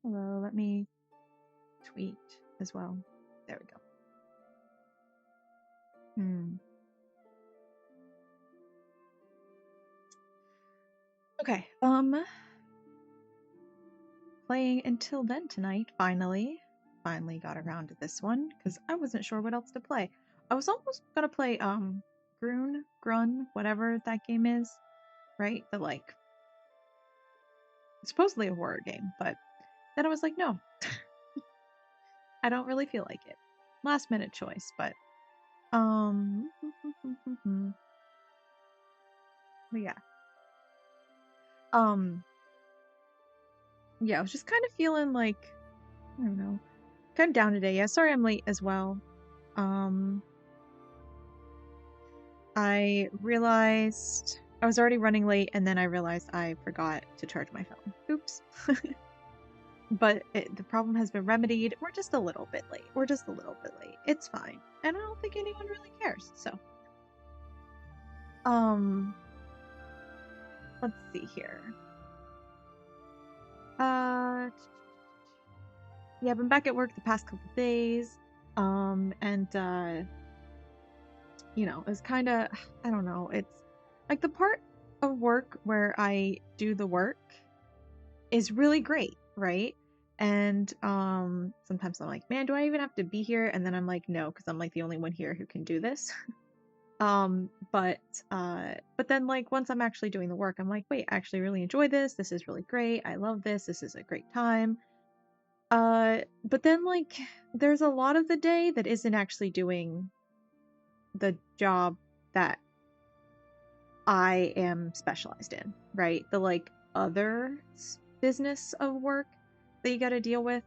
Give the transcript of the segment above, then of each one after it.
Hello, let me tweet as well. There we go. Okay, playing Until Then tonight, finally got around to this one, because I wasn't sure what else to play. I was almost gonna play, Grun, whatever that game is, right? The, like, supposedly a horror game, but then I was like, no. I don't really feel like it. Last minute choice, but, but yeah. Yeah, I was just kind of feeling like, I don't know, kind of down today. Yeah, sorry I'm late as well. I realized I was already running late, and then I realized I forgot to charge my phone. Oops. But the problem has been remedied. We're just a little bit late. It's fine. And I don't think anyone really cares, so. Let's see here. Yeah, I've been back at work the past couple days. You know, it's kind of, I don't know, it's like the part of work where I do the work is really great, right? And sometimes I'm like, man, do I even have to be here? And then I'm like, no, because I'm like the only one here who can do this. But then like once I'm actually doing the work, I'm like, wait, I actually really enjoy this. This is really great. I love this. This is a great time. But then like there's a lot of the day that isn't actually doing the job that I am specialized in, right? The like other business of work that you got to deal with.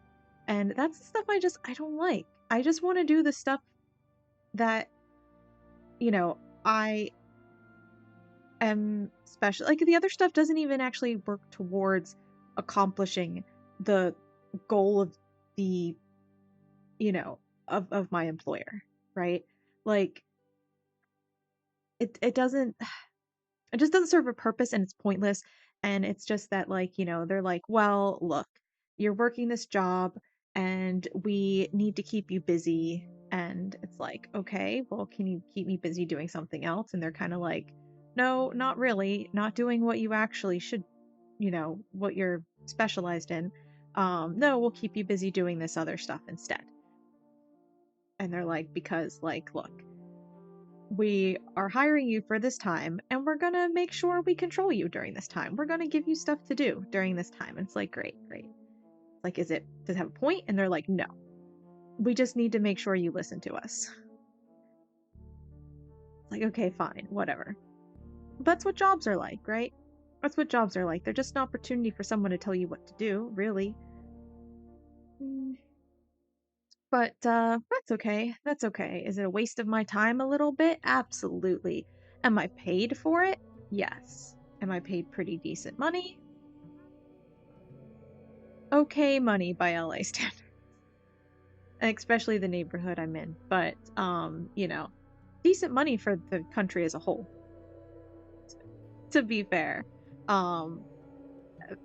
And that's the stuff I don't like. I just want to do the stuff that, you know, I am special. Like the other stuff doesn't even actually work towards accomplishing the goal of the, you know, of my employer, right? Like it doesn't, it just doesn't serve a purpose, and it's pointless. And it's just that, like, you know, they're like, well, look, you're working this job and we need to keep you busy. And it's like, okay, well, can you keep me busy doing something else? And they're kind of like, no, not really, not doing what you actually should, you know, what you're specialized in. No, we'll keep you busy doing this other stuff instead. And they're like, because, like, look, we are hiring you for this time, and we're gonna make sure we control you during this time. We're gonna give you stuff to do during this time. And it's like, great. Like, does it have a point? And they're like, no. We just need to make sure you listen to us. Like, okay, fine, whatever. That's what jobs are like, right? That's what jobs are like. They're just an opportunity for someone to tell you what to do, really. But that's okay. That's okay. Is it a waste of my time a little bit? Absolutely. Am I paid for it? Yes. Am I paid pretty decent money? Okay money by LA standards. Especially the neighborhood I'm in. But you know, decent money for the country as a whole, to be fair. Um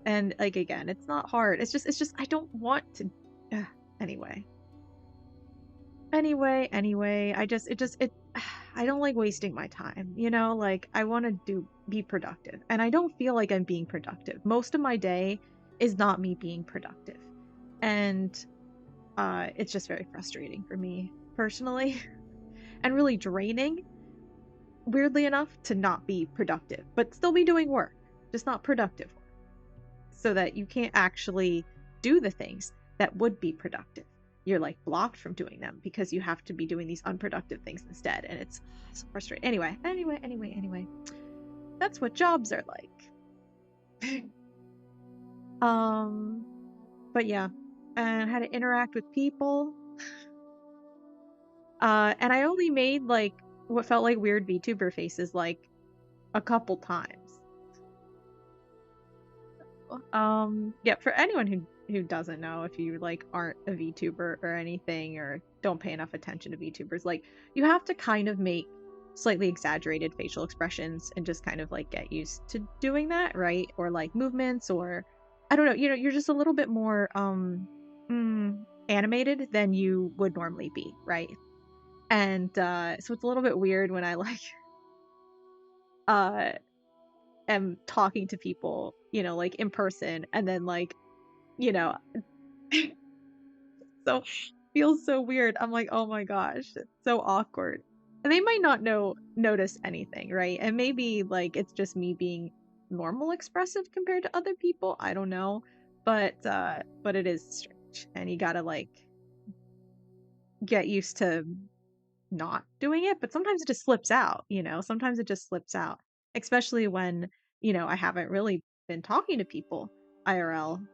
and like again, it's not hard. It's just I don't want to anyway. Anyway, I don't like wasting my time, you know? Like I want to be productive, and I don't feel like I'm being productive. Most of my day is not me being productive. And it's just very frustrating for me personally and really draining, weirdly enough, to not be productive, but still be doing work, just not productive work, so that you can't actually do the things that would be productive. You're like blocked from doing them because you have to be doing these unproductive things instead, and it's so frustrating. Anyway, that's what jobs are like. But yeah, and how to interact with people. And I only made like what felt like weird VTuber faces like a couple times. Yeah, for anyone who doesn't know, if you like aren't a VTuber or anything, or don't pay enough attention to VTubers, like you have to kind of make slightly exaggerated facial expressions and just kind of like get used to doing that, right? Or like movements, or I don't know, you're just a little bit more animated than you would normally be, right? And so it's a little bit weird when I like uh am talking to people, like in person, and then like, you know, so feels so weird. I'm like, oh my gosh, it's so awkward. And they might not notice anything, right? And maybe like it's just me being normal expressive compared to other people. I don't know. But it is strange. And you gotta like get used to not doing it, but sometimes it just slips out. Sometimes it just slips out. Especially when, I haven't really been talking to people IRL,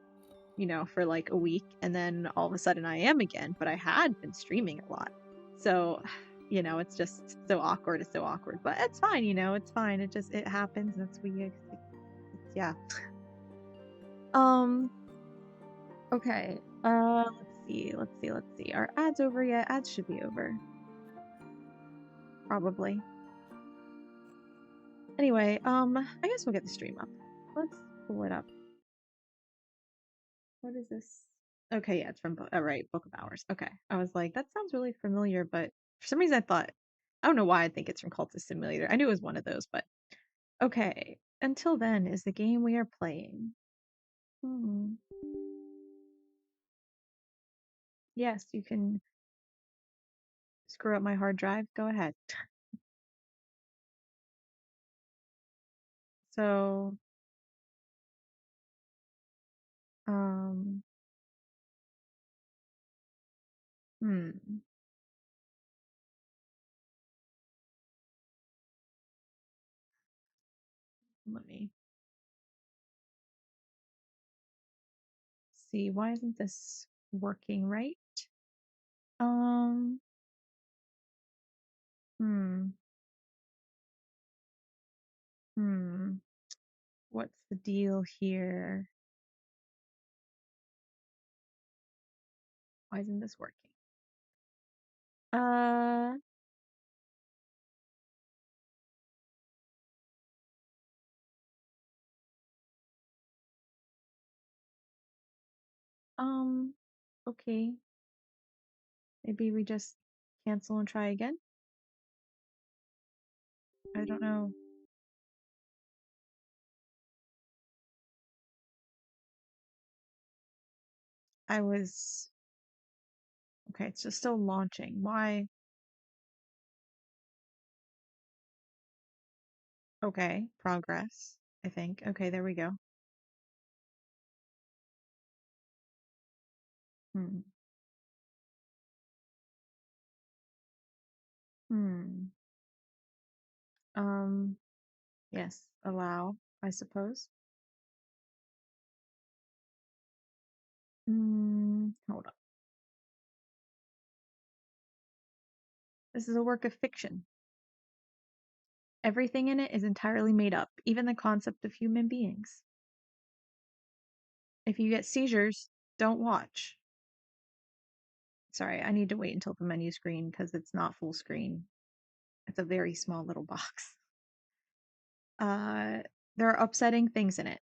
for like a week, and then all of a sudden I am again, but I had been streaming a lot. So, it's just so awkward. It's so awkward, but it's fine. It's fine. It happens. That's yeah. Um, okay. Let's see. Are ads over yet? Ads should be over. Probably. Anyway, I guess we'll get the stream up. Let's pull it up. What is this? Okay, yeah, it's from right, Book of Hours. Okay. I was like, that sounds really familiar, but for some reason I don't know why I think it's from Cultist Simulator. I knew it was one of those, but okay. Until Then is the game we are playing. Hmm. Yes, you can screw up my hard drive. Go ahead. So, um, hmm. Let me see. Why isn't this working right? Um, hmm. Hmm. What's the deal here? Why isn't this working? Uh, um, okay. Maybe we just cancel and try again? I don't know. I was okay, it's just still launching. Why? Okay, progress, I think. Okay, there we go. Hmm. Hmm. Um, yes, allow, I suppose. Hold on. This is a work of fiction. Everything in it is entirely made up, even the concept of human beings. If you get seizures, don't watch. Sorry, I need to wait until the menu screen because it's not full screen. It's a very small little box. Uh, there are upsetting things in it.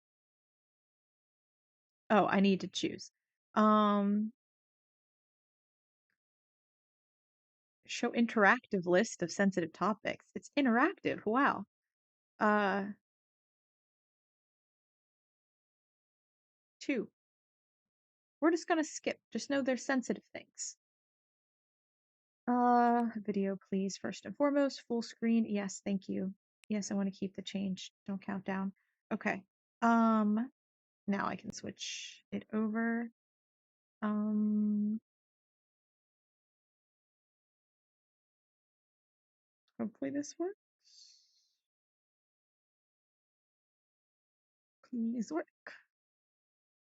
Oh, I need to choose. Um, show interactive list of sensitive topics. It's interactive. Wow. Uh, two. We're just gonna skip. Just know they're sensitive things. Video, please. First and foremost, full screen. Yes, thank you. Yes, I want to keep the change. Don't count down. Okay. Um, now I can switch it over. Um, hopefully this works. Please work.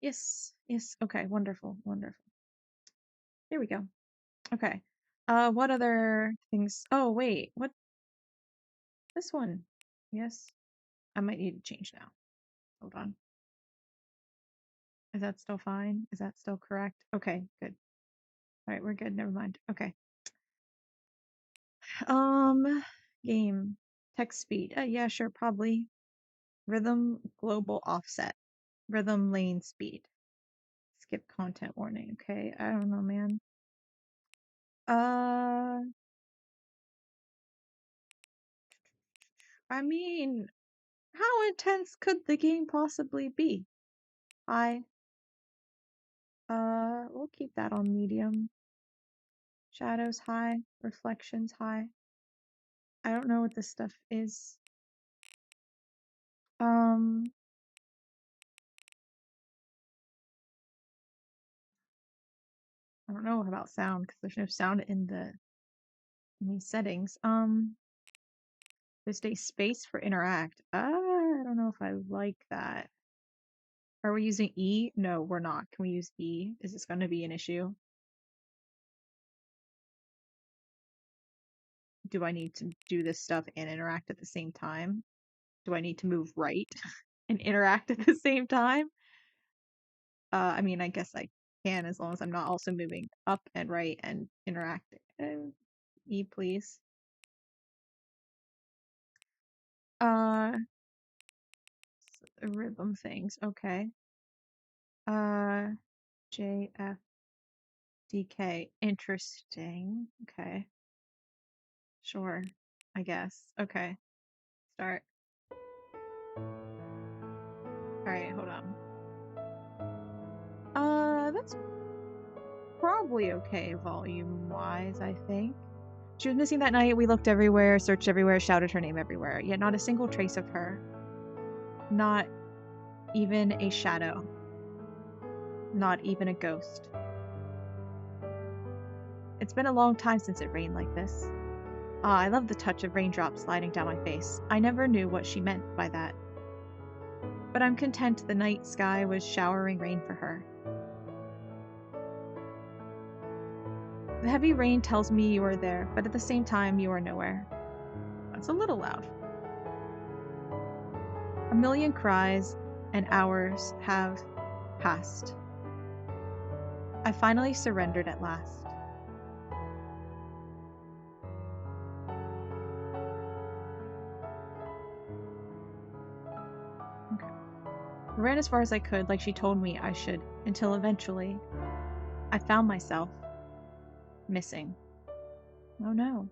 Yes, yes. Okay, wonderful, wonderful. Here we go. Okay. What other things? Oh, wait. What? This one. Yes. I might need to change now. Hold on. Is that still fine? Is that still correct? Okay, good. All right, we're good. Never mind. Okay. Um, game. Text speed. Yeah, sure, probably. Rhythm global offset. Rhythm, lane, speed. Skip content warning. Okay, I don't know, man. I mean, how intense could the game possibly be? We'll keep that on medium. Shadows high, reflections high. I don't know what this stuff is. I don't know about sound because there's no sound in these settings. There's a space for interact. I don't know if I like that. Are we using E? No, we're not. Can we use E? Is this going to be an issue? Do I need to do this stuff and interact at the same time? Do I need to move right and interact at the same time? I mean, I guess I can as long as I'm not also moving up and right and interacting. E, please. Rhythm things. Okay. JFDK. Interesting. Okay. Sure. I guess. Okay. Start. Alright, hold on. That's probably okay volume-wise, I think. She was missing that night. We looked everywhere, searched everywhere, shouted her name everywhere. Yet not a single trace of her. Not even a shadow. Not even a ghost. It's been a long time since it rained like this. Ah, I love the touch of raindrops sliding down my face. I never knew what she meant by that. But I'm content the night sky was showering rain for her. The heavy rain tells me you are there, but at the same time you are nowhere. That's a little loud. A million cries and hours have passed. I finally surrendered at last. Okay. I ran as far as I could, like she told me I should, until eventually I found myself missing. Oh no.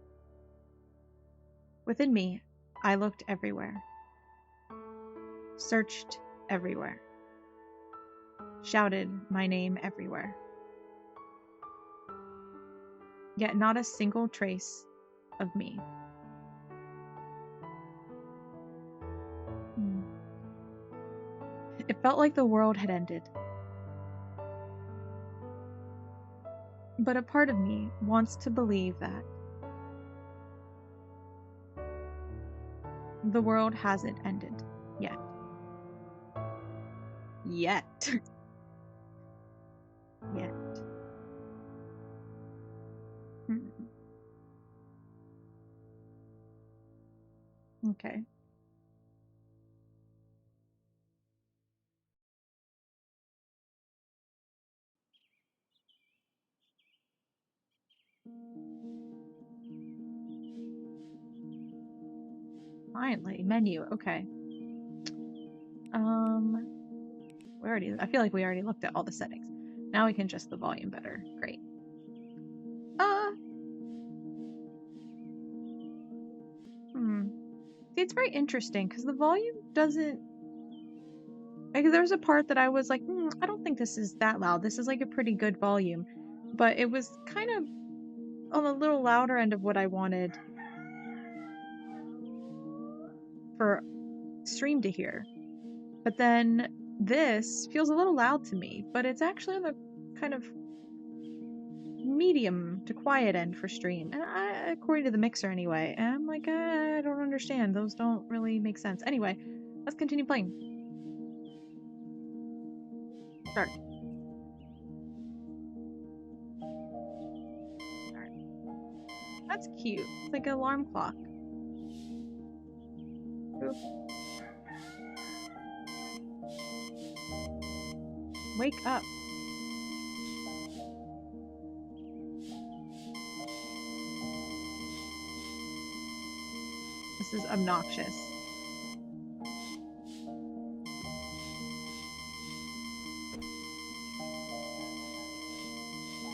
Within me, I looked everywhere. Searched everywhere. Shouted my name everywhere. Yet not a single trace of me. It felt like the world had ended. But a part of me wants to believe that the world hasn't ended yet. Yet. Yet. Okay. Finally, menu. Okay. I feel like we already looked at all the settings. Now we can adjust the volume better. Great. See, it's very interesting because the volume doesn't. Like, there's a part that I was like, I don't think this is that loud. This is like a pretty good volume, but it was kind of on a little louder end of what I wanted for stream to hear. But then this feels a little loud to me, but it's actually on the kind of medium to quiet end for stream, and according to the mixer anyway. And I'm like, I don't understand. Those don't really make sense. Anyway, let's continue playing. Start. Start. That's cute. It's like an alarm clock. Oop. Wake up. This is obnoxious.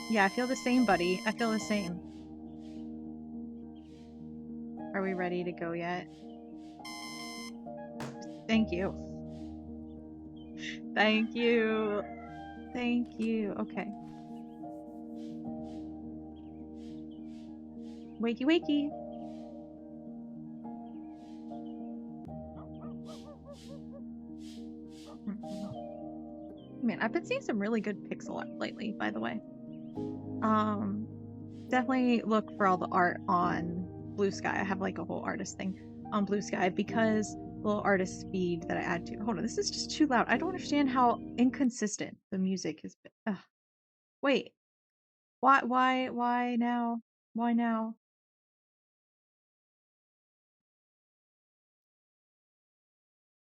Yeah, I feel the same, buddy. I feel the same. Are we ready to go yet? Thank you. Thank you. Thank you. Okay. Wakey, wakey. Man, I've been seeing some really good pixel art lately, by the way. Definitely look for all the art on Blue Sky. I have like a whole artist thing on Blue Sky because the little artist feed that I add to. Hold on, this is just too loud. I don't understand how inconsistent the music has been. Ugh. Wait. Why now? Why now?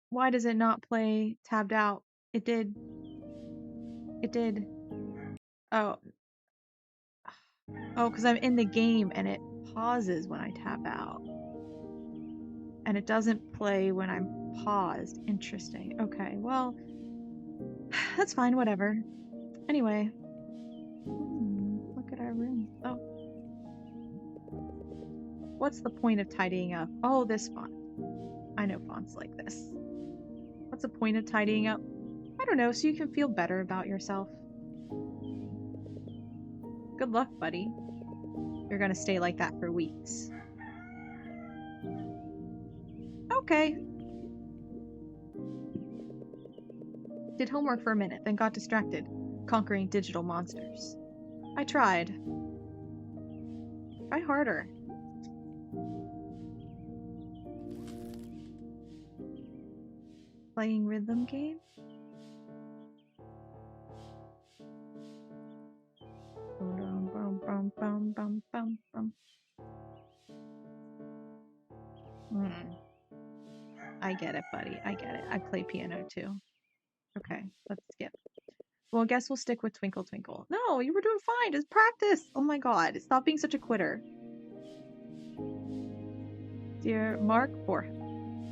Why does it not play tabbed out? It did. It did. Oh. Oh, because I'm in the game and it pauses when I tab out. And it doesn't play when I'm paused. Interesting. Okay, well, that's fine, whatever. Anyway. Look at our room. Oh. What's the point of tidying up? Oh, this font. I know fonts like this. What's the point of tidying up? I don't know, so you can feel better about yourself. Good luck, buddy. You're gonna stay like that for weeks. Okay. Did homework for a minute, then got distracted, conquering digital monsters. I tried. Try harder. Playing rhythm game? I get it, buddy. I get it. I play piano too. Okay, let's skip. Well, I guess we'll stick with Twinkle Twinkle. No, you were doing fine. Just practice. Oh my god. Stop being such a quitter. Dear Mark 4,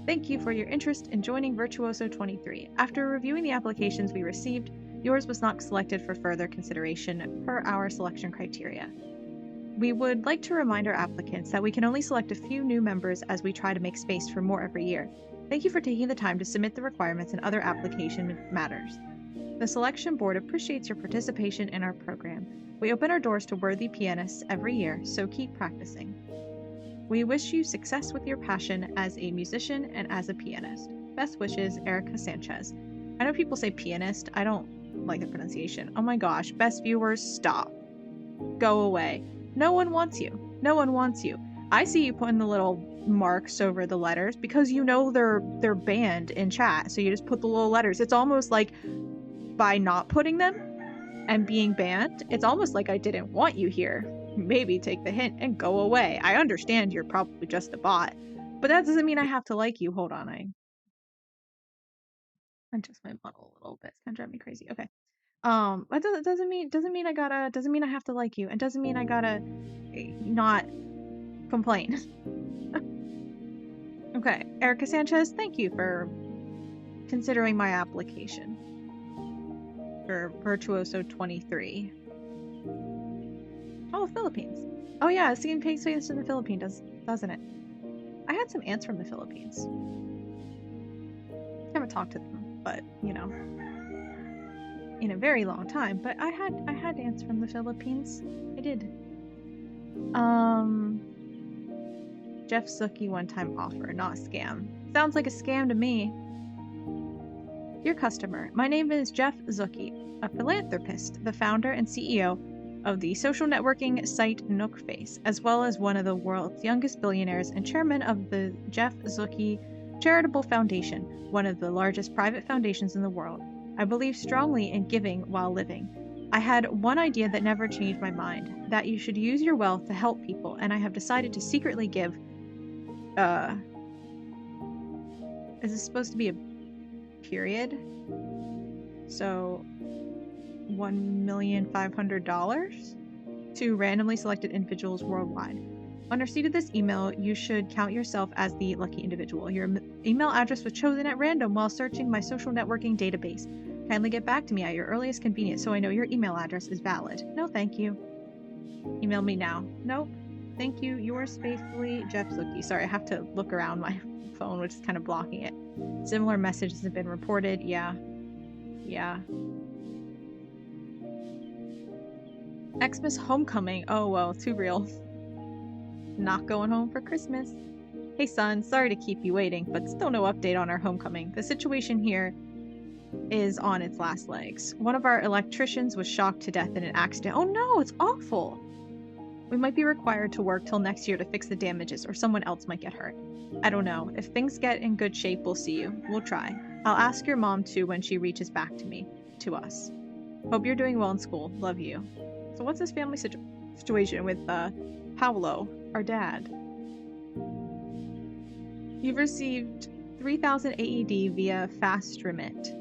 thank you for your interest in joining Virtuoso 23. After reviewing the applications we received, yours was not selected for further consideration per our selection criteria. We would like to remind our applicants that we can only select a few new members as we try to make space for more every year. Thank you for taking the time to submit the requirements and other application matters. The selection board appreciates your participation in our program. We open our doors to worthy pianists every year, so keep practicing. We wish you success with your passion as a musician and as a pianist. Best wishes, Erica Sanchez. I know people say pianist. I don't like the pronunciation. Oh my gosh. Best viewers, stop. Go away. No one wants you. No one wants you. I see you putting the little marks over the letters because you know they're banned in chat. So you just put the little letters. It's almost like by not putting them and being banned, it's almost like I didn't want you here. Maybe take the hint and go away. I understand you're probably just a bot, but that doesn't mean I have to like you. Hold on, I adjust my model a little bit. It's gonna drive me crazy. Okay. That doesn't mean I have to like you, and doesn't mean I gotta not complain. Okay, Erica Sanchez, thank you for considering my application for Virtuoso 23. Oh, Philippines. Oh yeah, seeing takes place in the Philippines, doesn't it? I had some aunts from the Philippines. Never talked to them, but you know, in a very long time. But I had aunts from the Philippines. I did. Jeff Zucky one-time offer, not scam. Sounds like a scam to me. Dear customer, my name is Jeff Zucky, a philanthropist, the founder and CEO of the social networking site Nookface, as well as one of the world's youngest billionaires and chairman of the Jeff Zucky Charitable Foundation, one of the largest private foundations in the world. I believe strongly in giving while living. I had one idea that never changed my mind, that you should use your wealth to help people, and I have decided to secretly give, is this supposed to be a period? So, $1,500,000 to randomly selected individuals worldwide. On receipt of this email, you should count yourself as the lucky individual. Your email address was chosen at random while searching my social networking database. Kindly get back to me at your earliest convenience so I know your email address is valid. No, thank you. Email me now. Nope. Thank you. Yours faithfully, Jeff Zuki. Sorry, I have to look around my phone, which is kind of blocking it. Similar messages have been reported. Yeah. Yeah. Xmas homecoming. Oh, well, too real. Not going home for Christmas. Hey, son. Sorry to keep you waiting, but still no update on our homecoming. The situation here is on its last legs. One of our electricians was shocked to death in an accident. Oh no, it's awful. We might be required to work till next year to fix the damages, or someone else might get hurt. I don't know. If things get in good shape, we'll see you. We'll try. I'll ask your mom too when she reaches back to us. Hope you're doing well in school. Love you. So what's this family situation with Paolo, our dad? You've received 3,000 AED via fast remit.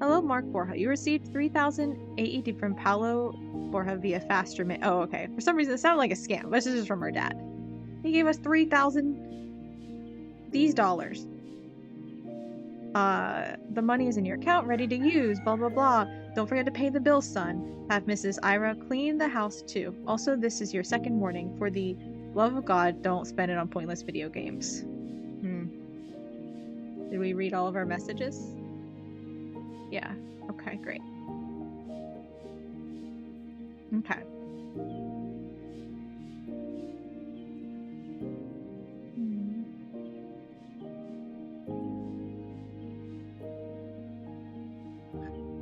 Hello, Mark Borja. You received 3,000 AED from Paolo Borja via fast remit. Oh, okay. For some reason, it sounded like a scam. This is just from our dad. He gave us 3,000 these dollars. The money is in your account, ready to use, blah, blah, blah. Don't forget to pay the bills, son. Have Mrs. Ira clean the house, too. Also, this is your second warning. For the love of God, don't spend it on pointless video games. Did we read all of our messages? Yeah. Okay, great. Okay.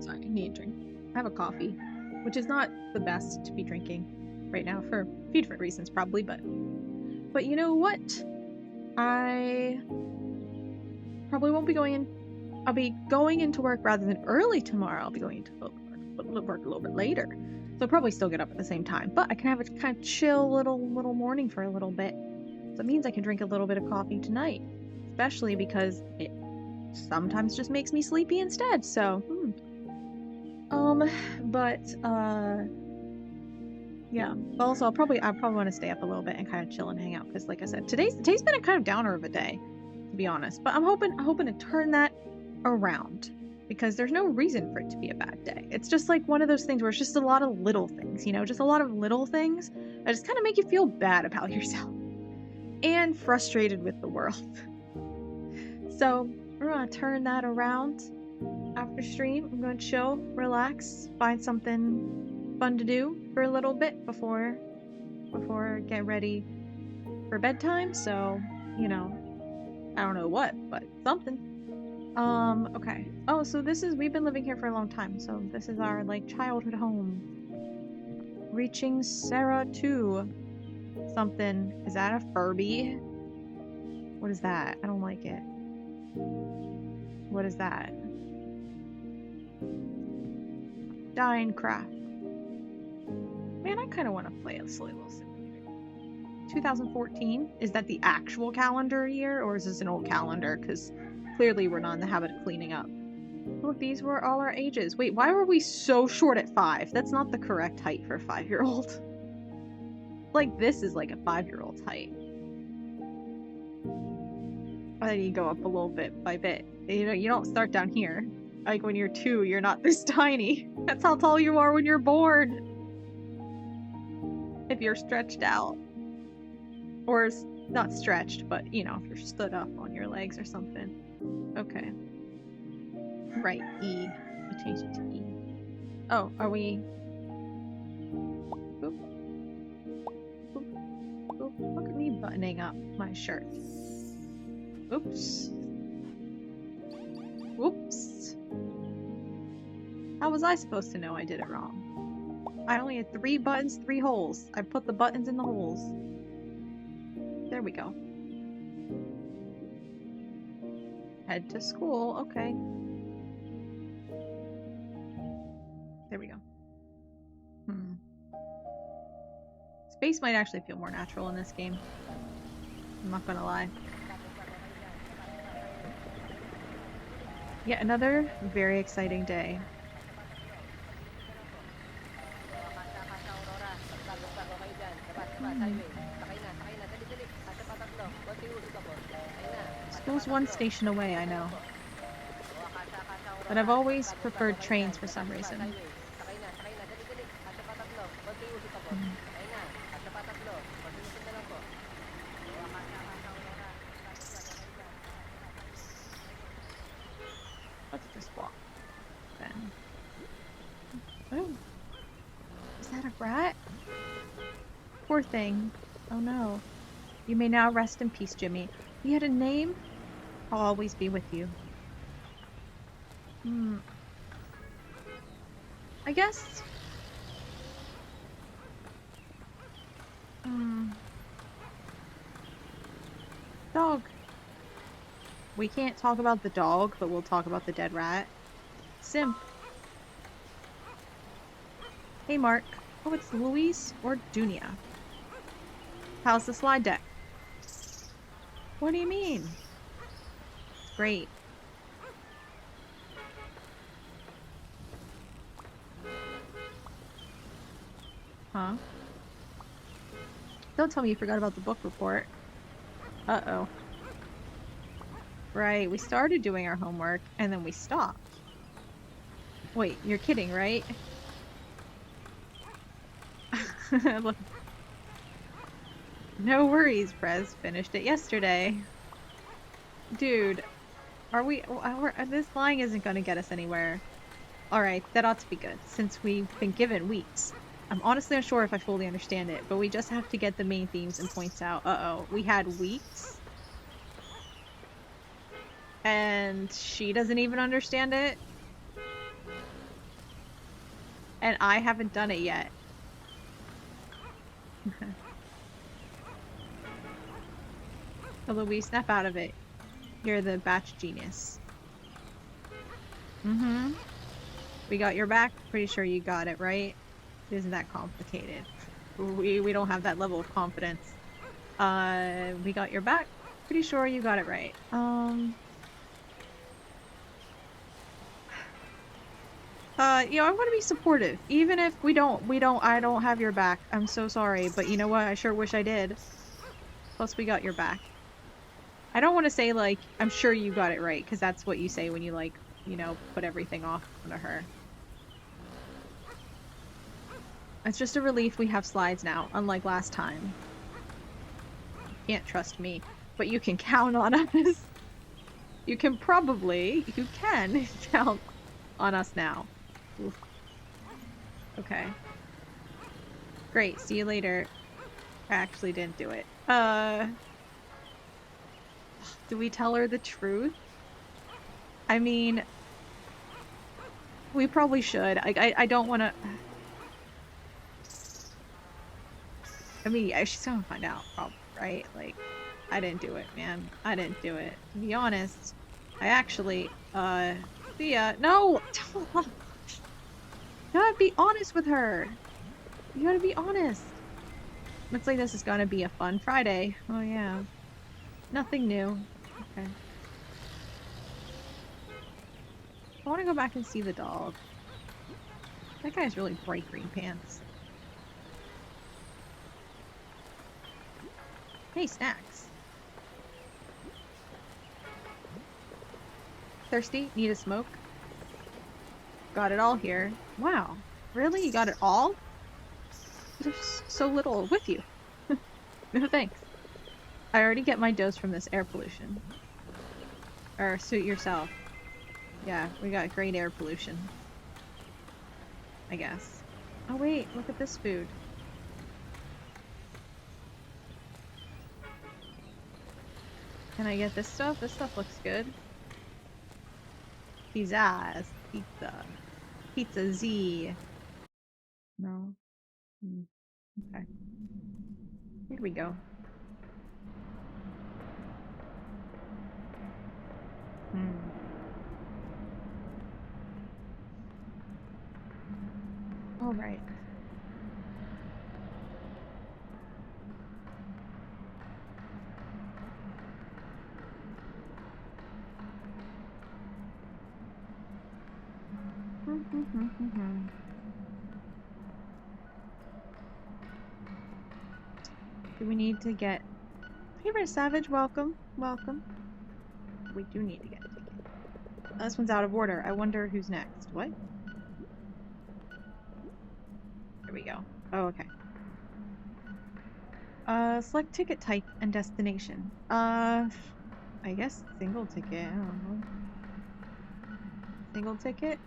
Sorry, I need a drink. I have a coffee, which is not the best to be drinking right now for a few different reasons, probably, but you know what? I probably won't be going in. I'll be going into work rather than early tomorrow. I'll be going into work a little bit later. So I'll probably still get up at the same time. But I can have a kind of chill little morning for a little bit. So it means I can drink a little bit of coffee tonight. Especially because it sometimes just makes me sleepy instead. So, yeah. Also, I'll probably want to stay up a little bit and kind of chill and hang out. Because like I said, today's been a kind of downer of a day, to be honest. But I'm hoping to turn that around, because there's no reason for it to be a bad day. It's just like one of those things where it's just a lot of little things, you know, just a lot of little things that just kind of make you feel bad about yourself and frustrated with the world. So we're gonna turn that around after stream. I'm gonna chill, relax, find something fun to do for a little bit before get ready for bedtime. So, you know, I don't know what, but something. Okay. Oh, so we've been living here for a long time, so this is our, like, childhood home. Reaching Sarah 2. Something. Is that a Furby? What is that? I don't like it. What is that? Dinecraft. Man, I kind of want to play a silly little simulator. 2014? Is that the actual calendar year, or is this an old calendar? Because clearly we're not in the habit of cleaning up. Look, these were all our ages. Wait, why were we so short at 5? That's not the correct height for a 5-year-old. Like, this is like a 5-year-old's height. I think you go up a little bit by bit. You know, you don't start down here. Like, when you're 2, you're not this tiny. That's how tall you are when you're born. If you're stretched out. Or not stretched, but, you know, if you're stood up on your legs or something. Okay. Right, E. I changed it to E. Oh, are we... Oop. Oop. Oop. Look at me buttoning up my shirt. Oops. Whoops. How was I supposed to know I did it wrong? I only had 3 buttons, 3 holes. I put the buttons in the holes. There we go. Head to school. Okay. There we go. Space might actually feel more natural in this game. I'm not gonna lie. Yet another very exciting day. School's 1 station away, I know. But I've always preferred trains for some reason. Sakay na, dali, dali. Kasya pa tatlo. Konti ulit pa po. Mhm. Sakay na, kasya pa tatlo. Konti na lang po. Let's just walk then. Oh, is that a rat? Poor thing. Oh no. You may now rest in peace, Jimmy. You had a name? I'll always be with you. Hmm. I guess. Hmm. Dog. We can't talk about the dog, but we'll talk about the dead rat. Simp. Hey, Mark. Oh, it's Luis or Dunia. How's the slide deck? What do you mean? It's great. Huh? Don't tell me you forgot about the book report. Uh-oh. Right, we started doing our homework, and then we stopped. Wait, you're kidding, right? Look. No worries, Prez finished it yesterday. Dude, this lying isn't gonna get us anywhere. Alright, that ought to be good, since we've been given weeks. I'm honestly unsure if I fully understand it, but we just have to get the main themes and points out. Uh-oh, we had weeks? And she doesn't even understand it? And I haven't done it yet. So Louise, snap out of it. You're the batch genius. Mm-hmm. We got your back. Pretty sure you got it, right? It isn't that complicated. We don't have that level of confidence. We got your back. Pretty sure you got it right. I want to be supportive. Even if I don't have your back. I'm so sorry, but you know what? I sure wish I did. Plus, we got your back. I don't want to say, like, I'm sure you got it right, because that's what you say when you, like, put everything off onto her. It's just a relief we have slides now, unlike last time. You can't trust me, but you can count on us. You can count on us now. Oof. Okay. Great, see you later. I actually didn't do it. Do we tell her the truth? I mean, we probably should. I don't want to... I mean, she's gonna find out, probably, right? Like, I didn't do it, man. I didn't do it. To be honest, I actually, Thea, no! You gotta be honest with her. You gotta be honest. Looks like this is gonna be a fun Friday. Oh, yeah. Nothing new. Okay. I want to go back and see the dog. That guy has really bright green pants. Hey, snacks. Thirsty? Need a smoke? Got it all here. Wow. Really? You got it all? There's so little with you. No thanks. I already get my dose from this air pollution. Or suit yourself. Yeah, we got great air pollution. I guess. Oh wait, look at this food. Can I get this stuff? This stuff looks good. Pizzazz. Pizza. Pizza Z. No. Okay. Here we go. All right. Do we need to get... Hey, Savage, welcome. Welcome. We do need to get a ticket. This one's out of order. I wonder who's next. What? There we go. Oh, okay. Select ticket type and destination. I guess single ticket. I don't know. Single ticket?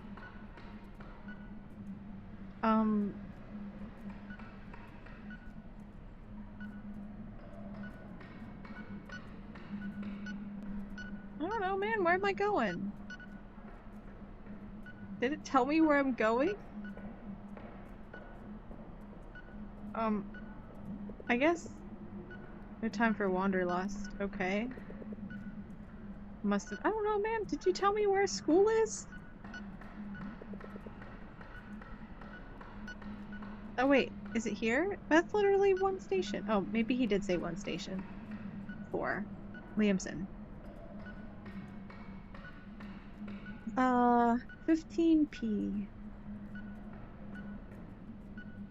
I don't know, man. Where am I going? Did it tell me where I'm going? I guess no time for wanderlust. Okay. Must have. I don't know, man. Did you tell me where school is? Oh, wait. Is it here? That's literally one station. Oh, maybe he did say one station. 4. Liamson. 15p.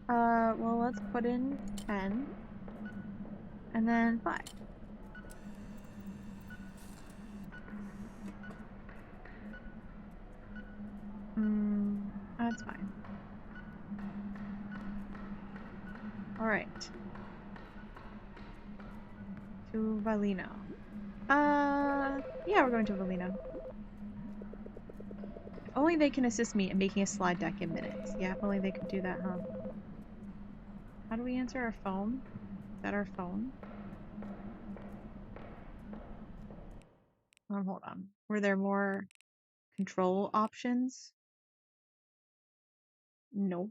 Well, let's put in 10. And then 5. That's fine. Alright. To Valino. Yeah, we're going to Valino. If only they can assist me in making a slide deck in minutes. Yeah, if only they could do that, huh? How do we answer our phone? Is that our phone? Hold on. Were there more control options? Nope.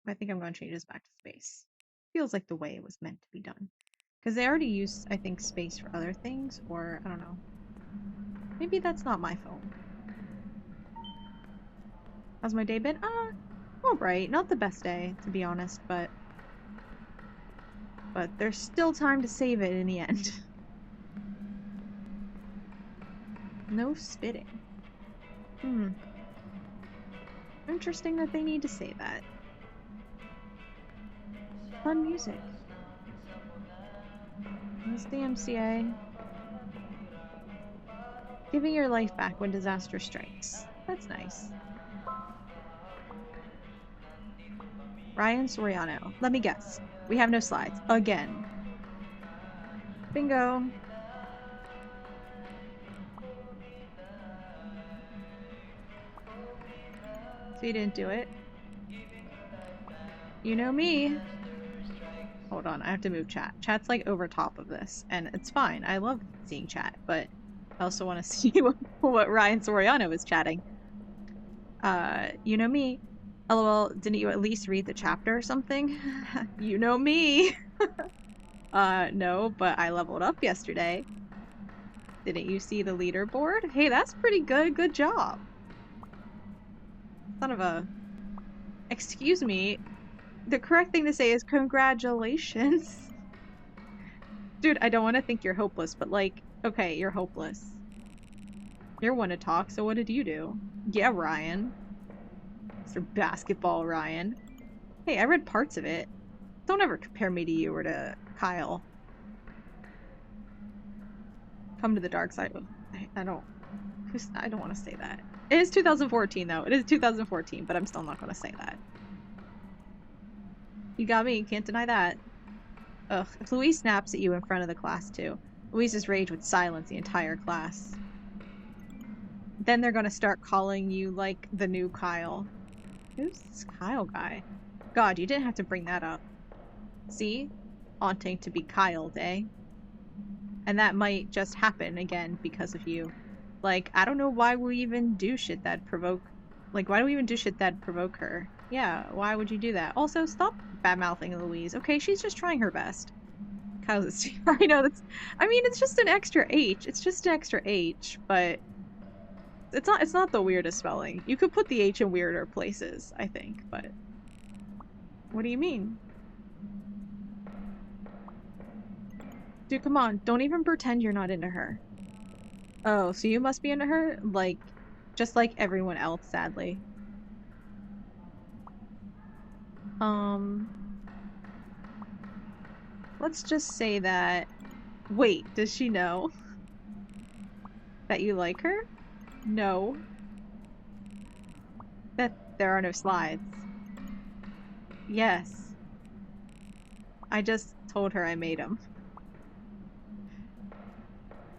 I think I'm going to change this back to space. Feels like the way it was meant to be done. Because they already use, I think, space for other things, or I don't know. Maybe that's not my phone. How's my day been? Alright. Not the best day, to be honest, but there's still time to save it in the end. No spitting. Interesting that they need to say that. Fun music. It's the MCA. Giving your life back when disaster strikes. That's nice. Ryan Soriano. Let me guess. We have no slides. Again. Bingo. So you didn't do it? You know me. Hold on, I have to move chat. Chat's like over top of this, and it's fine. I love seeing chat, but I also want to see what Ryan Soriano is chatting. You know me. LOL, didn't you at least read the chapter or something? You know me. No, but I leveled up yesterday. Didn't you see the leaderboard? Hey, that's pretty good. Good job. Son of a... Excuse me. The correct thing to say is congratulations. Dude, I don't want to think you're hopeless, but like, okay, you're hopeless. You're one to talk, so what did you do? Yeah, Ryan. Mr. Basketball Ryan. Hey, I read parts of it. Don't ever compare me to you or to Kyle. Come to the dark side. I don't want to say that. It is 2014 though. It is 2014, but I'm still not going to say that. You got me. Can't deny that. Ugh. If Louise snaps at you in front of the class too, Louise's rage would silence the entire class. Then they're gonna start calling you like the new Kyle. Who's this Kyle guy? God, you didn't have to bring that up. See? Haunting to be Kyle, eh? And that might just happen again because of you. Like, I don't know why we even do shit that provoke... Like, why do we even do shit that provoke her? Yeah, why would you do that? Also, stop bad-mouthing Louise. Okay, she's just trying her best. Kyle's... I know, that's... I mean, it's just an extra H. It's just an extra H, but... It's not the weirdest spelling. You could put the H in weirder places, I think, but... What do you mean? Dude, come on. Don't even pretend you're not into her. Oh, so you must be into her? Like, just like everyone else, sadly. Let's just say that... Wait, does she know that you like her? No. there are no slides. Yes. I just told her I made them.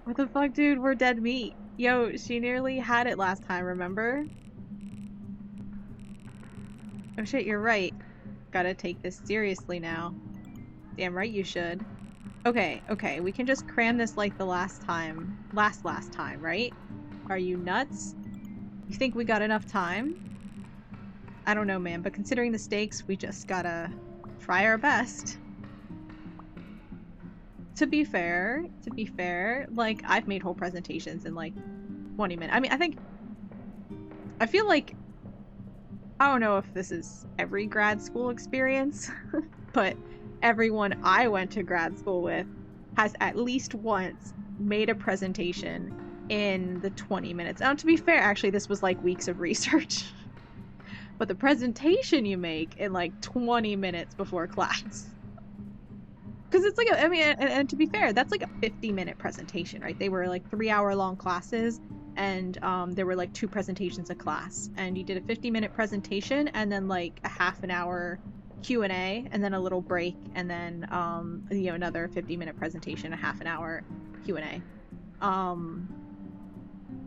What the fuck, dude? We're dead meat. Yo, she nearly had it last time, remember? Oh shit, you're right. Gotta take this seriously now. Damn right you should. Okay, okay, we can just cram this like the last time. Last time, right? Are you nuts? You think we got enough time? I don't know, man, but considering the stakes, we just gotta try our best. To be fair, like, I've made whole presentations in like 20 minutes. I mean, I feel like, I don't know if this is every grad school experience, but everyone I went to grad school with has at least once made a presentation in the 20 minutes. Now, to be fair, actually, this was like weeks of research. But the presentation you make in like 20 minutes before class. Because it's like, I mean, and to be fair, that's like a 50-minute presentation, right? They were like 3-hour-long classes, and there were like 2 presentations a class. And you did a 50-minute presentation, and then like a half an hour Q&A, and then a little break, and then, you know, another 50-minute presentation, a half an hour Q&A.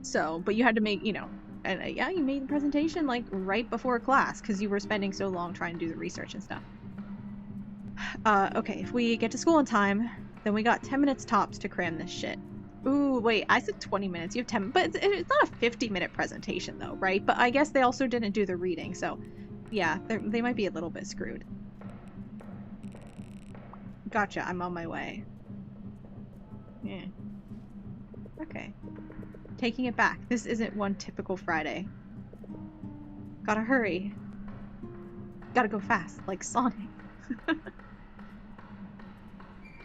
So, but you had to make, you know, and yeah, you made the presentation like right before class, because you were spending so long trying to do the research and stuff. Okay, if we get to school in time, then we got 10 minutes tops to cram this shit. Ooh, wait, I said 20 minutes. You have 10, but it's not a 50-minute presentation though, right? But I guess they also didn't do the reading, so yeah, they might be a little bit screwed. Gotcha, I'm on my way. Yeah. Okay. Taking it back. This isn't one typical Friday. Gotta hurry. Gotta go fast, like Sonic.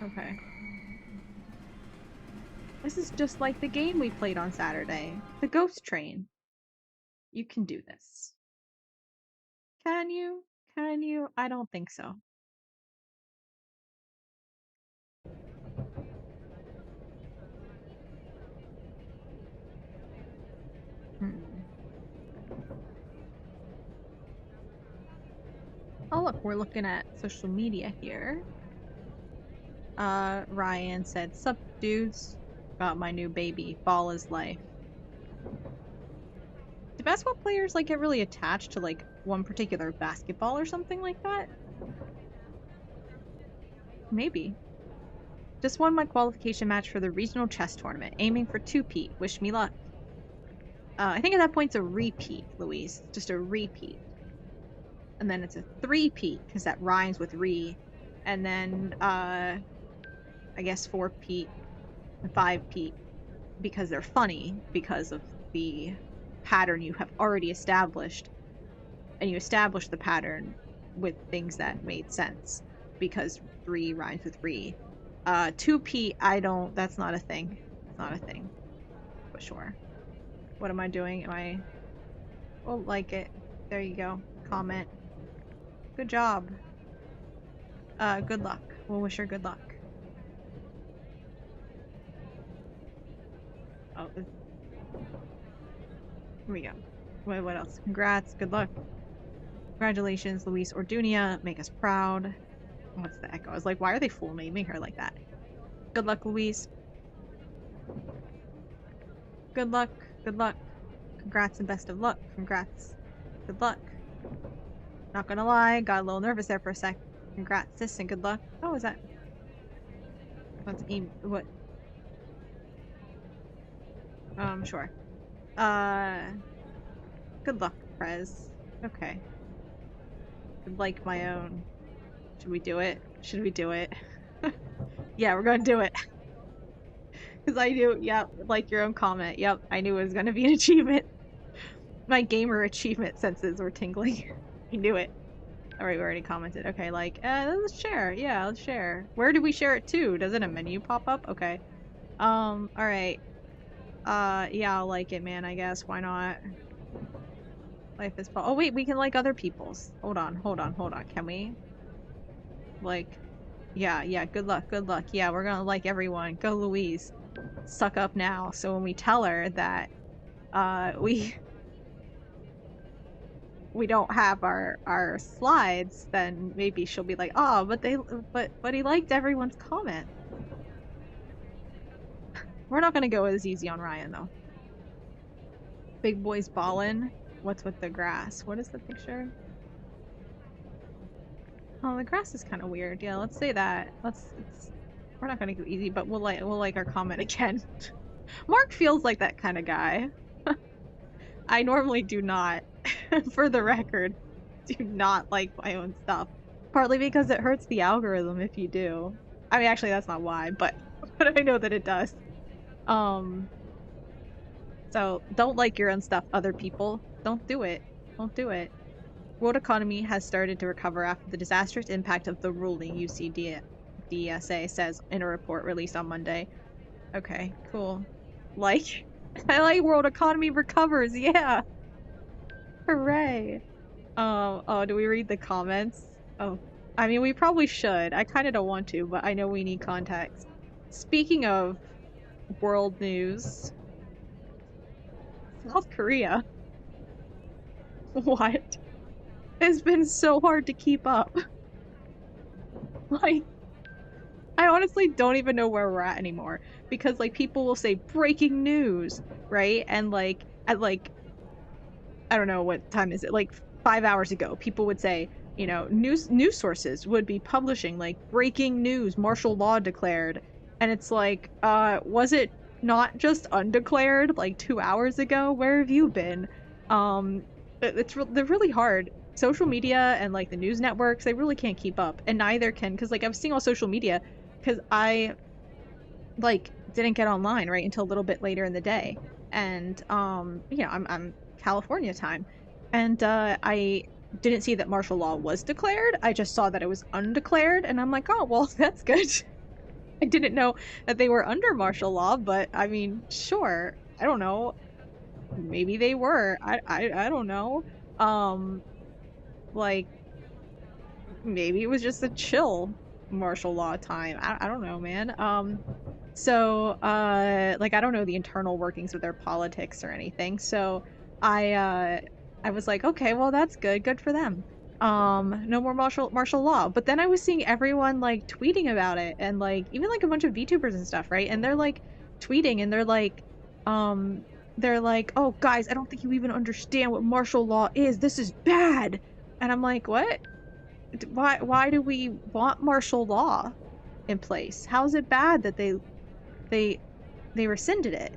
Okay. This is just like the game we played on Saturday. The Ghost Train. You can do this. Can you? Can you? I don't think so. Hmm. Oh look, we're looking at social media here. Ryan said, "Sup dudes? About my new baby. Ball is life." Do basketball players like get really attached to like one particular basketball or something like that? Maybe. Just won my qualification match for the regional chess tournament, aiming for 2-peat. Wish me luck. I think at that point it's a repeat, Louise. Just a repeat. And then it's a 3-peat, because that rhymes with re. And then, I guess 4-peat and 5-peat, because they're funny, because of the pattern you have already established. And you established the pattern with things that made sense, because re rhymes with re. 2-peat, that's not a thing. It's not a thing. But sure. What am I doing? Oh, like it. There you go. Comment. Good job. Good luck. We'll wish her good luck. Oh, here we go. What else? Congrats. Good luck. Congratulations, Luis Ordunia. Make us proud. What's the echo? I was like, why are they full naming her like that? Good luck, Louise. Good luck. Good luck. Congrats and best of luck. Congrats. Good luck. Not gonna lie, got a little nervous there for a sec. Congrats, sis, and good luck. Oh, is that... What's aim... What? Sure. Good luck, Prez. Okay. Like my own. Should we do it? Should we do it? Yeah, we're gonna do it. Because I knew, yep, like your own comment. Yep, I knew it was gonna be an achievement. My gamer achievement senses were tingling. I knew it. Alright, we already commented. Okay, like, let's share. Yeah, let's share. Where do we share it to? Does it a menu pop up? Okay. Alright. Yeah, I'll like it, man, I guess. Why not? Life is oh wait, we can like other people's. Hold on. Can we? Like, yeah, good luck. Yeah, we're gonna like everyone. Go Louise. Suck up now. So when we tell her that, we don't have our slides, then maybe she'll be like, oh, but he liked everyone's comment. We're not gonna go as easy on Ryan though. Big boys ballin'. What's with the grass? What is the picture? Oh, the grass is kind of weird. Yeah, let's say that. We're not gonna go easy, but we'll like our comment again. Mark feels like that kind of guy. I normally do not, for the record, do not like my own stuff. Partly because it hurts the algorithm if you do. I mean, actually, that's not why, but I know that it does. So don't like your own stuff, other people. Don't do it. Don't do it. World economy has started to recover after the disastrous impact of the ruling, UCDSA says in a report released on Monday. Okay, cool. Like, I like world economy recovers, yeah! Hooray! Oh, do we read the comments? Oh, I mean, we probably should. I kind of don't want to, but I know we need context. Speaking of world news, South Korea. What? It's been so hard to keep up. Like, I honestly don't even know where we're at anymore. Because, like, people will say breaking news, right? And, like, at, like, I don't know what time is it, like 5 hours ago, people would say, you know, news sources would be publishing, like, breaking news, martial law declared. And it's like, was it not just undeclared, like, 2 hours ago? Where have you been? They're really hard. Social media and, like, the news networks, they really can't keep up. And neither can, because, like, I was seeing on social media, because I, like, didn't get online, right, until a little bit later in the day. And, you know, I'm California time. And, I didn't see that martial law was declared. I just saw that it was undeclared, and I'm like, oh, well, that's good. I didn't know that they were under martial law, but, I mean, sure. I don't know. Maybe they were. I don't know. Like, maybe it was just a chill martial law time. I don't know, man. So, like, I don't know the internal workings of their politics or anything. So I was like, okay, well, that's good. Good for them. No more martial law. But then I was seeing everyone, like, tweeting about it, and, like, even, like, a bunch of VTubers and stuff, right? And they're, like, tweeting, and they're like, oh, guys, I don't think you even understand what martial law is. This is bad. And I'm like, what? Why do we want martial law in place? How is it bad that they rescinded it?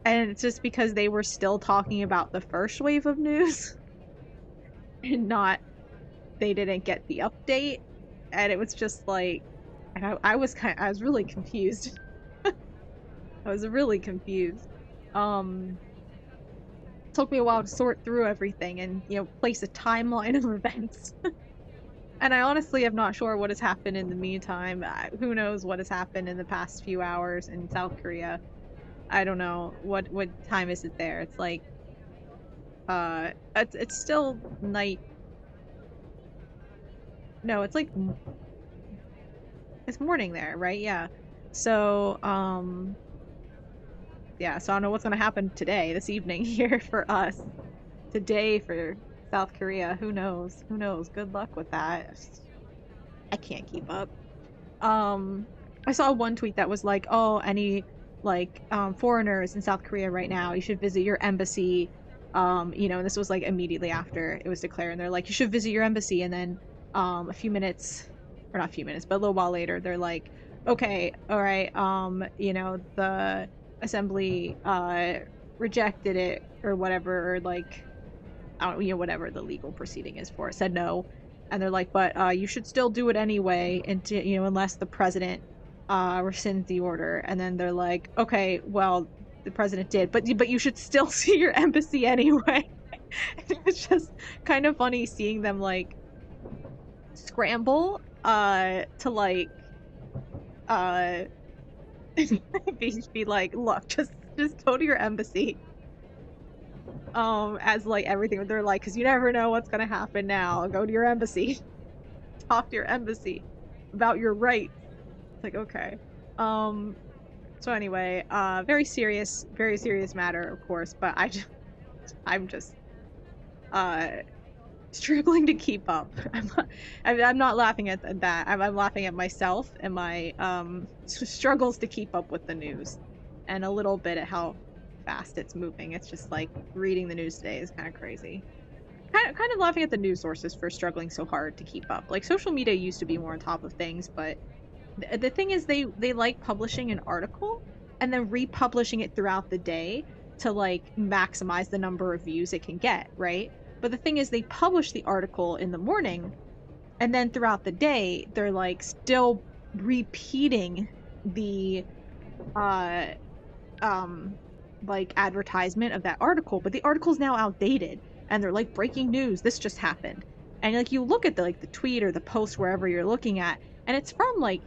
And it's just because they were still talking about the first wave of news and not, they didn't get the update. And it was just like, I was really confused. I was really confused. Took me a while to sort through everything and, you know, place a timeline of events. And I honestly am not sure what has happened in the meantime. Who knows what has happened in the past few hours in South Korea. I don't know. What time is it there? It's like, it's still night. No, it's like, it's morning there, right? Yeah. So, yeah, so I don't know what's gonna happen today, this evening here for us. Today for South Korea, who knows? Who knows? Good luck with that. I can't keep up. I saw one tweet that was like, oh, any, like, foreigners in South Korea right now, you should visit your embassy. You know, and this was like immediately after it was declared, and they're like, you should visit your embassy, and then, a few minutes, or not a few minutes, but a little while later, they're like, okay, all right, you know, the assembly, rejected it, or whatever, or like, I don't, you know, whatever the legal proceeding is for it, said no. And they're like, but you should still do it anyway, and you know, unless the president rescinds the order. And then they're like, okay, well, the president did, but you should still see your embassy anyway. It's just kind of funny seeing them, like, scramble to, like, be like, look, just go to your embassy. As, like, everything, they're like, because you never know what's gonna happen now. Go to your embassy. Talk to your embassy about your rights. It's like, okay. So anyway, very serious matter, of course, but I'm just uh struggling to keep up. I'm not laughing at that. I'm laughing at myself and my struggles to keep up with the news, and a little bit at how fast it's moving. It's just like reading the news today is kind of crazy. Kind of laughing at the news sources for struggling so hard to keep up. Like social media used to be more on top of things, but the thing is they like publishing an article and then republishing it throughout the day to like maximize the number of views it can get, right? But the thing is they publish the article in the morning and then throughout the day they're like still repeating the uh like advertisement of that article, but the article's now outdated and they're like breaking news, this just happened. And like you look at the like the tweet or the post wherever you're looking at, and it's from like,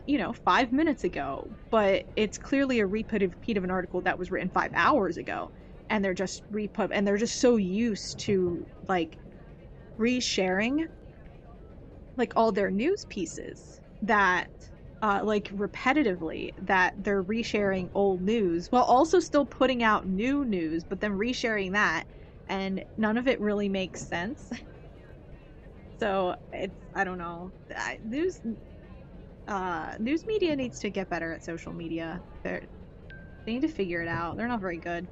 5 minutes ago, but it's clearly a repeat of an article that was written 5 hours ago. And they're just and they're just so used to like resharing like all their news pieces that like repetitively, that they're resharing old news while also still putting out new news, but then resharing that, and none of it really makes sense. So it's, I don't know, news media needs to get better at social media. They need to figure it out. They're not very good.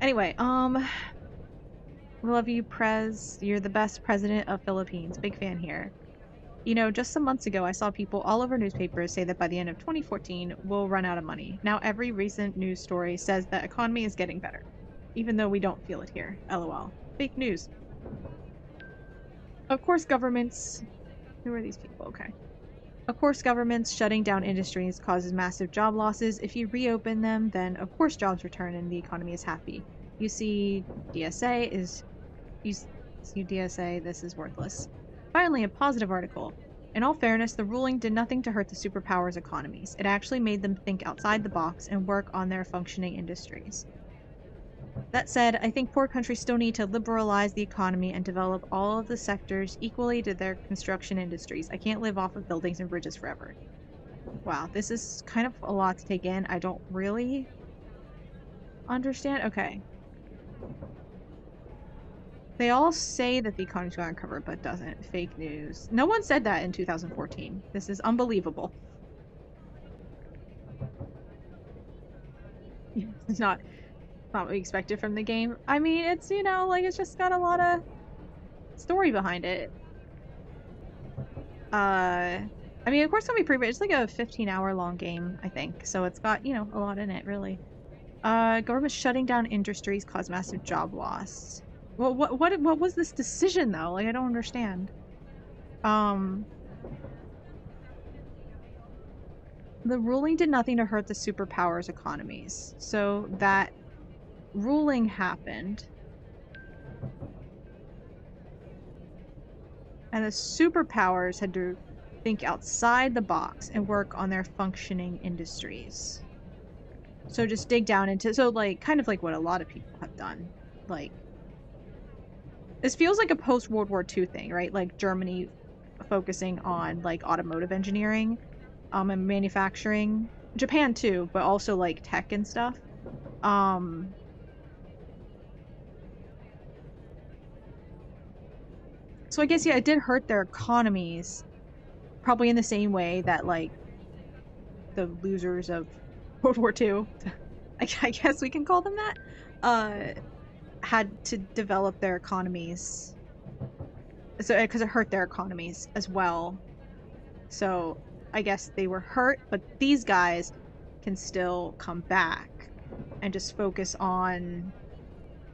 Anyway, love you, Prez. You're the best president of Philippines. Big fan here. Just some months ago, I saw people all over newspapers say that by the end of 2014, we'll run out of money. Now, every recent news story says that economy is getting better, even though we don't feel it here. LOL. Fake news. Of course, governments... Who are these people? Okay. Of course, governments shutting down industries causes massive job losses. If you reopen them, then of course jobs return and the economy is happy. You see DSA, this is worthless. Finally, a positive article. In all fairness, the ruling did nothing to hurt the superpowers' economies. It actually made them think outside the box and work on their functioning industries. That said, I think poor countries still need to liberalize the economy and develop all of the sectors equally to their construction industries. I can't live off of buildings and bridges forever. Wow, this is kind of a lot to take in. I don't really understand. Okay. They all say that the economy's going to recover, but doesn't. Fake news. No one said that in 2014. This is unbelievable. It's not what we expected from the game. I mean, it's, like, it's just got a lot of story behind it. I mean, of course, it's gonna be pretty. It's like a 15-hour long game, I think. So it's got, a lot in it, really. Government shutting down industries caused massive job loss. Well, what was this decision though? Like, I don't understand. The ruling did nothing to hurt the superpowers' economies. So that ruling happened. And the superpowers had to think outside the box and work on their functioning industries. So just dig down into, so like, kind of like what a lot of people have done. Like, this feels like a post-World War II thing, right? Like Germany focusing on like automotive engineering and manufacturing. Japan too, but also like tech and stuff. So I guess, yeah, it did hurt their economies, probably in the same way that like the losers of World War II, I guess we can call them that, had to develop their economies. So because it hurt their economies as well. So I guess they were hurt, but these guys can still come back and just focus on,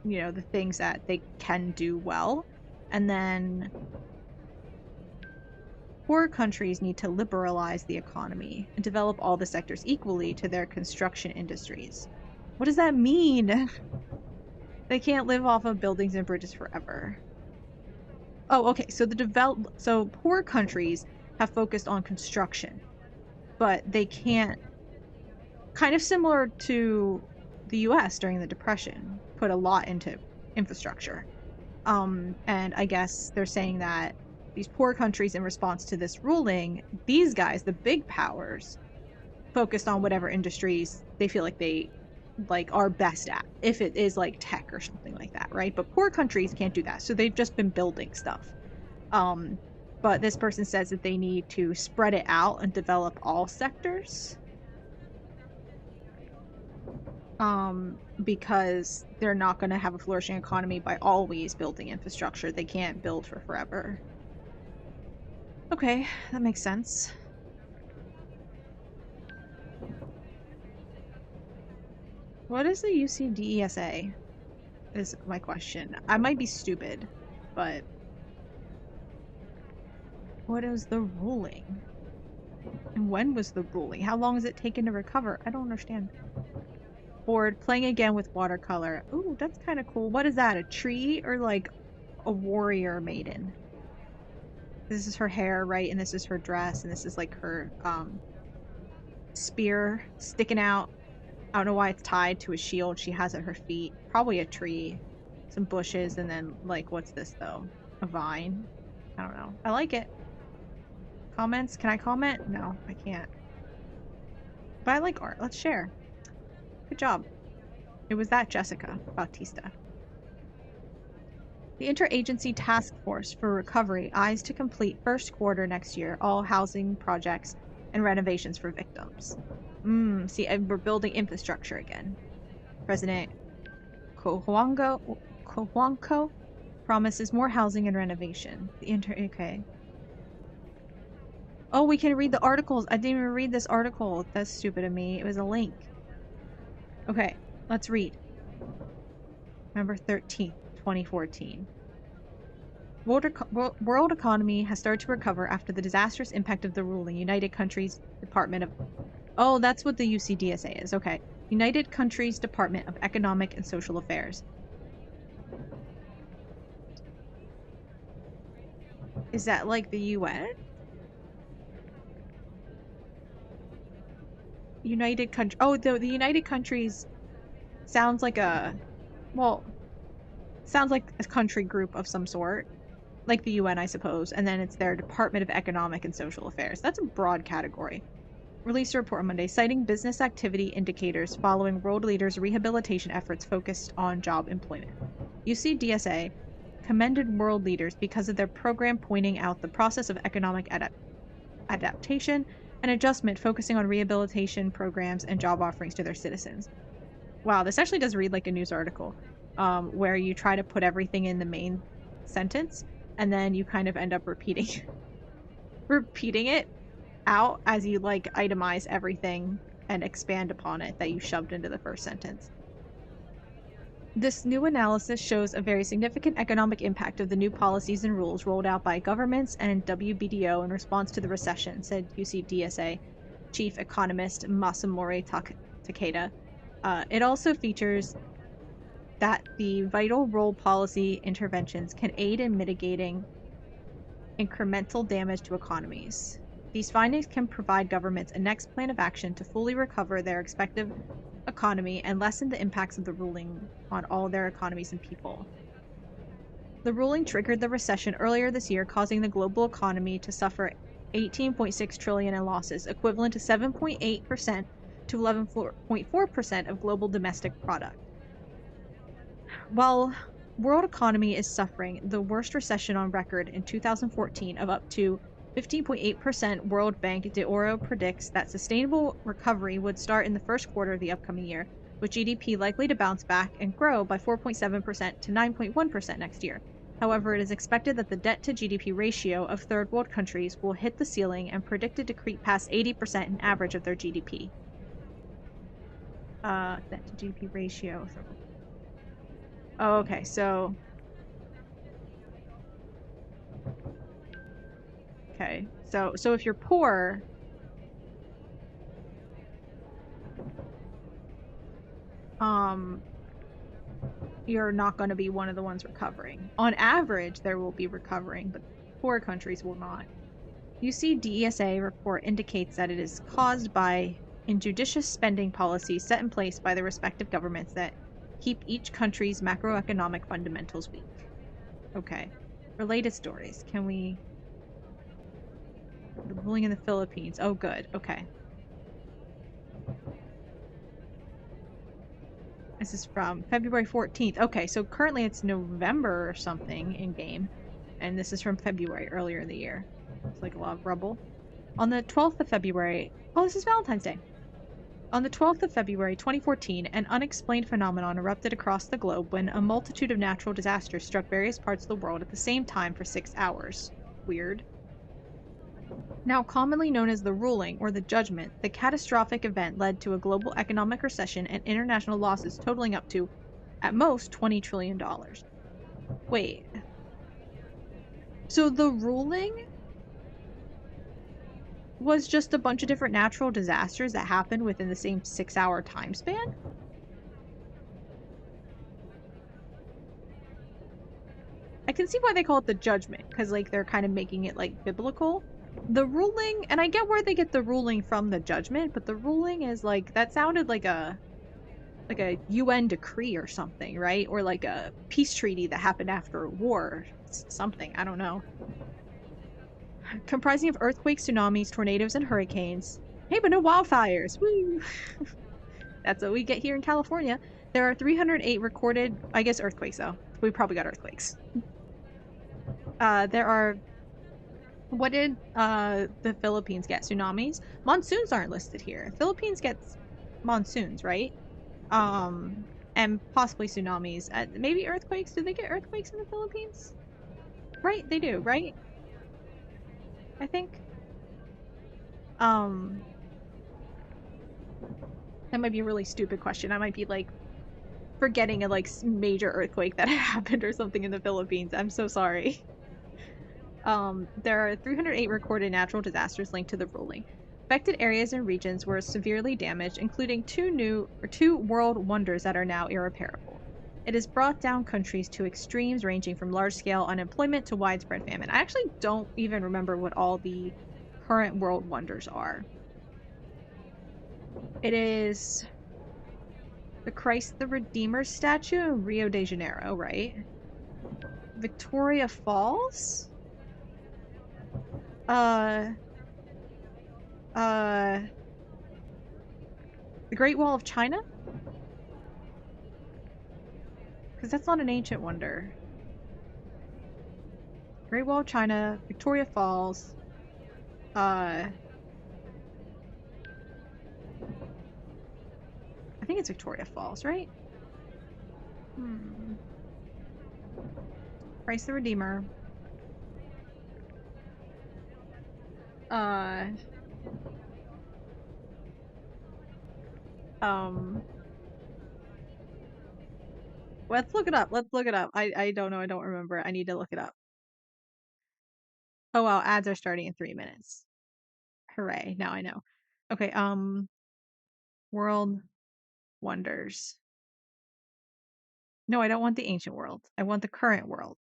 the things that they can do well. And then poor countries need to liberalize the economy and develop all the sectors equally to their construction industries. What does that mean? They can't live off of buildings and bridges forever. Oh, okay. So poor countries have focused on construction, but they can't, kind of similar to the US during the Depression, put a lot into infrastructure. And I guess they're saying that these poor countries, in response to this ruling, these guys, the big powers, focused on whatever industries they feel like they like are best at, if it is like tech or something like that, right? But poor countries can't do that, so they've just been building stuff. But this person says that they need to spread it out and develop all sectors. Because they're not going to have a flourishing economy by always building infrastructure. They can't build for forever. Okay, that makes sense. What is the UCDESA? Is my question. I might be stupid, but what is the ruling? And when was the ruling? How long has it taken to recover? I don't understand. Board, playing again with watercolor. Ooh, that's kind of cool. What is that? A tree or like a warrior maiden? This is her hair, right? And this is her dress, and this is like her spear sticking out. I don't know why it's tied to a shield she has at her feet. Probably a tree, some bushes, and then like, what's this though? A vine? I don't know. I like it. Comments? Can I comment? No, I can't. But I like art. Let's share. Good job. It was that Jessica Bautista. The Interagency Task Force for Recovery eyes to complete first quarter next year all housing projects and renovations for victims. See, we're building infrastructure again. President Cojuangco promises more housing and renovation. Okay. Oh, we can read the articles. I didn't even read this article. That's stupid of me. It was a link. Okay, let's read. November 13th, 2014. World economy has started to recover after the disastrous impact of the ruling United Countries Department of... Oh, that's what the UCDSA is. Okay. United Countries Department of Economic and Social Affairs. Is that like the UN? United Country... Oh, the United Countries sounds like a... Well, sounds like a country group of some sort. Like the UN, I suppose. And then it's their Department of Economic and Social Affairs. That's a broad category. Released a report on Monday citing business activity indicators following world leaders' rehabilitation efforts focused on job employment. UCDSA commended world leaders because of their program pointing out the process of economic adaptation and adjustment focusing on rehabilitation programs and job offerings to their citizens. Wow, this actually does read like a news article, where you try to put everything in the main sentence and then you kind of end up repeating it out as you like itemize everything and expand upon it that you shoved into the first sentence. This new analysis shows a very significant economic impact of the new policies and rules rolled out by governments and WBDO in response to the recession, said UCDSA chief economist Masamori Takeda. It also features that the vital role policy interventions can aid in mitigating incremental damage to economies. These findings can provide governments a next plan of action to fully recover their respective economy and lessen the impacts of the ruling on all their economies and people. The ruling triggered the recession earlier this year, causing the global economy to suffer 18.6 trillion in losses, equivalent to 7.8% to 11.4% of global domestic product. While world economy is suffering the worst recession on record in 2014 of up to 15.8%, World Bank De Oro predicts that sustainable recovery would start in the first quarter of the upcoming year, with GDP likely to bounce back and grow by 4.7% to 9.1% next year. However, it is expected that the debt-to-GDP ratio of third world countries will hit the ceiling and predicted to creep past 80% in average of their GDP. Debt-to-GDP ratio. Oh, okay, so... Okay, so if you're poor... you're not going to be one of the ones recovering. On average, there will be recovering, but poor countries will not. UCDESA report indicates that it is caused by injudicious spending policies set in place by the respective governments that keep each country's macroeconomic fundamentals weak. Okay. Related stories. Can we... The ruling in the Philippines. Oh, good. Okay. This is from February 14th. Okay, so currently it's November or something in game. And this is from February, earlier in the year. It's like a lot of rubble. On the 12th of February, oh, this is Valentine's Day. On the 12th of February 2014, an unexplained phenomenon erupted across the globe when a multitude of natural disasters struck various parts of the world at the same time for 6 hours. Weird. Now commonly known as the ruling or the judgment, the catastrophic event led to a global economic recession and international losses totaling up to, at most, $20 trillion. Wait. So the ruling was just a bunch of different natural disasters that happened within the same 6-hour time span? I can see why they call it the judgment, because like they're kind of making it like biblical. The ruling, and I get where they get the ruling from the judgment, but the ruling is like that sounded like a UN decree or something, right? Or like a peace treaty that happened after a war, something, I don't know. Comprising of earthquakes, tsunamis, tornadoes, and hurricanes. Hey, but no wildfires. Woo! That's what we get here in California. There are 308 recorded, I guess, earthquakes though. We probably got earthquakes. There are, what did the Philippines get? Tsunamis? Monsoons aren't listed here. Philippines gets monsoons, right? And possibly tsunamis. Maybe earthquakes. Do they get earthquakes in the Philippines? Right, they do, right? I think. Um, that might be a really stupid question. I might be like forgetting a like major earthquake that happened or something in the Philippines. I'm so sorry. There are 308 recorded natural disasters linked to the ruling. Affected areas and regions were severely damaged, including two world wonders that are now irreparable. It has brought down countries to extremes ranging from large-scale unemployment to widespread famine. I actually don't even remember what all the current world wonders are. It is the Christ the Redeemer statue in Rio de Janeiro, right? Victoria Falls? Uh, the Great Wall of China? Because that's not an ancient wonder. Great Wall of China, Victoria Falls, I think it's Victoria Falls, right? Hmm. Christ the Redeemer. Uh, um, let's look it up. Let's look it up. I don't know. I don't remember. I need to look it up. Oh wow, ads are starting in 3 minutes. Hooray! Now I know. Okay. World wonders. No, I don't want the ancient world. I want the current world.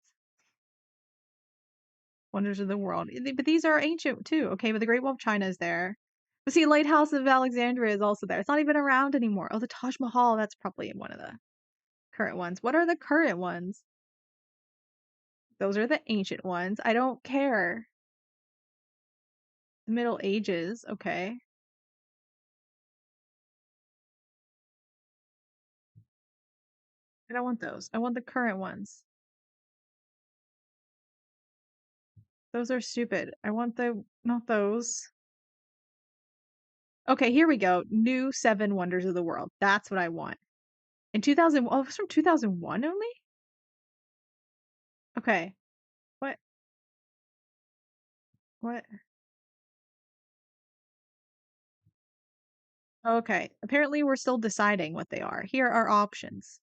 Wonders of the world. But these are ancient too. Okay, but the Great Wall of China is there. But see, Lighthouse of Alexandria is also there. It's not even around anymore. Oh, the Taj Mahal, that's probably one of the current ones. What are the current ones? Those are the ancient ones. I don't care. The Middle Ages, okay. I don't want those. I want the current ones. Those are stupid. I want not those. Okay, here we go. New 7 Wonders of the World. That's what I want. In 2000, oh, it was from 2001 only? Okay. What? What? Okay. Apparently we're still deciding what they are. Here are options.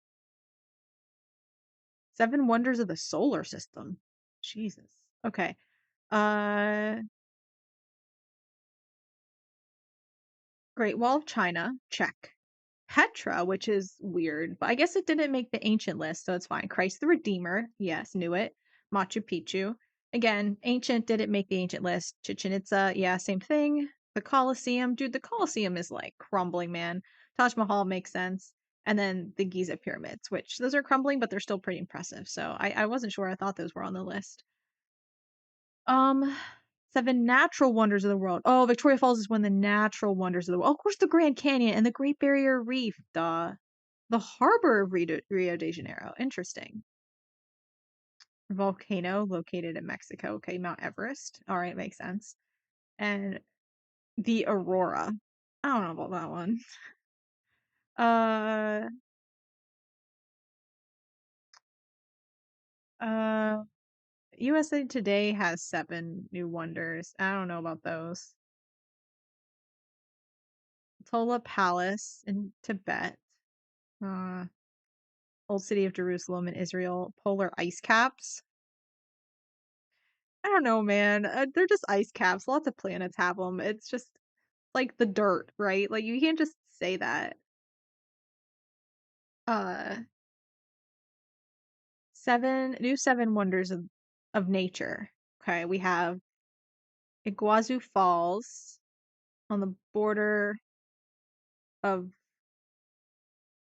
7 Wonders of the Solar System. Jesus. Okay. Uh, Great Wall of China. Check. Petra, which is weird, but I guess it didn't make the ancient list, so it's fine. Christ the Redeemer, yes, knew it. Machu Picchu, again, ancient didn't make the ancient list. Chichen Itza, yeah, same thing. The Colosseum, dude, the Colosseum is like crumbling, man. Taj Mahal makes sense. And then the Giza pyramids, which those are crumbling, but they're still pretty impressive. So I wasn't sure. I thought those were on the list. Um, 7 natural wonders of the world. Oh, Victoria Falls is one of the natural wonders of the world. Oh, of course, the Grand Canyon and the Great Barrier Reef. Duh. The harbor of Rio de Janeiro. Interesting. Volcano located in Mexico. Okay, Mount Everest. All right, makes sense. And the Aurora. I don't know about that one. Uh, uh, USA Today has 7 new wonders. I don't know about those. Tola Palace in Tibet. Uh, Old City of Jerusalem in Israel. Polar ice caps. I don't know, man. They're just ice caps. Lots of planets have them. It's just like the dirt, right? Like you can't just say that. Uh, 7 wonders of nature. Okay, we have Iguazu Falls on the border of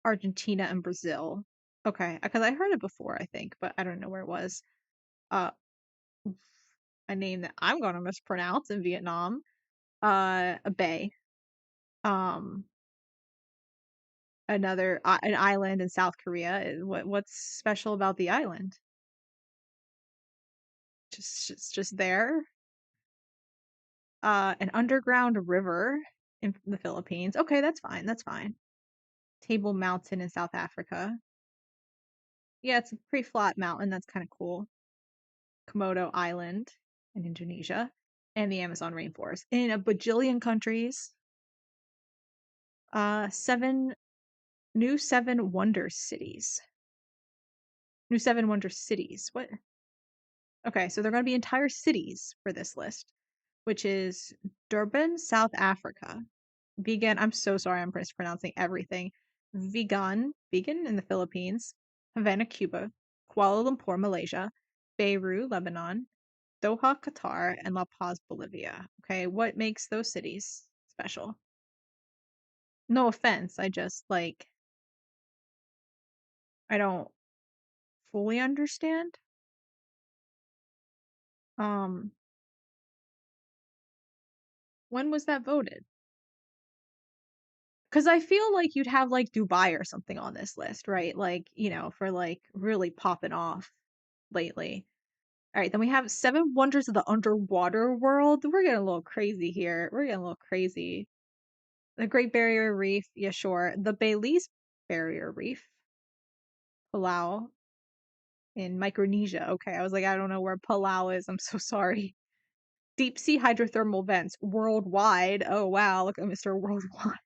Argentina and Brazil. Okay, because I heard it before, I think, but I don't know where it was. Uh, a name that I'm gonna mispronounce in Vietnam. A bay. Um, an island in South Korea. What's special about the island? Just there. An underground river in the Philippines. Okay, that's fine. That's fine. Table Mountain in South Africa. Yeah, it's a pretty flat mountain. That's kind of cool. Komodo Island in Indonesia, and the Amazon rainforest in a bajillion countries. 7 wonder cities. New 7 wonder cities. What? Okay, so they're going to be entire cities for this list, which is Durban, South Africa. Vegan, I'm so sorry, I'm mispronouncing everything. Vegan in the Philippines. Havana, Cuba. Kuala Lumpur, Malaysia. Beirut, Lebanon. Doha, Qatar, and La Paz, Bolivia. Okay, what makes those cities special? No offense, I just I don't fully understand. Um, when was that voted? Because I feel like you'd have like Dubai or something on this list, right? Like, for like really popping off lately. All right, then we have 7 wonders of the underwater world. We're getting a little crazy here. We're getting a little crazy. The Great Barrier Reef, yeah, sure. The Belize Barrier Reef, Palau in Micronesia. Okay, I was like, I don't know where Palau is. I'm so sorry. Deep sea hydrothermal vents worldwide. Oh wow, look at Mr. Worldwide.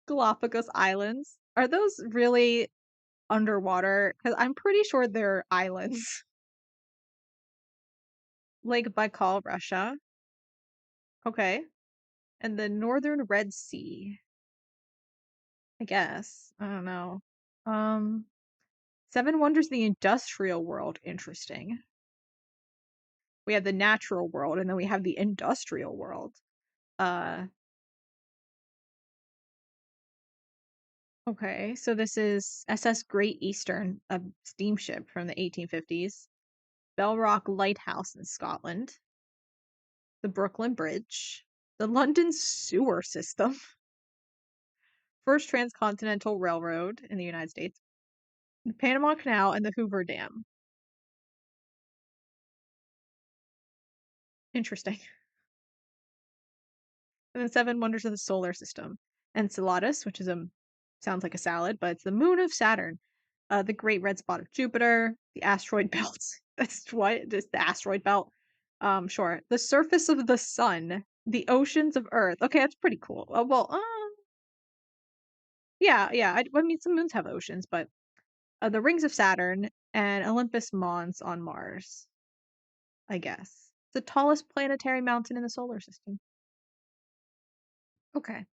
Galapagos Islands. Are those really underwater? Because I'm pretty sure they're islands. Lake Baikal, Russia. Okay. And the Northern Red Sea. I guess. I don't know. Um, 7 wonders of the industrial world. Interesting. We have the natural world, and then we have the industrial world. Uh, okay, so this is SS Great Eastern, a steamship from the 1850s. Belrock Lighthouse in Scotland. The Brooklyn Bridge. The London sewer system. First transcontinental railroad in the United States. The Panama Canal and the Hoover Dam. Interesting. And then 7 wonders of the solar system. Enceladus, which is a sounds like a salad, but it's the moon of Saturn. The Great Red Spot of Jupiter, the asteroid belt. That's what? Just the asteroid belt. Sure. The surface of the sun, the oceans of Earth. Okay, that's pretty cool. Yeah, yeah. I mean, some moons have oceans, but the rings of Saturn and Olympus Mons on Mars. I guess the tallest planetary mountain in the solar system. Okay,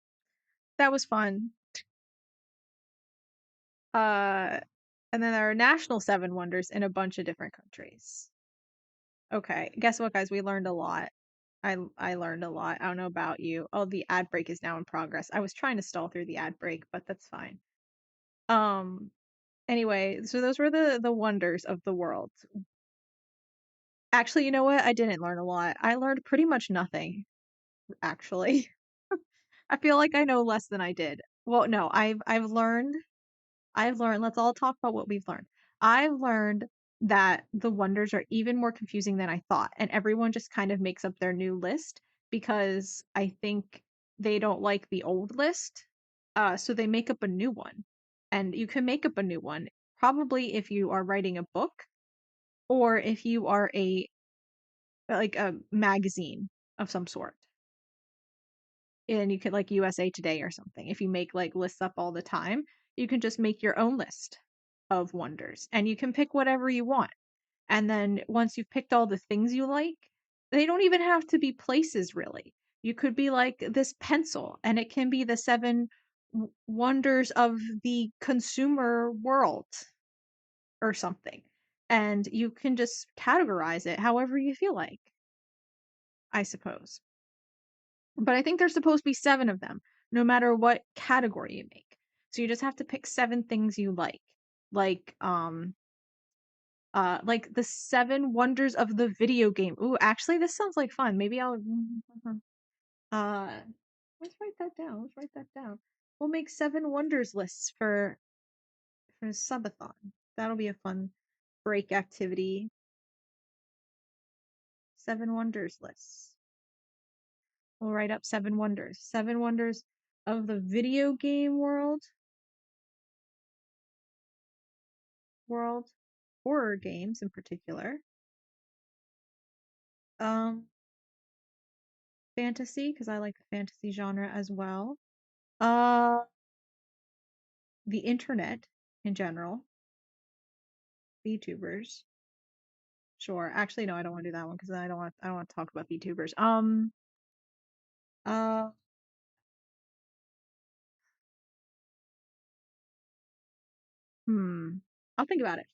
that was fun. Uh, and then there are national 7 wonders in a bunch of different countries. Okay, guess what, guys? We learned a lot. I learned a lot. I don't know about you. Oh, the ad break is now in progress. I was trying to stall through the ad break, but that's fine. Um, anyway, so those were the wonders of the world. Actually, you know what? I didn't learn a lot. I learned pretty much nothing, actually. I feel like I know less than I did. Well, no, I've learned I've learned, let's all talk about what we've learned. I've learned that the wonders are even more confusing than I thought, and everyone just kind of makes up their new list because I think they don't like the old list. So they make up a new one. And you can make up a new one probably if you are writing a book or if you are a magazine of some sort. And you could like USA Today or something. If you make like lists up all the time, you can just make your own list of wonders and you can pick whatever you want. And then once you've picked all the things you like, they don't even have to be places really. You could be like this pencil and it can be the seven wonders of the consumer world or something. And you can just categorize it however you feel like, I suppose. But I think there's supposed to be 7 of them, no matter what category you make. So you just have to pick 7 things you like. Like like the 7 wonders of the video game. Ooh, actually this sounds like fun. Maybe I'll uh let's write that down. Let's write that down. We'll make 7 wonders lists for subathon. That'll be a fun break activity. 7 wonders lists. We'll write up 7 wonders. 7 wonders of the video game world. Horror games in particular. Fantasy, because I like the fantasy genre as well. The internet in general. VTubers. Sure. Actually, no, I don't want to do that one because I don't want to talk about VTubers. Uh, I'll think about it.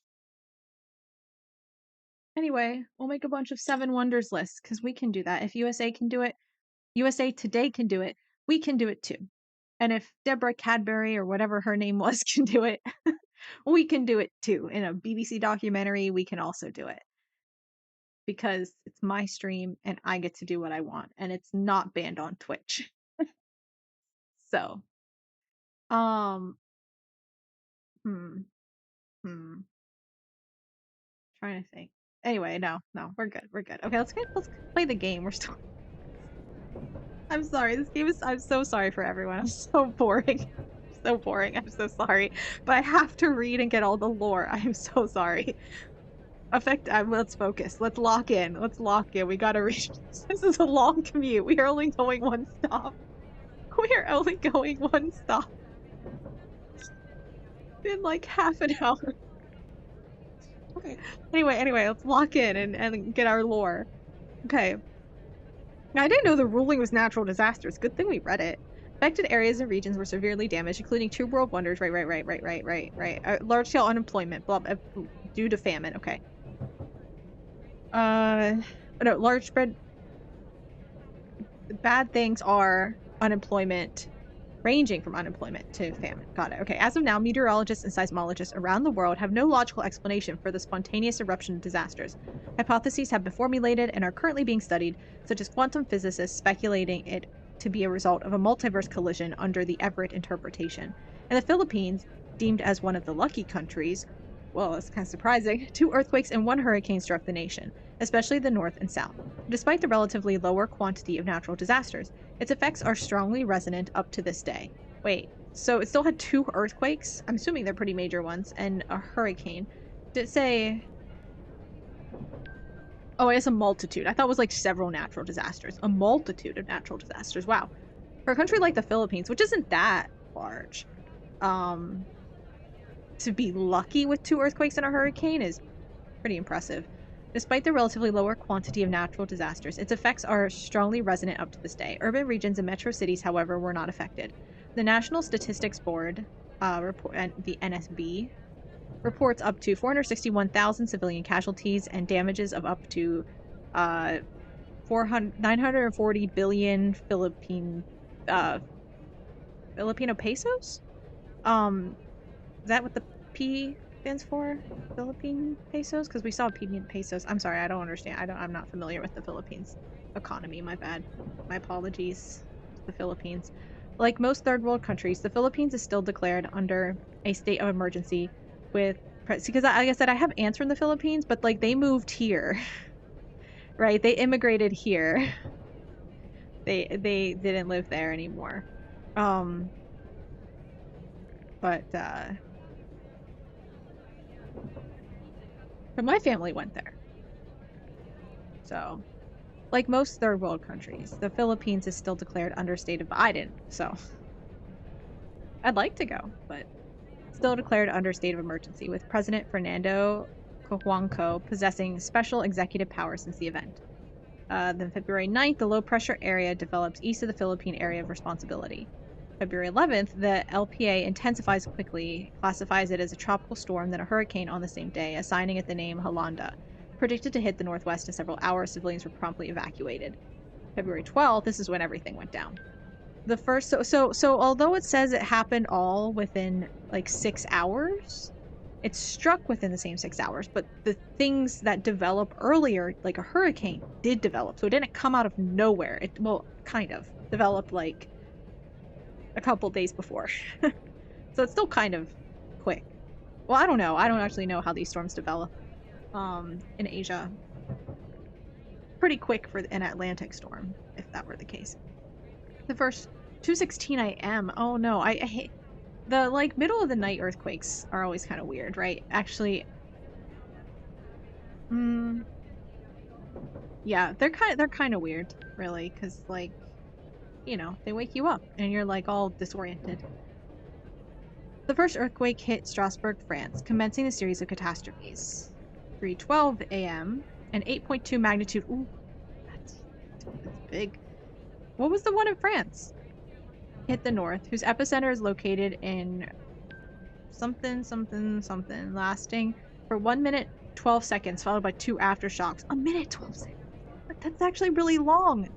Anyway, we'll make a bunch of 7 wonders lists because we can do that. If USA can do it, USA Today can do it, we can do it too. And if Deborah Cadbury or whatever her name was can do it, we can do it too. In a BBC documentary, we can also do it. Because it's my stream and I get to do what I want and it's not banned on Twitch. So, um, hmm, hmm. Trying to think. Anyway, no, we're good. We're good. Okay, let's play the game. We're still. I'm sorry. This game is. I'm so sorry for everyone. I'm so boring. So boring. I'm so sorry. But I have to read and get all the lore. I am so sorry. Let's focus. Let's lock in. Let's lock in. We gotta reach. This is a long commute. We are only going one stop. We are only going one stop. In like half an hour. Okay. Anyway, let's lock in and get our lore. Okay. Now, I didn't know the ruling was natural disasters. Good thing we read it. Affected areas and regions were severely damaged, including 2 world wonders. Right. Large-scale unemployment, due to famine. Okay. No, large spread. Bad things are unemployment, ranging from unemployment to famine. Got it. Okay. As of now, meteorologists and seismologists around the world have no logical explanation for the spontaneous eruption of disasters. Hypotheses have been formulated and are currently being studied, such as quantum physicists speculating it to be a result of a multiverse collision under the Everett interpretation. In the Philippines, deemed as one of the lucky countries, well, it's kind of surprising, 2 earthquakes and 1 hurricane struck the nation, especially the north and south. Despite the relatively lower quantity of natural disasters, its effects are strongly resonant up to this day. Wait, so it still had 2 earthquakes? I'm assuming they're pretty major ones, and a hurricane. Did it say... Oh, it's a multitude. I thought it was like several natural disasters. A multitude of natural disasters. Wow. For a country like the Philippines, which isn't that large, to be lucky with 2 earthquakes and a hurricane is pretty impressive. Despite the relatively lower quantity of natural disasters, its effects are strongly resonant up to this day. Urban regions and metro cities, however, were not affected. The National Statistics Board, the NSB, reports up to 461,000 civilian casualties and damages of up to 940 billion Filipino pesos? Is that what the P stands for? Philippine pesos? Because we saw Philippine pesos. I'm sorry, I don't understand. I'm not familiar with the Philippines economy. My bad. My apologies to the Philippines. Like most third world countries, the Philippines is still declared under a state of emergency with because like I said, I have aunts from the Philippines, but like they moved here, right? They immigrated here. They didn't live there anymore. Um, but my family went there. So, like most third world countries, the Philippines is still declared under state of Biden. So, I'd like to go, but still declared under state of emergency, with President Fernando Cojuangco possessing special executive powers since the event. Then February 9th, the low-pressure area develops east of the Philippine area of responsibility. February 11th, the LPA intensifies quickly, classifies it as a tropical storm, then a hurricane on the same day, assigning it the name Yolanda. Predicted to hit the northwest in several hours, civilians were promptly evacuated. February 12th, this is when everything went down. The first, so although it says it happened all within like 6 hours, it struck within the same 6 hours, but the things that develop earlier, like a hurricane, did develop. So it didn't come out of nowhere. It, well, kind of developed like a couple days before. So it's still kind of quick. Well, I don't know. I don't actually know how these storms develop in Asia. Pretty quick for an Atlantic storm, if that were the case. The first 2:16 a.m. Oh no, I hate the like middle of the night earthquakes are always kind of weird, right? Actually, yeah, they're kind of weird, really, because like, you know, they wake you up and you're like all disoriented. The first earthquake hit Strasbourg, France, commencing a series of catastrophes. 3:12 a.m. and 8.2 magnitude. Ooh, that's big. What was the one in France? Hit the north, whose epicenter is located in something, lasting for 1 minute 12 seconds, followed by 2 aftershocks. A minute 12 seconds. That's actually really long.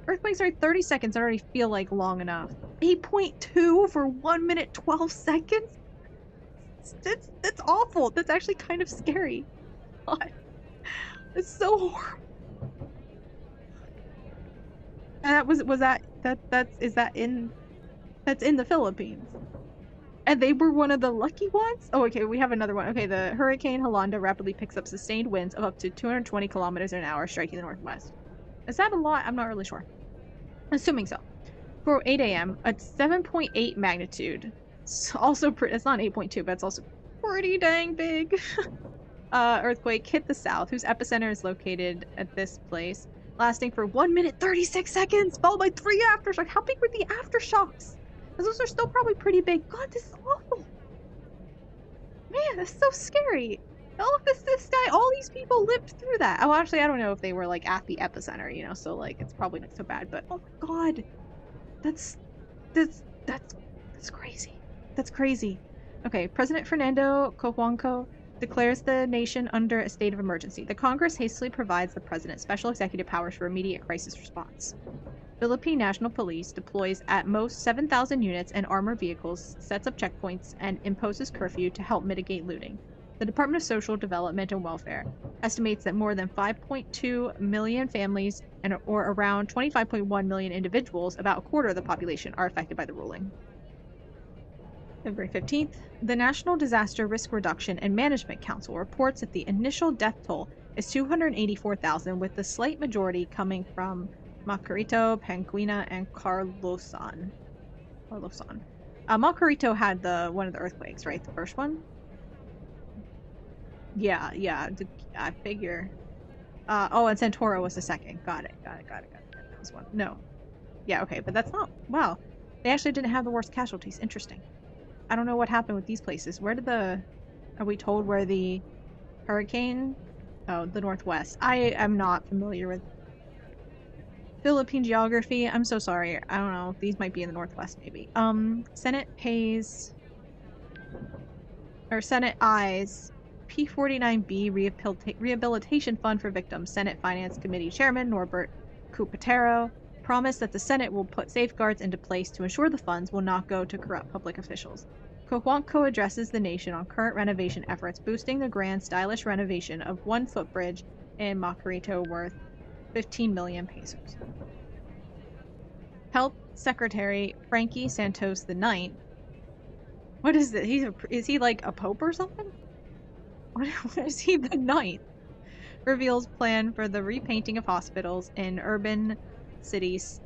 Earthquakes are 30 seconds. I already feel like long enough. 8.2 for 1 minute 12 seconds? That's awful. That's actually kind of scary. God. It's so horrible. And that's in the Philippines. And they were one of the lucky ones? Oh, okay, we have another one. Okay, the Hurricane Yolanda rapidly picks up sustained winds of up to 220 kilometers an hour, striking the northwest. Is that a lot? I'm not really sure. Assuming so. For 8 a.m., at 7.8 magnitude. It's also it's not 8.2, but it's also pretty dang big. Earthquake hit the south, whose epicenter is located at this place, lasting for 1 minute 36 seconds, followed by 3 aftershocks. How big were the aftershocks? Because those are still probably pretty big. God, this is awful. Man, that's so scary. Oh, this guy, all these people lived through that. Oh, actually, I don't know if they were like at the epicenter, you know, so like it's probably not so bad. But oh my God, that's crazy. That's crazy. Okay, President Fernando Cojuangco declares the nation under a state of emergency. The Congress hastily provides the president special executive powers for immediate crisis response. Philippine National Police deploys at most 7,000 units and armored vehicles, sets up checkpoints, and imposes curfew to help mitigate looting. The Department of Social Development and Welfare estimates that more than 5.2 million families or around 25.1 million individuals, about a quarter of the population, are affected by the ruling. February 15th, the National Disaster Risk Reduction and Management Council reports that the initial death toll is 284,000, with the slight majority coming from Macarito, Panguina, and Carlosan. Macarito had one of the earthquakes, right? The first one? Yeah, I figure. Oh, and Santoro was the second. Got it. That was one. No. Yeah, okay, but that's not... Wow. They actually didn't have the worst casualties. Interesting. I don't know what happened with these places. Where did the... Are we told where the hurricane... Oh, the northwest. I am not familiar with Philippine geography. I'm so sorry. I don't know. These might be in the northwest, maybe. Senate pays... Or Senate eyes... P49B Rehabilitation Fund for Victims. Senate Finance Committee Chairman Norbert Cupatero promised that the Senate will put safeguards into place to ensure the funds will not go to corrupt public officials. Cojuangco addresses the nation on current renovation efforts, boosting the grand, stylish renovation of one footbridge in Macarito worth 15 million pesos. Health Secretary Frankie Santos IX. What is it? Is he like a pope or something? What is he the ninth? Reveals plan for the repainting of hospitals in urban cities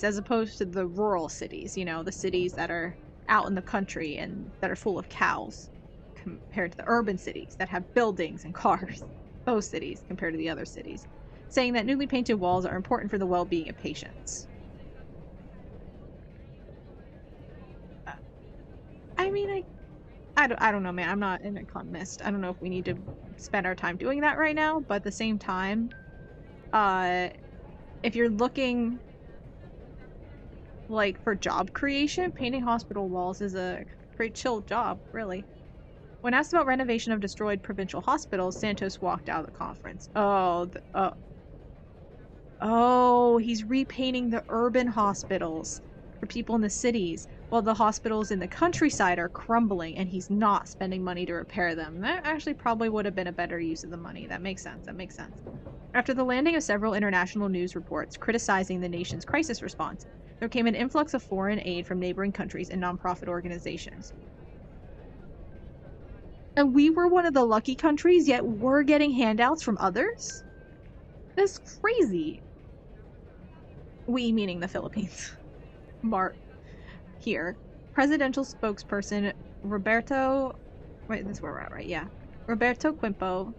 as opposed to the rural cities, you know, the cities that are out in the country and that are full of cows, compared to the urban cities that have buildings and cars. Those cities compared to the other cities, saying that newly painted walls are important for the well-being of patients. I mean, I don't know, man. I'm not an economist. I don't know if we need to spend our time doing that right now, but at the same time, if you're looking like for job creation, painting hospital walls is a pretty chill job, really. When asked about renovation of destroyed provincial hospitals, Santos walked out of the conference. Oh, he's repainting the urban hospitals for people in the cities, while the hospitals in the countryside are crumbling, and he's not spending money to repair them. That actually probably would have been a better use of the money. That makes sense. That makes sense. After the landing of several international news reports criticizing the nation's crisis response, there came an influx of foreign aid from neighboring countries and nonprofit organizations. And we were one of the lucky countries, yet we're getting handouts from others? That's crazy. We meaning the Philippines. Mark here. Presidential spokesperson Roberto... Wait, that's where we're at, right? Yeah. Roberto Quimpo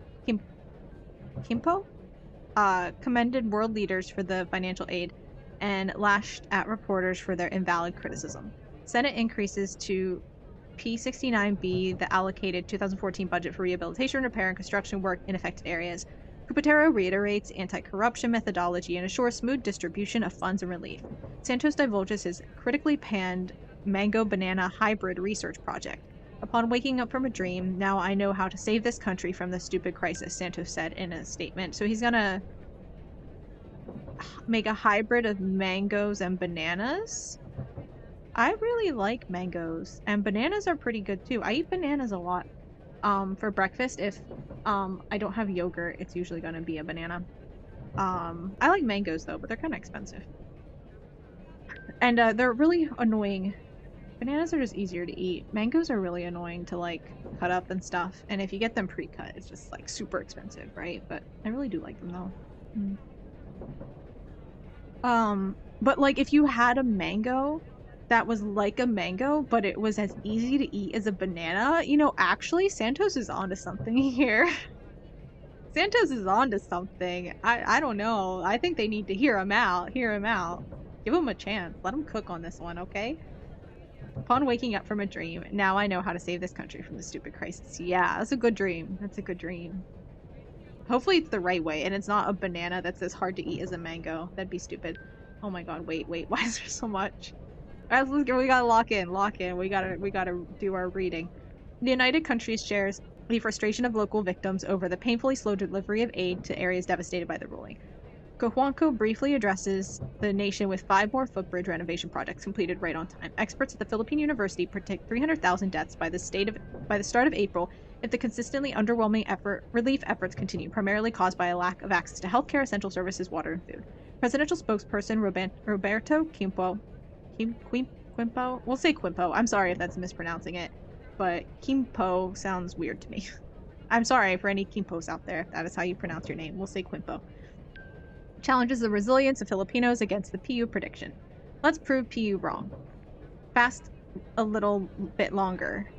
commended world leaders for the financial aid and lashed at reporters for their invalid criticism. Senate increases to P69B the allocated 2014 budget for rehabilitation, repair, and construction work in affected areas. Cupatero reiterates anti-corruption methodology and assures smooth distribution of funds and relief. Santos divulges his critically panned mango-banana hybrid research project. Upon waking up from a dream, now I know how to save this country from the stupid crisis, Santos said in a statement. So he's gonna make a hybrid of mangoes and bananas? I really like mangoes, and bananas are pretty good too. I eat bananas a lot. For breakfast, if I don't have yogurt, it's usually gonna be a banana. I like mangoes though, but they're kind of expensive. And they're really annoying. Bananas are just easier to eat. Mangoes are really annoying to like cut up and stuff. And if you get them pre-cut, it's just like super expensive, right? But I really do like them though. But like if you had a mango that was like a mango, but it was as easy to eat as a banana, you know, actually Santos is onto something here. Santos is onto something. I don't know. I think they need to hear him out. Hear him out. Give him a chance. Let him cook on this one, okay? Upon waking up from a dream, now I know how to save this country from the stupid crisis. Yeah, that's a good dream. That's a good dream. Hopefully it's the right way, and it's not a banana that's as hard to eat as a mango. That'd be stupid. Oh my god, wait. Why is there so much? Alright, let's go. We gotta lock in. We gotta do our reading. The United Countries shares the frustration of local victims over the painfully slow delivery of aid to areas devastated by the ruling. Cojuangco briefly addresses the nation with 5 more footbridge renovation projects completed right on time. Experts at the Philippine University predict 300,000 deaths by the start of April if the consistently underwhelming relief efforts continue, primarily caused by a lack of access to healthcare, essential services, water, and food. Presidential spokesperson Roberto Quimpo, we'll say Quimpo. I'm sorry if that's mispronouncing it, but Quimpo sounds weird to me. I'm sorry for any Quimpos out there if that is how you pronounce your name. We'll say Quimpo. Challenges the resilience of Filipinos against the PU prediction. Let's prove PU wrong. Fast a little bit longer.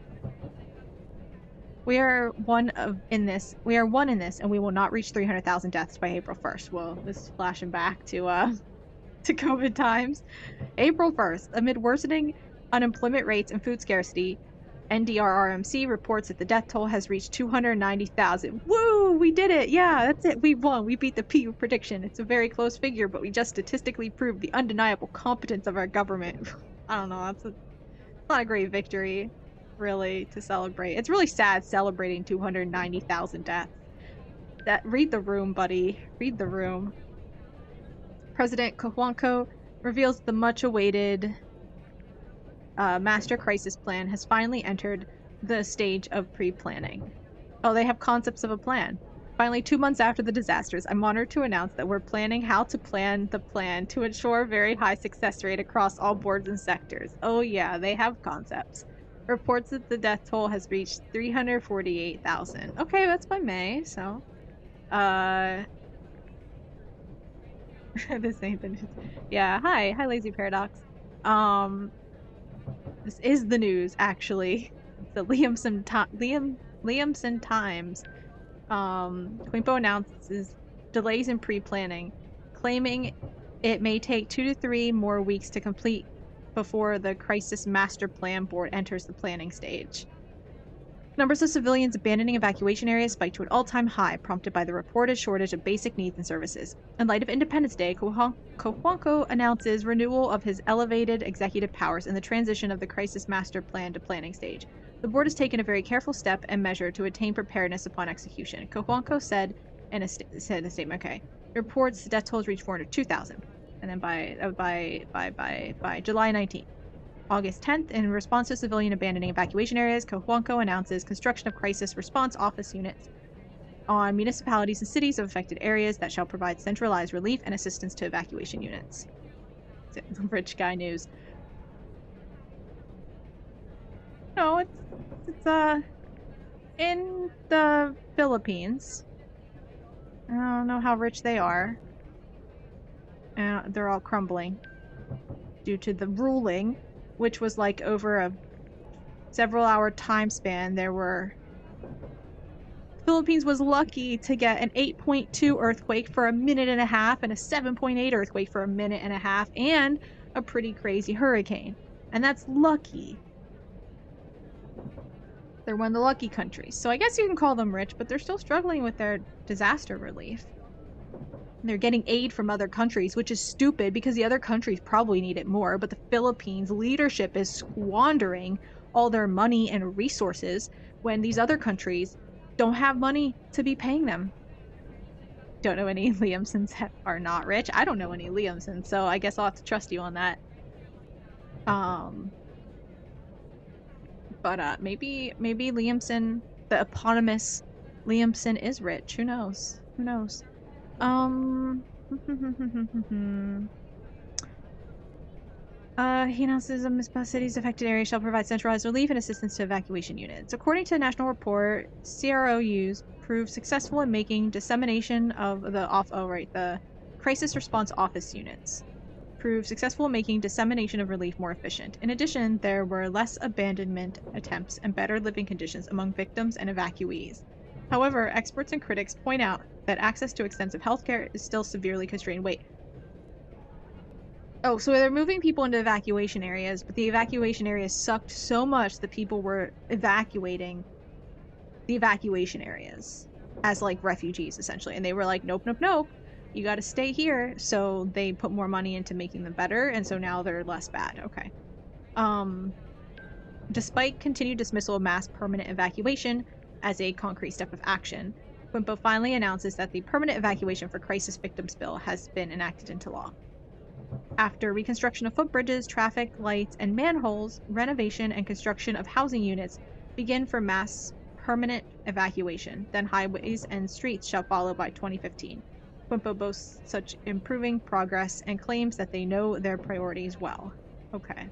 We are one in this, and we will not reach 300,000 deaths by April 1st. Well, this is flashing back to COVID times. April 1st, amid worsening unemployment rates and food scarcity, NDRRMC reports that the death toll has reached 290,000. Woo! We did it! Yeah, that's it. We won. We beat the PU prediction. It's a very close figure, but we just statistically proved the undeniable competence of our government. I don't know. That's not a great victory, really, to celebrate. It's really sad celebrating 290,000 deaths. Read the room, buddy. Read the room. President Cojuangco reveals the much-awaited Master Crisis Plan has finally entered the stage of pre-planning. Oh, they have concepts of a plan. Finally, 2 months after the disasters, I'm honored to announce that we're planning how to plan the plan to ensure very high success rate across all boards and sectors. Oh yeah, they have concepts. Reports that the death toll has reached 348,000. Okay, that's by May, so this ain't the news. Yeah, hi, Lazy Paradox. This is the news actually. It's the Liamson Times. Quimpo announces delays in pre-planning, claiming it may take 2 to 3 more weeks to complete before the Crisis Master Plan Board enters the planning stage. Numbers of civilians abandoning evacuation areas spiked to an all-time high, prompted by the reported shortage of basic needs and services. In light of Independence Day, Cojuangco announces renewal of his elevated executive powers and the transition of the Crisis Master Plan to planning stage. The board has taken a very careful step and measure to attain preparedness upon execution. Cojuangco said in a statement, okay, reports death tolls reached 402,000, and then by July 19th. August 10th, in response to civilian abandoning evacuation areas, Cojuangco announces construction of crisis response office units on municipalities and cities of affected areas that shall provide centralized relief and assistance to evacuation units. Rich guy news. No, it's in the Philippines. I don't know how rich they are. They're all crumbling due to the ruling, which was like over a several-hour time span. Philippines was lucky to get an 8.2 earthquake for a minute and a half and a 7.8 earthquake for a minute and a half and a pretty crazy hurricane. And that's lucky. They're one of the lucky countries. So I guess you can call them rich, but they're still struggling with their disaster relief. They're getting aid from other countries, which is stupid because the other countries probably need it more, but the Philippines leadership is squandering all their money and resources when these other countries don't have money to be paying them. Don't know any Liamsons that are not rich. I don't know any Liamsons, so I guess I'll have to trust you on that. But maybe Liamson, the eponymous Liamson, is rich. Who knows? Who knows? He announces a municipal cities affected areas shall provide centralized relief and assistance to evacuation units. According to a national report, CROUs proved successful in making dissemination of the crisis response office units. Proved successful in making dissemination of relief more efficient. In addition, there were less abandonment attempts and better living conditions among victims and evacuees. However, experts and critics point out that access to extensive healthcare is still severely constrained. Wait. Oh, so they're moving people into evacuation areas, but the evacuation areas sucked so much that people were evacuating the evacuation areas as, like, refugees, essentially. And they were like, nope, nope, nope. You gotta stay here. So they put more money into making them better, and so now they're less bad. Okay. Despite continued dismissal of mass permanent evacuation as a concrete step of action, Quimpo finally announces that the Permanent Evacuation for Crisis Victims Bill has been enacted into law. After reconstruction of footbridges, traffic lights, and manholes, renovation and construction of housing units begin for mass permanent evacuation. Then highways and streets shall follow by 2015. Quimpo boasts such improving progress and claims that they know their priorities well. Okay.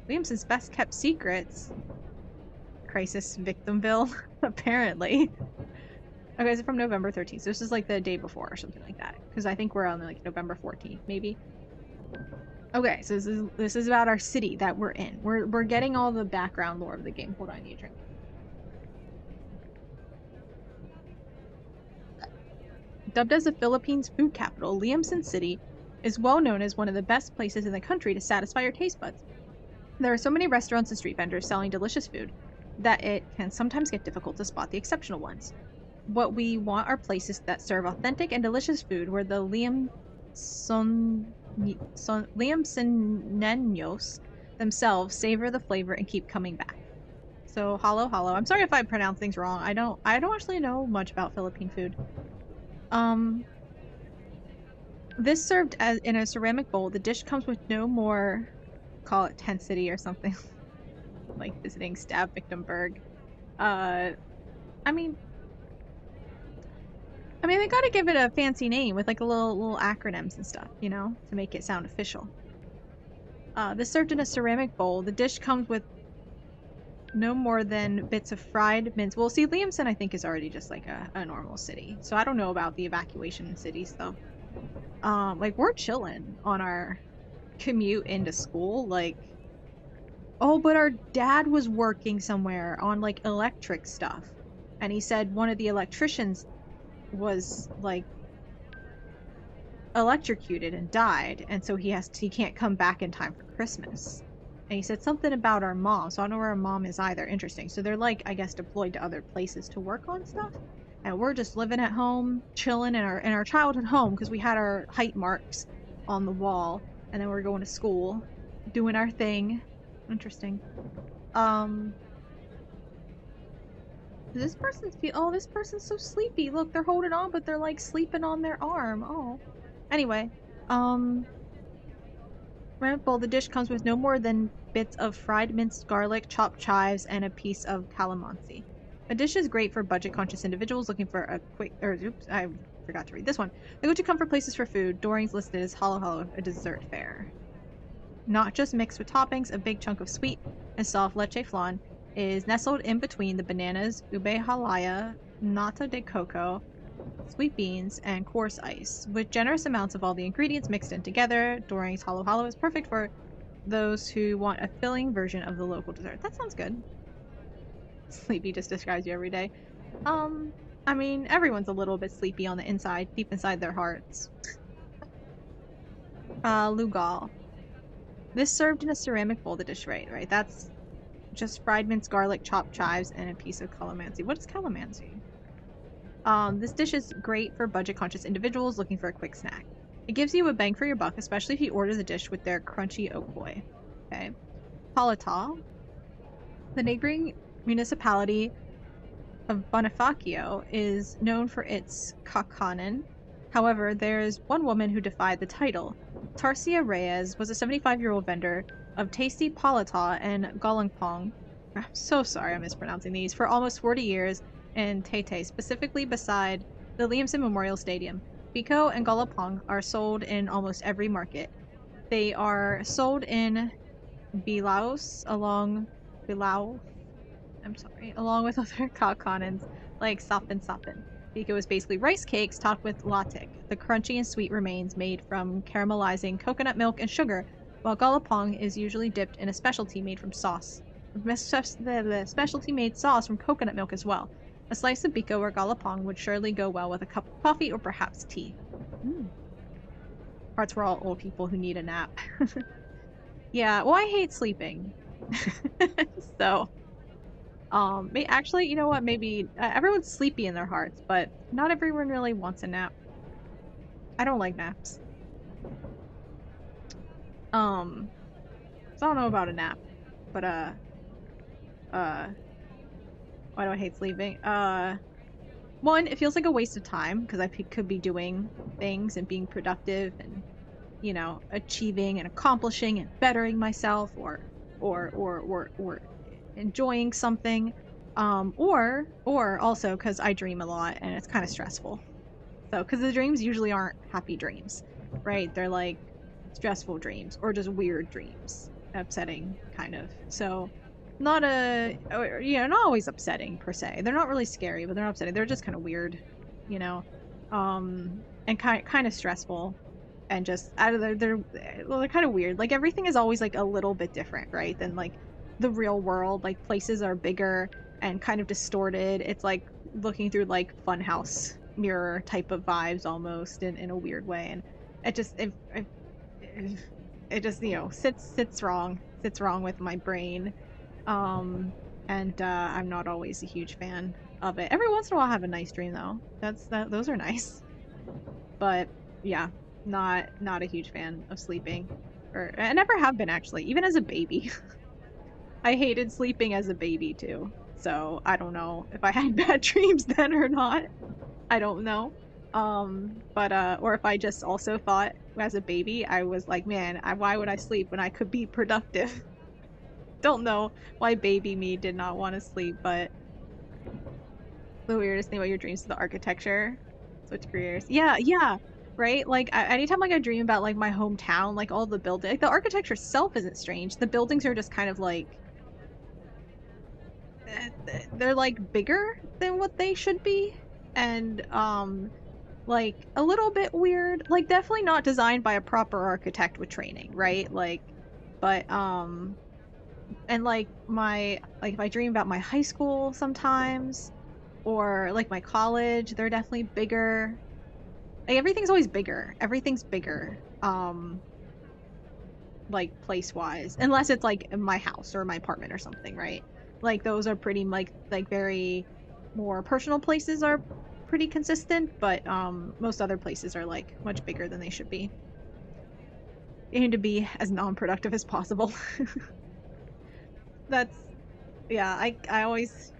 Williamson's best kept secrets. Crisis victim bill, apparently. Okay, so from November 13th. So this is like the day before or something like that. Because I think we're on like November 14th, maybe. Okay, so this is about our city that we're in. We're getting all the background lore of the game. Hold on, I need a drink. Dubbed as the Philippines' food capital, Liamson City is well known as one of the best places in the country to satisfy your taste buds. There are so many restaurants and street vendors selling delicious food that it can sometimes get difficult to spot the exceptional ones. What we want are places that serve authentic and delicious food where the Liamsoneños themselves savor the flavor and keep coming back. So, halo. I'm sorry if I pronounce things wrong. I don't actually know much about Philippine food. This served as in a ceramic bowl. The dish comes with no more, call it tensity or something, like visiting stab victim Berg. I mean, they gotta give it a fancy name with like a little acronyms and stuff, you know, to make it sound official. This served in a ceramic bowl. The dish comes with no more than bits of fried mince. Well, see, Liamson, I think, is already just like a normal city, so I don't know about the evacuation city stuff. Like we're chilling on our commute into school, like. Oh, but our dad was working somewhere on like electric stuff, and he said one of the electricians was like electrocuted and died, and so he can't come back in time for Christmas. And he said something about our mom, so I don't know where our mom is either. Interesting. So they're like, I guess, deployed to other places to work on stuff, and we're just living at home, chilling in our childhood home because we had our height marks on the wall, and then we're going to school, doing our thing. Interesting. Um, this person's oh, this person's so sleepy. Look, they're holding on, but they're like sleeping on their arm. Oh. Anyway, um, Bowl, the dish comes with no more than bits of fried minced garlic, chopped chives, and a piece of calamansi. A dish is great for budget-conscious individuals looking for a quick. Or oops, I forgot to read this one. They go to comfort places for food. Doring's listed as Hollow Hollow, a dessert fare. Not just mixed with toppings, a big chunk of sweet and soft leche flan is nestled in between the bananas, ube halaya, nata de coco, sweet beans, and coarse ice. With generous amounts of all the ingredients mixed in together, Doring's Hollow Hollow is perfect for those who want a filling version of the local dessert. That sounds good. Sleepy just describes you every day. I mean, everyone's a little bit sleepy on the inside, deep inside their hearts. Lugal. This served in a ceramic bowl, the dish, right? That's just fried minced garlic, chopped chives, and a piece of calamansi. What is calamansi? This dish is great for budget-conscious individuals looking for a quick snack. It gives you a bang for your buck, especially if you order the dish with their crunchy oak boy. Okay. Palata. The neighboring municipality of Bonifacio is known for its kakanin. However, there is one woman who defied the title. Tarsia Reyes was a 75-year-old vendor of tasty palata and galangpong. I'm so sorry I'm mispronouncing these. For almost 40 years in Tete, specifically beside the Liamson Memorial Stadium. Biko and galapong are sold in almost every market. They are sold in Bilaos along with other kakanins like sapin sapin. Biko is basically rice cakes topped with latik, the crunchy and sweet remains made from caramelizing coconut milk and sugar, while galapong is usually dipped in a specialty made from sauce. The specialty made sauce from coconut milk as well. A slice of biko or galapong would surely go well with a cup of coffee or perhaps tea. Parts for all old people who need a nap. Yeah, well, I hate sleeping. So, actually, you know what? Maybe everyone's sleepy in their hearts, but not everyone really wants a nap. I don't like naps. So I don't know about a nap, but why do I hate sleeping? One, it feels like a waste of time because I could be doing things and being productive and, you know, achieving and accomplishing and bettering myself or enjoying something. Or also because I dream a lot and it's kind of stressful. So, because the dreams usually aren't happy dreams, right? They're like stressful dreams or just weird dreams, upsetting kind of. So, not always upsetting per se. They're not really scary, but they're not upsetting. They're just kind of weird, you know, and kind of stressful, and just they're kind of weird. Like everything is always like a little bit different, right? Than like the real world. Like places are bigger and kind of distorted. It's like looking through like funhouse mirror type of vibes almost in a weird way, and it just it just, you know, sits wrong with my brain. And I'm not always a huge fan of it. Every once in a while I have a nice dream though. Those are nice. But yeah, not a huge fan of sleeping. Or I never have been actually, even as a baby. I hated sleeping as a baby too. So I don't know if I had bad dreams then or not. I don't know. Or if I just also thought as a baby, I was like, man, why would I sleep when I could be productive? Don't know why baby me did not want to sleep, but The weirdest thing about your dreams is the architecture. Switch careers. Yeah, yeah. Right? Like anytime like I dream about like my hometown, like all the building, like the architecture itself isn't strange. The buildings are just kind of like they're like bigger than what they should be, and like a little bit weird. Like definitely not designed by a proper architect with training, right? Like, but and like if I dream about my high school sometimes, or like my college, they're definitely bigger. Like everything's always bigger. Everything's bigger. Like place wise, unless it's like my house or my apartment or something, right? Like those are pretty like very more personal places are pretty consistent, but most other places are like much bigger than they should be. You need to be as non-productive as possible. That's yeah, I always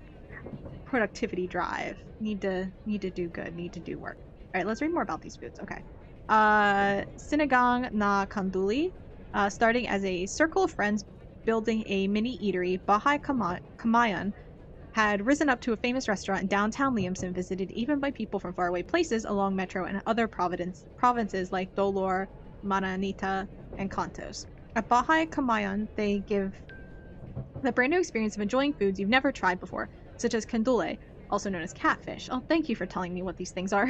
productivity drive. Need to do good, need to do work. Alright, let's read more about these foods. Okay. Sinigang na Kanduli. Starting as a circle of friends building a mini eatery, Bahay Kamayan had risen up to a famous restaurant in downtown Liamson, visited even by people from faraway places along Metro and other provinces like Dolor, Mananita, and Cantos. At Bahay Kamayan, they give the brand new experience of enjoying foods you've never tried before, such as kandule, also known as catfish. Oh, thank you for telling me what these things are.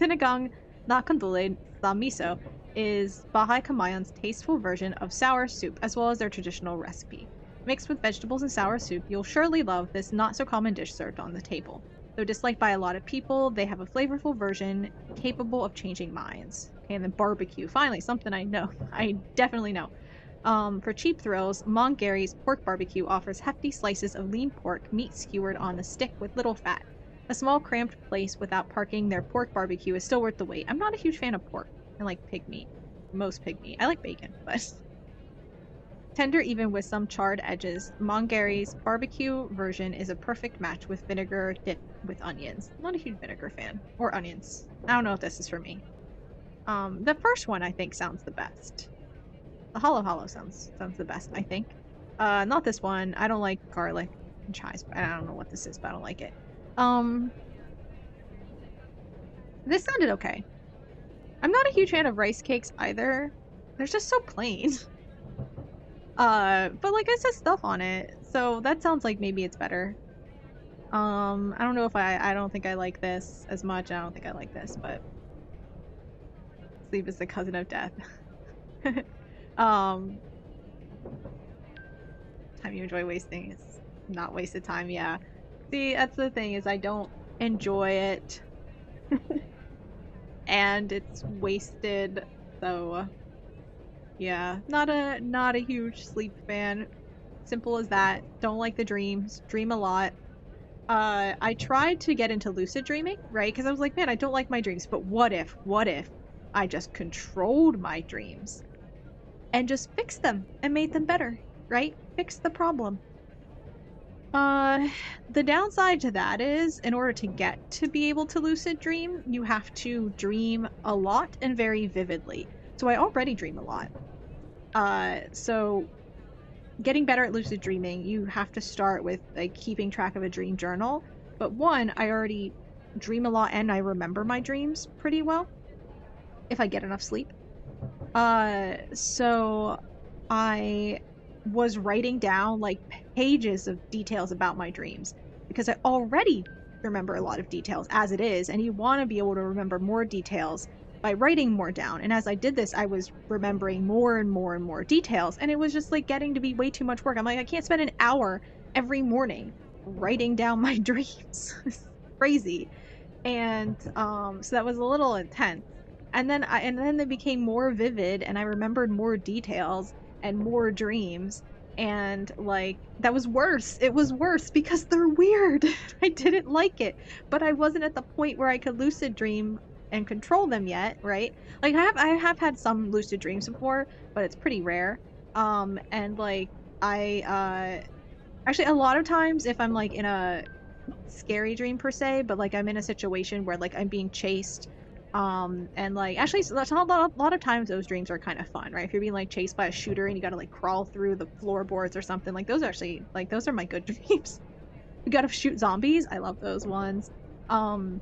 Sinigang na kandule sa miso is Bahay Kamayan's tasteful version of sour soup, as well as their traditional recipe. Mixed with vegetables and sour soup, you'll surely love this not-so-common dish served on the table. Though disliked by a lot of people, they have a flavorful version capable of changing minds. Okay, and then barbecue. Finally, something I know. I definitely know. For cheap thrills, Gary's Pork Barbecue offers hefty slices of lean pork, meat skewered on a stick with little fat. A small, cramped place without parking, their pork barbecue is still worth the wait. I'm not a huge fan of pork. I like pig meat. Most pig meat. I like bacon, but tender even with some charred edges. Gary's barbecue version is a perfect match with vinegar dipped with onions. I'm not a huge vinegar fan. Or onions. I don't know if this is for me. The first one I think sounds the best. The Halo sounds the best, I think. Not this one. I don't like garlic and chives. I don't know what this is, but I don't like it. This sounded okay. I'm not a huge fan of rice cakes either. They're just so plain. But like I said, stuff on it, so that sounds like maybe it's better. I don't know if I don't think I like this as much. I don't think I like this, but sleep is the cousin of death. Time you enjoy wasting is not wasted time. Yeah, see, that's the thing, is I don't enjoy it and it's wasted, so yeah, not a huge sleep fan. Simple as that. Don't like the dreams. Dream a lot. I tried to get into lucid dreaming, right? Because I was like, man, I don't like my dreams, but what if I just controlled my dreams and just fixed them and made them better, right? Fix the problem. The downside to that is, in order to get to be able to lucid dream, you have to dream a lot and very vividly. So I already dream a lot. So getting better at lucid dreaming, you have to start with like keeping track of a dream journal. But one, I already dream a lot and I remember my dreams pretty well if I get enough sleep. So I was writing down like pages of details about my dreams because I already remember a lot of details as it is, and you want to be able to remember more details by writing more down. And as I did this, I was remembering more and more and more details, and it was just like getting to be way too much work. I'm like, I can't spend an hour every morning writing down my dreams. It's crazy. And so that was a little intense. And then they became more vivid, and I remembered more details and more dreams, and like that was worse. It was worse because they're weird. I didn't like it, but I wasn't at the point where I could lucid dream and control them yet, right? Like I have had some lucid dreams before, but it's pretty rare. And like I actually a lot of times if I'm like in a scary dream per se, but like I'm in a situation where like I'm being chased, and like actually that's a lot of times those dreams are kind of fun, right? If you're being like chased by a shooter and you gotta like crawl through the floorboards or something, like those are actually like those are my good dreams. You gotta shoot zombies, I love those ones. Um,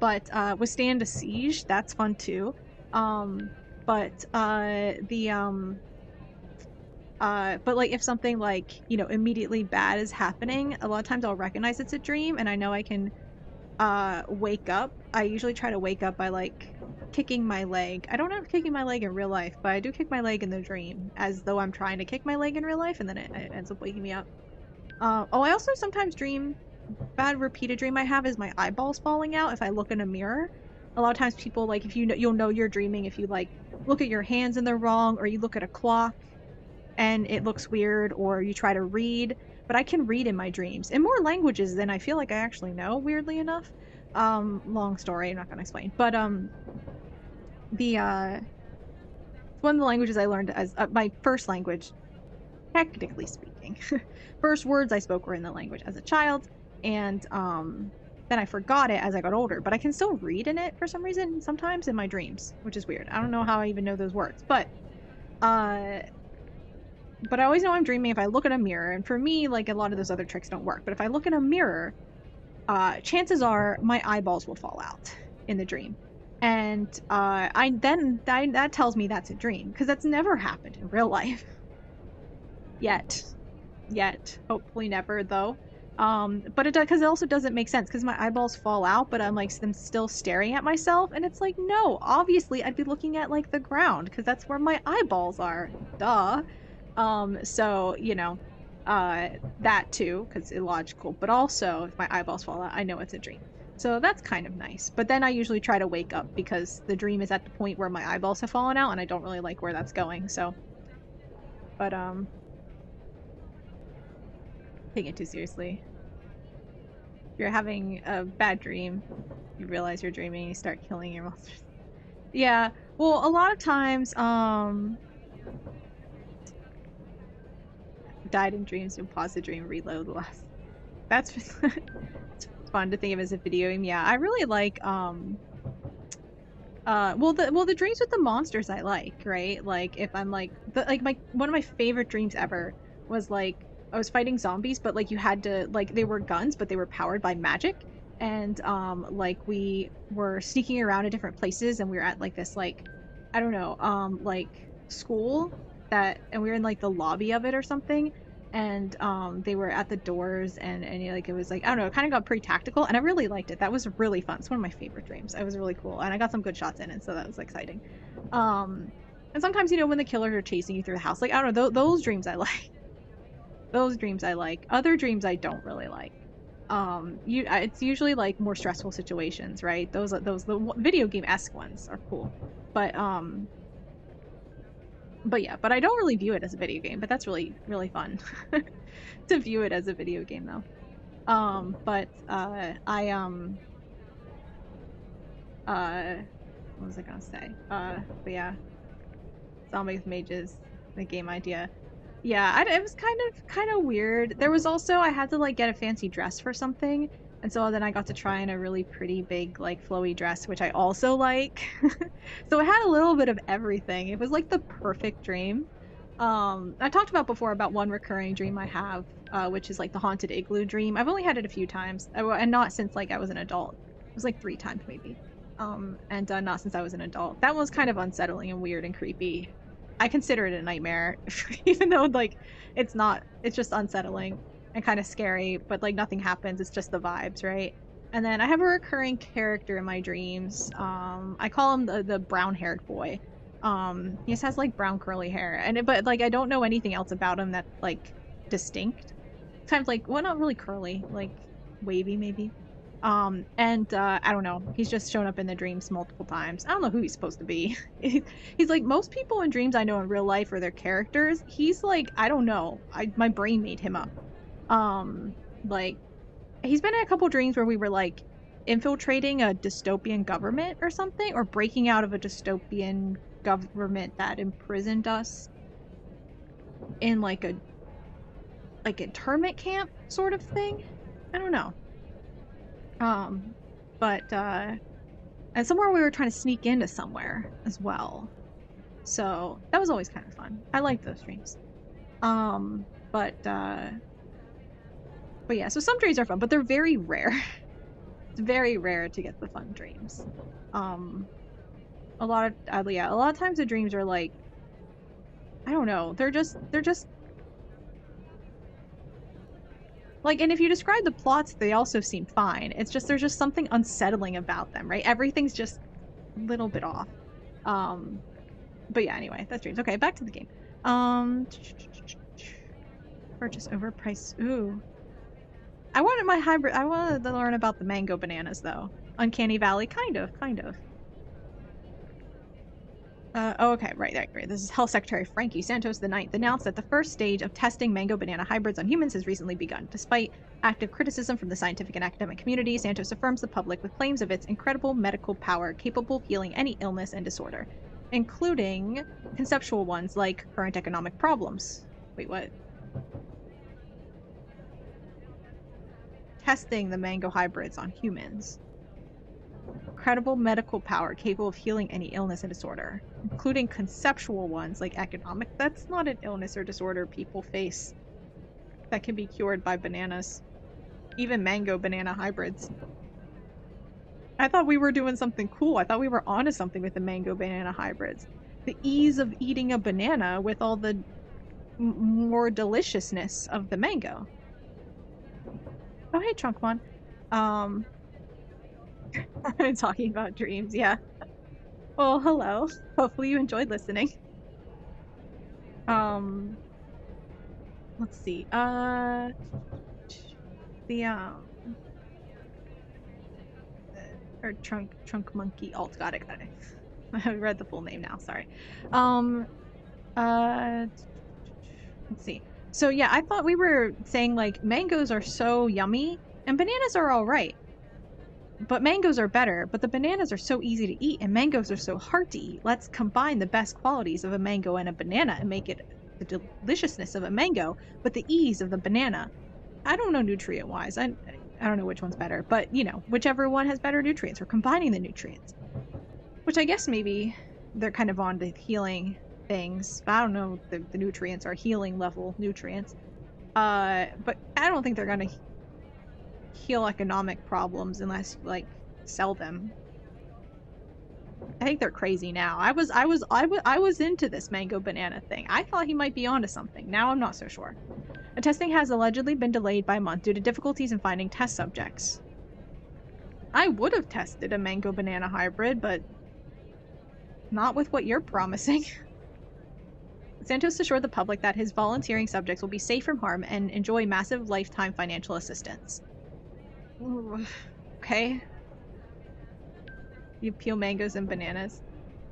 but withstand a siege, that's fun too. But but like if something like, you know, immediately bad is happening, a lot of times I'll recognize it's a dream and I know I can wake up. I usually try to wake up by like kicking my leg. I don't have kicking my leg in real life, but I do kick my leg in the dream as though I'm trying to kick my leg in real life, and then it ends up waking me up. Oh, I also sometimes dream, bad repeated dream I have is my eyeballs falling out if I look in a mirror. A lot of times people, like, if you know, you'll know you're dreaming if you like look at your hands and they're wrong, or you look at a clock and it looks weird, or you try to read. But I can read in my dreams in more languages than I feel like I actually know, weirdly enough. Long story, I'm not gonna explain. But the one of the languages I learned as my first language, technically speaking. First words I spoke were in the language as a child, and then I forgot it as I got older, but I can still read in it for some reason sometimes in my dreams, which is weird. I don't know how I even know those words, but I always know I'm dreaming if I look in a mirror, and for me, like, a lot of those other tricks don't work, but if I look in a mirror, chances are my eyeballs will fall out in the dream. And that tells me that's a dream, because that's never happened in real life. Yet. Hopefully never, though. But it does, because it also doesn't make sense, because my eyeballs fall out, but I'm like, I'm still staring at myself, and it's like, no, obviously I'd be looking at like the ground, because that's where my eyeballs are. Duh. So, you know, that too, because illogical, but also if my eyeballs fall out, I know it's a dream. So that's kind of nice. But then I usually try to wake up because the dream is at the point where my eyeballs have fallen out, and I don't really like where that's going, so. But, take it too seriously. If you're having a bad dream, you realize you're dreaming, you start killing your monsters. Yeah, well, a lot of times, died in dreams, and pause the dream, reload less. That's it's fun to think of as a video game. Yeah, I really like, well, the dreams with the monsters I like, right? Like, if I'm like, one of my favorite dreams ever was like, I was fighting zombies, but like you had to, like, they were guns, but they were powered by magic. And like we were sneaking around in different places, and we were at like this, like, I don't know, like school and we were in like the lobby of it or something. And they were at the doors, and like it was like, I don't know, it kind of got pretty tactical, and I really liked it. That was really fun. It's one of my favorite dreams. It was really cool, and I got some good shots in it, so that was exciting. And sometimes, you know, when the killers are chasing you through the house, like, I don't know, those dreams I like. Those dreams I like. Other dreams I don't really like. It's usually like more stressful situations, right? The video game-esque ones are cool, but yeah, but I don't really view it as a video game, but that's really, really fun to view it as a video game, though. But what was I gonna say? But yeah, Zombie with Mages, the game idea. Yeah, it was kind of weird. There was also, I had to like get a fancy dress for something, and so then I got to try in a really pretty big like flowy dress, which I also like. So it had a little bit of everything. It was like the perfect dream. I talked about before about one recurring dream I have, which is like the haunted igloo dream. I've only had it a few times, and not since like I was an adult. It was like 3 times maybe. And not since I was an adult. That one was kind of unsettling and weird and creepy. I consider it a nightmare, even though like it's not. It's just unsettling and kind of scary, but like nothing happens. It's just the vibes, right? And then I have a recurring character in my dreams. I call him the brown-haired boy. He just has like brown curly hair, but like I don't know anything else about him that's like distinct. Sometimes like, well, not really curly, like wavy maybe. And I don't know, he's just shown up in the dreams multiple times. I don't know who he's supposed to be. He's like, most people in dreams I know in real life are their characters. He's like, I don't know, my brain made him up. Like, he's been in a couple dreams where we were like infiltrating a dystopian government or something, or breaking out of a dystopian government that imprisoned us in like a internment camp sort of thing. I don't know. And somewhere we were trying to sneak into somewhere as well. So that was always kind of fun. I like those dreams. But yeah, so some dreams are fun, but they're very rare. It's very rare to get the fun dreams. A lot of times the dreams are like, I don't know, they're just like, and if you describe the plots, they also seem fine. It's just there's just something unsettling about them, right? Everything's just a little bit off. But yeah, anyway, that's dreams. Okay, back to the game. Purchase overpriced. Ooh. I wanted my hybrid. I wanted to learn about the mango bananas, though. Uncanny Valley, kind of. Oh, okay, right. This is Health Secretary Frankie Santos IX announced that the first stage of testing mango banana hybrids on humans has recently begun. Despite active criticism from the scientific and academic community, Santos affirms the public with claims of its incredible medical power capable of healing any illness and disorder, including conceptual ones like current economic problems. Wait, what? Testing the mango hybrids on humans. Incredible medical power capable of healing any illness and disorder, including conceptual ones like economic. That's not an illness or disorder people face that can be cured by bananas. Even mango banana hybrids. I thought we were doing something cool. I thought we were onto something with the mango banana hybrids. The ease of eating a banana with all the more deliciousness of the mango. Oh, hey, Trunkmon. I'm talking about dreams, yeah. Well, hello. Hopefully you enjoyed listening. Let's see. Or Trunk Monkey alt. Got it. I read the full name now, sorry. Let's see. So yeah, I thought we were saying like mangoes are so yummy and bananas are alright. But mangoes are better, but the bananas are so easy to eat and mangoes are so hard to eat. Let's combine the best qualities of a mango and a banana and make it the deliciousness of a mango, but the ease of the banana. I don't know nutrient-wise. I don't know which one's better, but, you know, whichever one has better nutrients. We're combining the nutrients. Which I guess maybe they're kind of on the healing things. I don't know if the nutrients are healing level nutrients. But I don't think they're going to heal economic problems unless you, like, sell them. I think they're crazy now. I was into this mango banana thing. I thought he might be onto something. Now I'm not so sure. The testing has allegedly been delayed by a month due to difficulties in finding test subjects. I would have tested a mango banana hybrid, but not with what you're promising. Santos assured the public that his volunteering subjects will be safe from harm and enjoy massive lifetime financial assistance. Ooh, okay. You peel mangoes and bananas.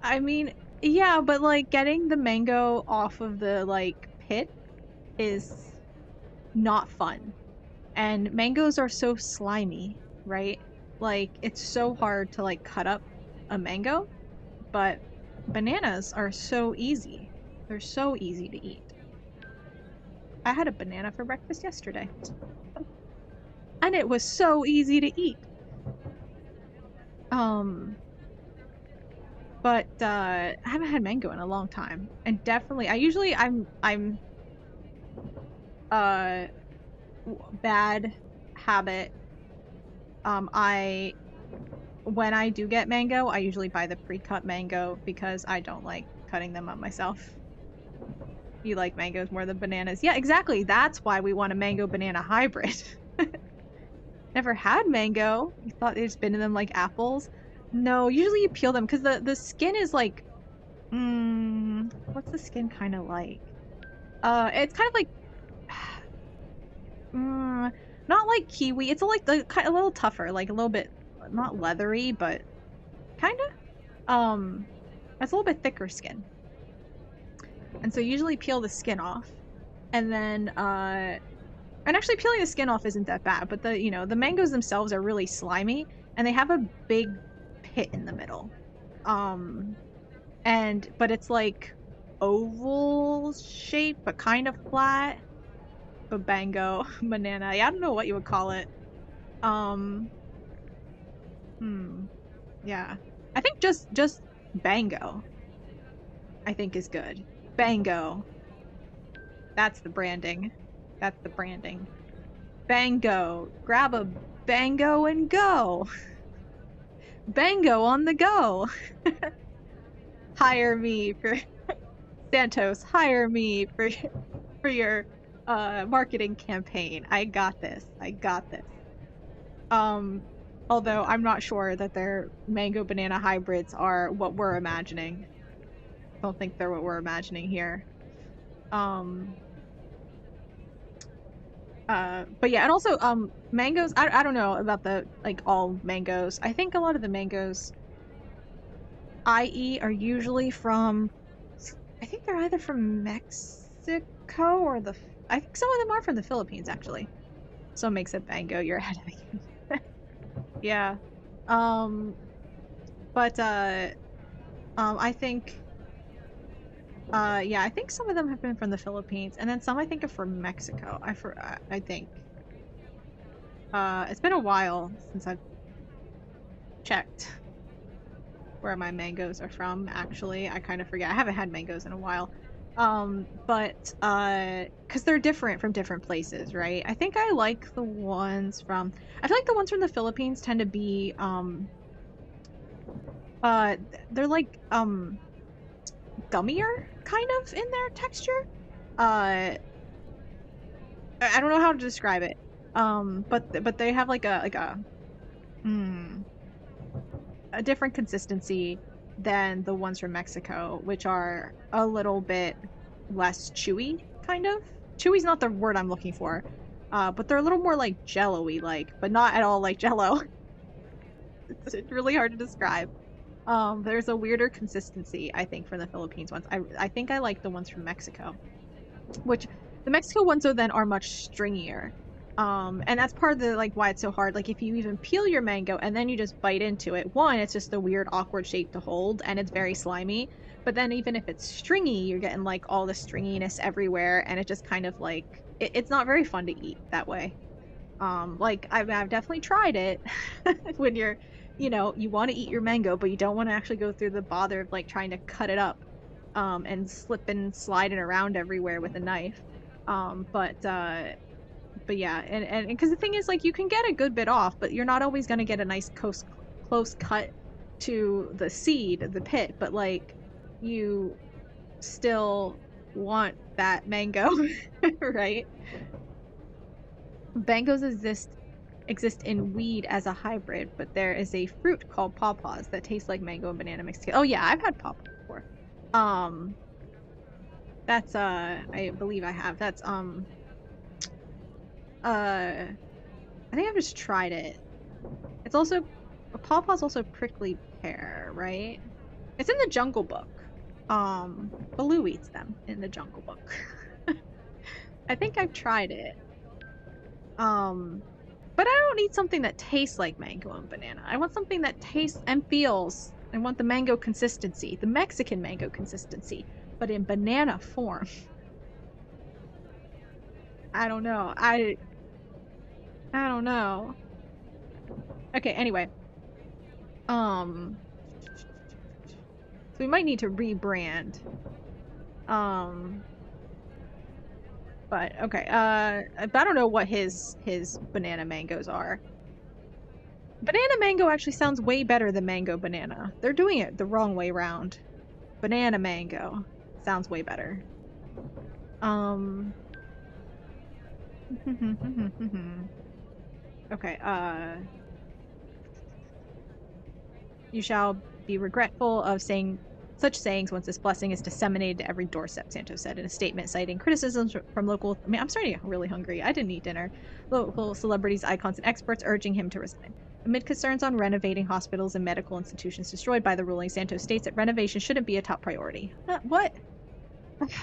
I mean, yeah, but like getting the mango off of the like pit is not fun. And mangoes are so slimy, right? Like it's so hard to like cut up a mango, but bananas are so easy. They're so easy to eat. I had a banana for breakfast yesterday. And it was so easy to eat. But I haven't had mango in a long time. And definitely I'm bad habit. When I do get mango, I usually buy the pre-cut mango because I don't like cutting them up myself. You like mangoes more than bananas. Yeah, exactly. That's why we want a mango banana hybrid. Never had mango. You thought they'd spin in them like apples? No, usually you peel them because the skin is like, what's the skin kind of like? It's kind of like, not like kiwi. It's like a little tougher, like a little bit, not leathery, but kind of. It's a little bit thicker skin. And so you usually peel the skin off, and then and actually peeling the skin off isn't that bad, but the mangoes themselves are really slimy, and they have a big pit in the middle. But it's like oval shape, but kind of flat. Babango, banana. Yeah, I don't know what you would call it. Yeah. I think just bango, I think is good. Bango. That's the branding. That's the branding. Bango. Grab a bango and go. Bango on the go. Hire me for Santos. Hire me for your marketing campaign. I got this. I got this. Although I'm not sure that their mango banana hybrids are what we're imagining. I don't think they're what we're imagining here. But yeah, and also mangoes, I don't know about the like all mangoes. I think a lot of the mangoes I eat are usually from, I think they're either from Mexico or I think some of them are from the Philippines actually. So it makes it mango, you're ahead of me. Yeah. Um but I think yeah, I think some of them have been from the Philippines and then some I think are from Mexico. I think. It's been a while since I've checked where my mangoes are from, actually. I kind of forget. I haven't had mangoes in a while. But because they're different from different places, right? I think I like the ones from I feel like the ones from the Philippines tend to be uh they're like gummier kind of in their texture. I don't know how to describe it. But they have like mm, a different consistency than the ones from Mexico, which are a little bit less chewy, kind of. Chewy's not the word I'm looking for. But they're a little more like jello-y like, but not at all like jello. It's really hard to describe. There's a weirder consistency, I think, from the Philippines ones. I think I like the ones from Mexico. Which the Mexico ones though then are much stringier. And that's part of the like why it's so hard. Like if you even peel your mango and then you just bite into it, one, it's just a weird, awkward shape to hold, and it's very slimy. But then even if it's stringy, you're getting like all the stringiness everywhere, and it just kind of like it's not very fun to eat that way. Like I've definitely tried it when you're, you want to eat your mango, but you don't want to actually go through the bother of like trying to cut it up, and slip and slide it around everywhere with a knife. But yeah, and because the thing is, like, you can get a good bit off, but you're not always gonna get a nice close cut to the seed, the pit. But like, you still want that mango, right? Mangoes exist in weed as a hybrid, but there is a fruit called pawpaws that tastes like mango and banana mixed together. Oh yeah, I've had pawpaw before. Um, that's I believe I have. That's I think I've just tried it. It's also pawpaw's also prickly pear, right? It's in the Jungle Book. Baloo eats them in the Jungle Book. I think I've tried it. But I don't need something that tastes like mango and banana. I want something that tastes and feels. I want the mango consistency, the Mexican mango consistency, but in banana form. I don't know. I don't know. Okay, anyway. So we might need to rebrand. But okay. I don't know what his banana mangoes are. Banana mango actually sounds way better than mango banana. They're doing it the wrong way around. Banana mango sounds way better. Okay, you shall be regretful of saying such sayings once this blessing is disseminated to every doorstep, Santos said in a statement citing criticisms from local. I mean, I'm starting to get really hungry. I didn't eat dinner. Local celebrities, icons, and experts urging him to resign. Amid concerns on renovating hospitals and medical institutions destroyed by the ruling, Santos states that renovation shouldn't be a top priority. What?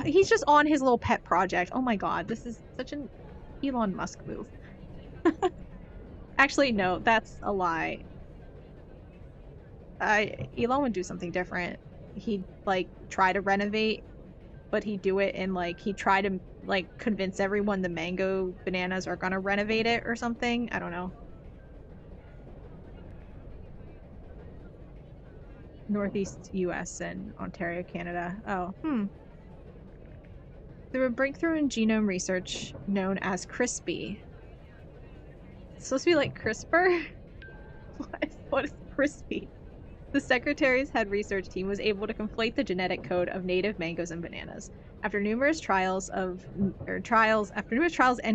He's just on his little pet project. Oh my god, this is such an Elon Musk move. Actually, no, that's a lie. Elon would do something different. He'd like try to renovate, but he'd do it in like he'd try to like convince everyone the mango bananas are gonna renovate it or something. I don't know. Northeast US and Ontario, Canada. Oh, Through a breakthrough in genome research known as CRISPR, It's supposed to be like CRISPR? What is crispy? The secretary's head research team was able to conflate the genetic code of native mangoes and bananas. After numerous trials and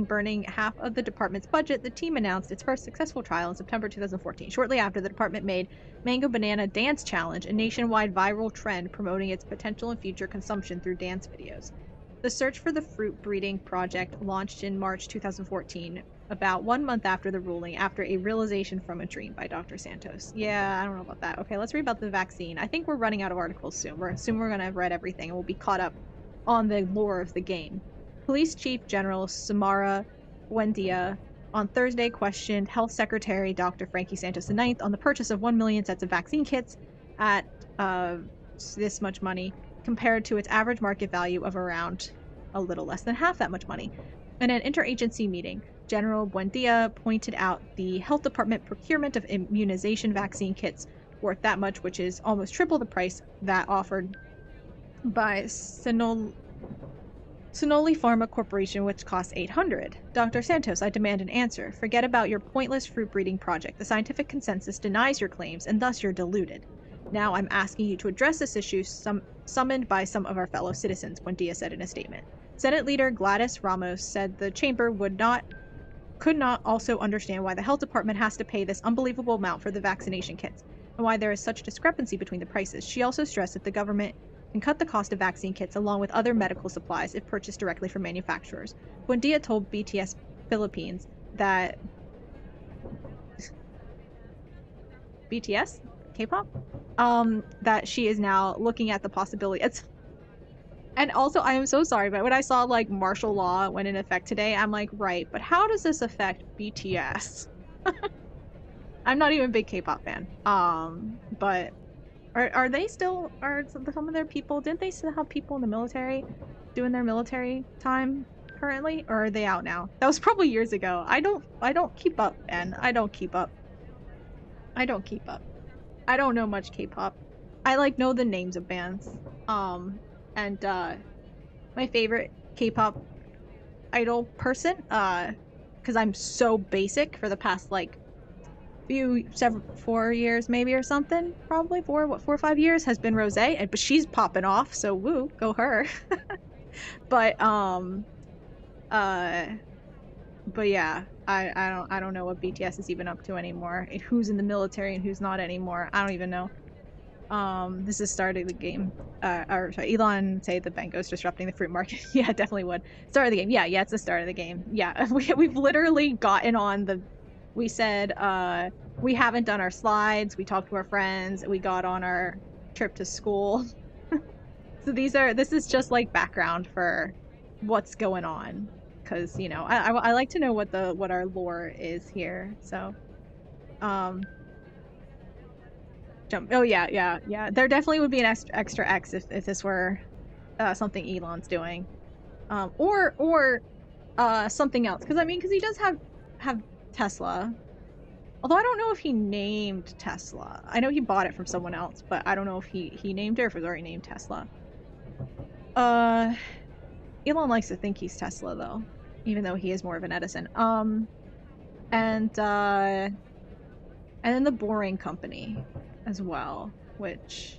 burning half of the department's budget, the team announced its first successful trial in September 2014. Shortly after, the department made Mango Banana Dance Challenge, a nationwide viral trend promoting its potential and future consumption through dance videos. The search for the fruit breeding project launched in March 2014, about 1 month after the ruling, after a realization from a dream by Dr. Santos. Yeah, I don't know about that. Okay, let's read about the vaccine. I think we're running out of articles soon. We're going to have read everything and we'll be caught up on the lore of the game. Police Chief General Samara Buendia on Thursday questioned Health Secretary Dr. Frankie Santos IX on the purchase of 1 million sets of vaccine kits at this much money, compared to its average market value of around a little less than half that much money. In an interagency meeting, General Buendia pointed out the health department procurement of immunization vaccine kits worth that much, which is almost triple the price that offered by Sinoli Pharma Corporation, which costs $800. Dr. Santos, I demand an answer. Forget about your pointless fruit breeding project. The scientific consensus denies your claims, and thus you're deluded. Now I'm asking you to address this issue summoned by some of our fellow citizens, Buendia said in a statement. Senate Leader Gladys Ramos said the chamber could not also understand why the health department has to pay this unbelievable amount for the vaccination kits, and why there is such discrepancy between the prices. She also stressed that the government can cut the cost of vaccine kits along with other medical supplies if purchased directly from manufacturers. Buendia told BTS Philippines that BTS? K-pop? That she is now looking at the possibility. And also, I am so sorry, but when I saw like martial law went in effect today, I'm like, right, but how does this affect BTS? I'm not even a big K-pop fan. But are they still, are some of their people, didn't they still have people in the military doing their military time currently? Or are they out now? That was probably years ago. I don't keep up, man. I don't keep up. I don't know much K-pop. I like know the names of bands. And my favorite K-pop idol person, because I'm so basic for the past like 4 years maybe or something, probably 4 or 5 years, has been Rose, but she's popping off, so woo, go her. But yeah, I don't know what BTS is even up to anymore. Who's in the military and who's not anymore. I don't even know. This is start of the game. Or sorry, Elon say the bank goes disrupting the fruit market. Yeah, it definitely would. Start of the game. Yeah, it's the start of the game. Yeah, we've literally gotten on the. We said we haven't done our slides. We talked to our friends. We got on our trip to school. So this is just like background for what's going on, because you know I like to know what our lore is here. So, jump. Oh yeah. There definitely would be an extra X if this were something Elon's doing, or something else. Because he does have Tesla. Although I don't know if he named Tesla. I know he bought it from someone else, but I don't know if he named it or if it was already named Tesla. Elon likes to think he's Tesla though, even though he is more of an Edison. And then the Boring Company as well, which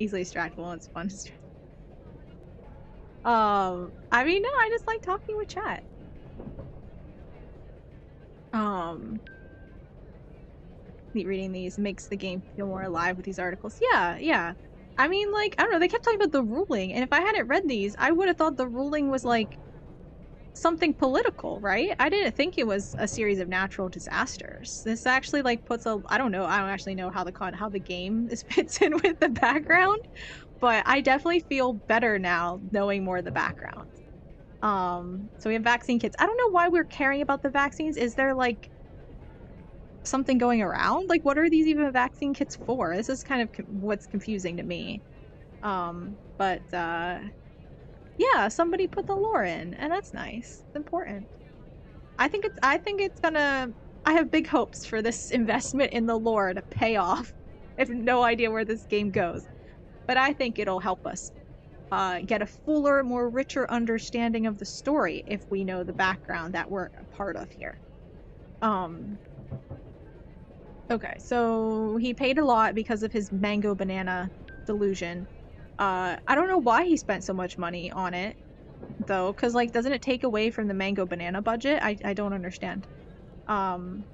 easily distractible. It's fun. No, I just like talking with chat. Reading these makes the game feel more alive with these articles. Yeah. I don't know, they kept talking about the ruling, and if I hadn't read these, I would have thought the ruling was like something political, right? I didn't think it was a series of natural disasters. This actually like puts I don't actually know how the game fits in with the background, but I definitely feel better now knowing more of the background. So we have vaccine kits. I don't know why we're caring about the vaccines. Is there like something going around? Like, what are these even vaccine kits for? This is kind of what's confusing to me. Yeah, somebody put the lore in, and that's nice. It's important. I think it's gonna. I have big hopes for this investment in the lore to pay off. I have no idea where this game goes, but I think it'll help us get a fuller, more richer understanding of the story if we know the background that we're a part of here. Okay, so he paid a lot because of his mango banana delusion. I don't know why he spent so much money on it, though, because, like, doesn't it take away from the mango banana budget? I don't understand. Um,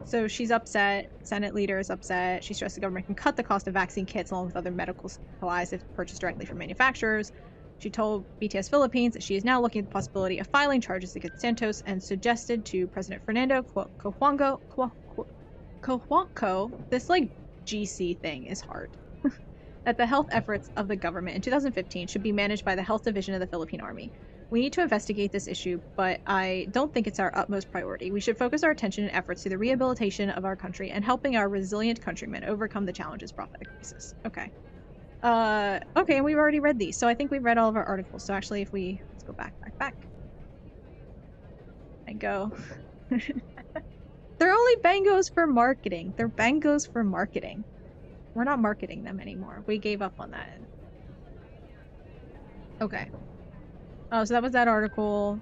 so she's upset. Senate leader is upset. She stressed the government can cut the cost of vaccine kits along with other medical supplies if purchased directly from manufacturers. She told BTS Philippines that she is now looking at the possibility of filing charges against Santos and suggested to President Fernando Cojuangco, this like GC thing is hard, that the health efforts of the government in 2015 should be managed by the Health Division of the Philippine Army. We need to investigate this issue, but I don't think it's our utmost priority. We should focus our attention and efforts to the rehabilitation of our country and helping our resilient countrymen overcome the challenges brought by the crisis. Okay. Okay, and we've already read these, so I think we've read all of our articles. So actually, if we let's go back, and go. They're only bangos for marketing. They're bangos for marketing. We're not marketing them anymore. We gave up on that. Okay. Oh, so that was that article.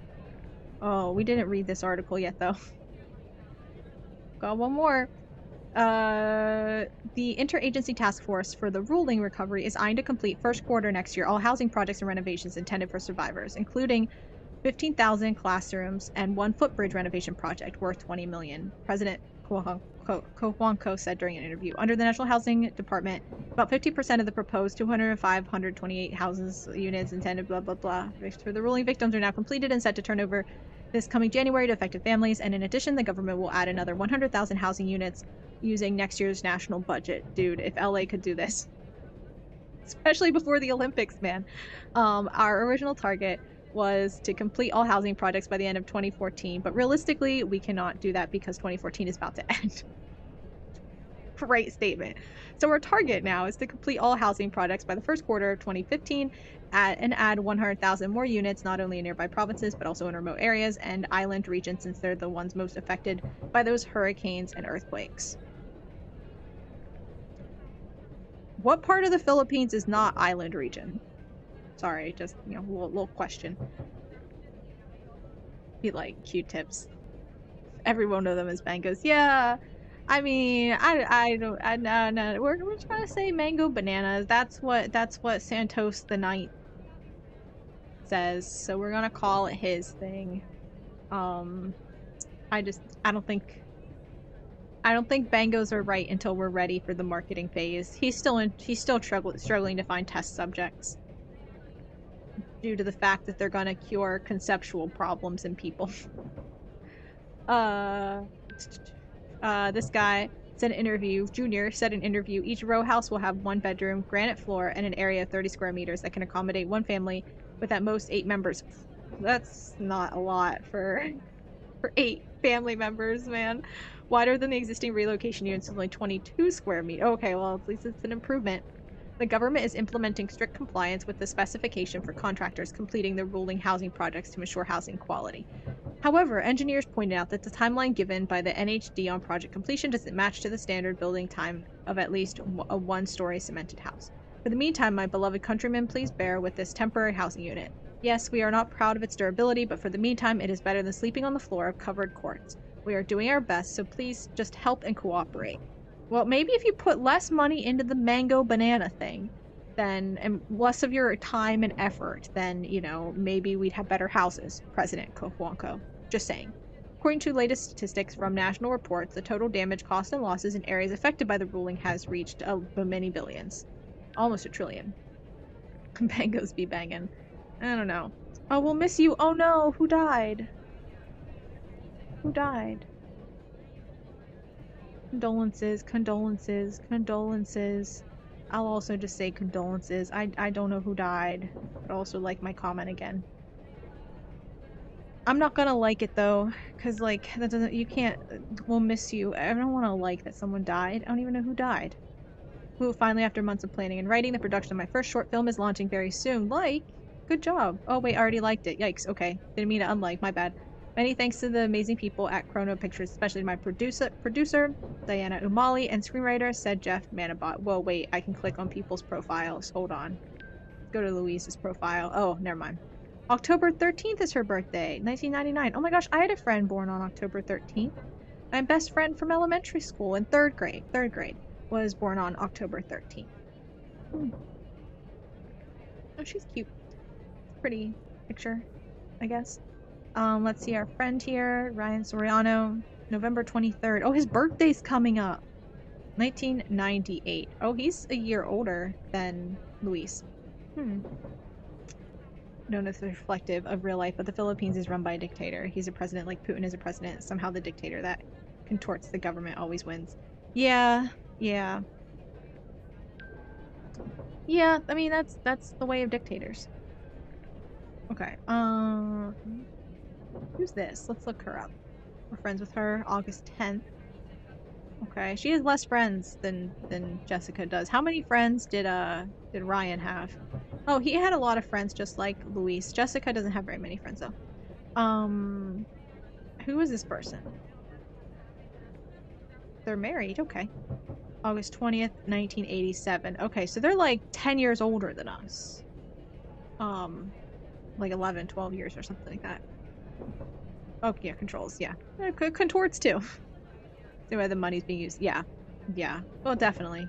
Oh, we didn't read this article yet, though. Got one more. The Interagency Task Force for the Ruling Recovery is eyeing to complete first quarter next year all housing projects and renovations intended for survivors, including 15,000 classrooms and one footbridge renovation project worth $20 million. President Cojuangco said during an interview. Under the National Housing Department, about 50% of the proposed 205,128 houses units intended blah blah blah for the ruling victims are now completed and set to turn over this coming January to affected families. And in addition, the government will add another 100,000 housing units using next year's national budget. Dude, if LA could do this, especially before the Olympics, man. Our original target was to complete all housing projects by the end of 2014, but realistically, we cannot do that because 2014 is about to end. Great statement. So our target now is to complete all housing projects by the first quarter of 2015 and add 100,000 more units, not only in nearby provinces, but also in remote areas and island regions, since they're the ones most affected by those hurricanes and earthquakes. What part of the Philippines is not island region? Sorry, just, you know, little question. Be like Q-tips. Everyone know them as mangoes. Yeah, I mean, no. We're trying to say mango bananas. That's what Santos the Ninth says. So we're gonna call it his thing. I don't think bangos are right until we're ready for the marketing phase. He's still struggling to find test subjects due to the fact that they're gonna cure conceptual problems in people. This guy said in an interview, Junior said in an interview, each row house will have one bedroom, granite floor, and an area of 30 square meters that can accommodate one family with at most 8 members. That's not a lot for 8 family members, man. Wider than the existing relocation units, only 22 square meters. Okay, well, at least it's an improvement. The government is implementing strict compliance with the specification for contractors completing the ruling housing projects to ensure housing quality. However, engineers pointed out that the timeline given by the NHD on project completion doesn't match to the standard building time of at least a one-story cemented house. For the meantime, my beloved countrymen, please bear with this temporary housing unit. Yes, we are not proud of its durability, but for the meantime, it is better than sleeping on the floor of covered courts. We are doing our best, so please just help and cooperate. Well, maybe if you put less money into the mango banana thing, then, and less of your time and effort, then, you know, maybe we'd have better houses, President Cojuangco. Just saying. According to latest statistics from national reports, the total damage, costs, and losses in areas affected by the ruling has reached many billions. Almost $1 trillion. Bangos be banging. I don't know. Oh, we'll miss you. Oh no, who died? Who died? Condolences. I'll also just say condolences. I don't know who died, but also like my comment again. I'm not gonna like it though, cause like that doesn't. You can't. We'll miss you. I don't want to like that someone died. I don't even know who died. Who finally, after months of planning and writing, the production of my first short film is launching very soon. Like, good job. Oh wait, I already liked it. Yikes. Okay, didn't mean to unlike. My bad. Many thanks to the amazing people at Chrono Pictures, especially my producer Diana Umali, and screenwriter said Jeff Manabot. Whoa, wait, I can click on people's profiles. Hold on. Go to Louise's profile. Oh, never mind. October 13th is her birthday, 1999. Oh my gosh, I had a friend born on October 13th. My best friend from elementary school in third grade was born on October 13th. Oh, she's cute. Pretty picture, I guess. Let's see our friend here, Ryan Soriano, November 23rd. Oh, his birthday's coming up. 1998. Oh, he's a year older than Luis. Known as reflective of real life, but the Philippines is run by a dictator. He's a president like Putin is a president. Somehow the dictator that contorts the government always wins. Yeah. I mean that's the way of dictators. Okay. Who's this? Let's look her up. We're friends with her. August 10th. Okay, she has less friends than Jessica does. How many friends did Ryan have? Oh, he had a lot of friends, just like Luis. Jessica doesn't have very many friends though. Who is this person? They're married. Okay. August 20th, 1987. Okay, so they're like 10 years older than us. Like 11, 12 years or something like that. Oh yeah, controls. Yeah, contorts too. See why the money's being used. Yeah. Well, definitely.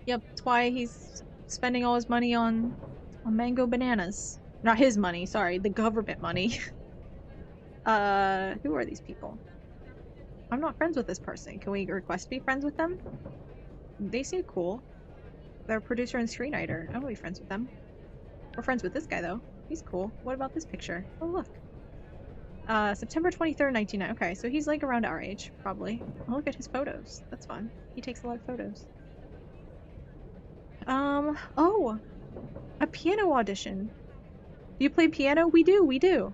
Yep, that's why he's spending all his money on mango bananas. Not his money, sorry, the government money. Who are these people? I'm not friends with this person. Can we request to be friends with them? They seem cool. They're a producer and screenwriter. I want to be friends with them. We're friends with this guy though. He's cool. What about this picture? Oh look. September 23rd, 1999. Okay, so he's like around our age, probably. I'll look at his photos. That's fun. He takes a lot of photos. Oh! A piano audition. Do you play piano? We do.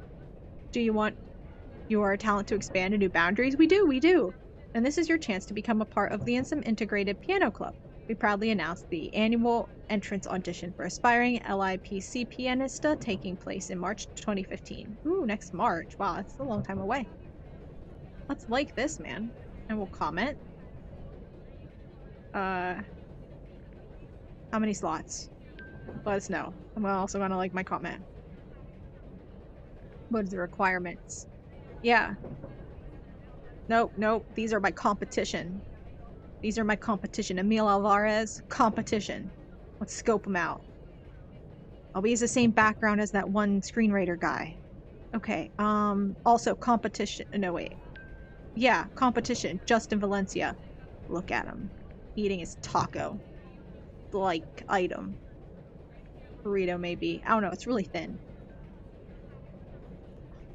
Do you want your talent to expand to new boundaries? We do. And this is your chance to become a part of the Liansum Integrated Piano Club. We proudly announce the annual entrance audition for aspiring LIPC pianista taking place in March 2015. Ooh, next March. Wow, that's a long time away. Let's like this, man. And we'll comment. How many slots? Let us know. I'm also gonna like my comment. What is the requirements? Yeah. Nope. These are my competition. Emil Alvarez, competition. Let's scope them out. Oh, he has the same background as that one screenwriter guy. Okay, also competition. No, wait. Yeah, competition. Justin Valencia. Look at him. Eating his taco. Like, item. Burrito, maybe. I don't know, it's really thin.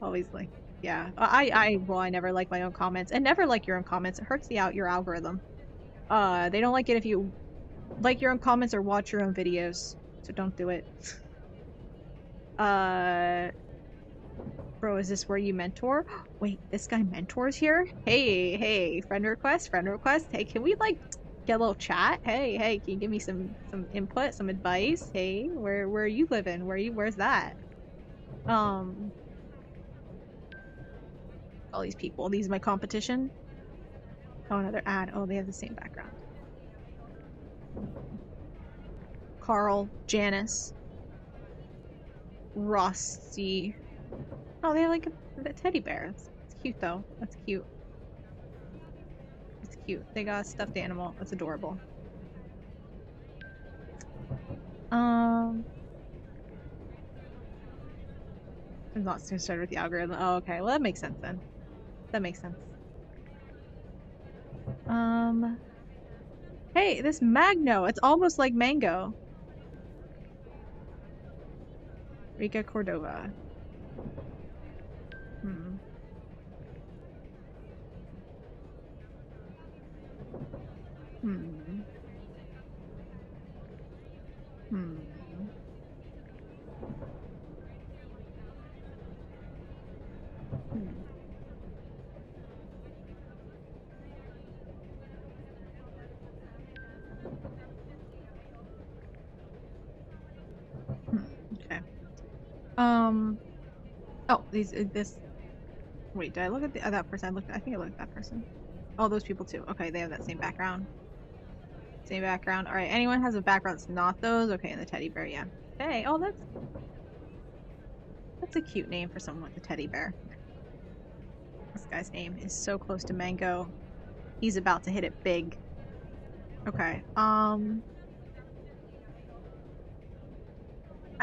Always like, yeah. I never like my own comments. And never like your own comments. It hurts your algorithm. They don't like it if you like your own comments or watch your own videos. So don't do it. Bro, is this where you mentor? Wait, this guy mentors here? Hey, friend request. Hey, can we like get a little chat? Hey, can you give me some input, some advice? Hey, where are you living? Where's that? All these people. These are my competition. Oh, another ad. Oh, they have the same background. Carl, Janice, Rusty. Oh, they have like a teddy bear. It's cute though. That's cute. It's cute. They got a stuffed animal. That's adorable. I'm not concerned with the algorithm. Oh, okay. Well, that makes sense then. That makes sense. Hey, this Magno. It's almost like mango. Rika Cordova. Hmm. Okay. Oh, this. Wait, did I look at that person? I think I looked at that person. Oh, those people too. Okay, they have that same background. Same background. All right. Anyone has a background that's not those? Okay, and the teddy bear, yeah. Hey, oh, that's a cute name for someone with a teddy bear. This guy's name is so close to Mango. He's about to hit it big. Okay. I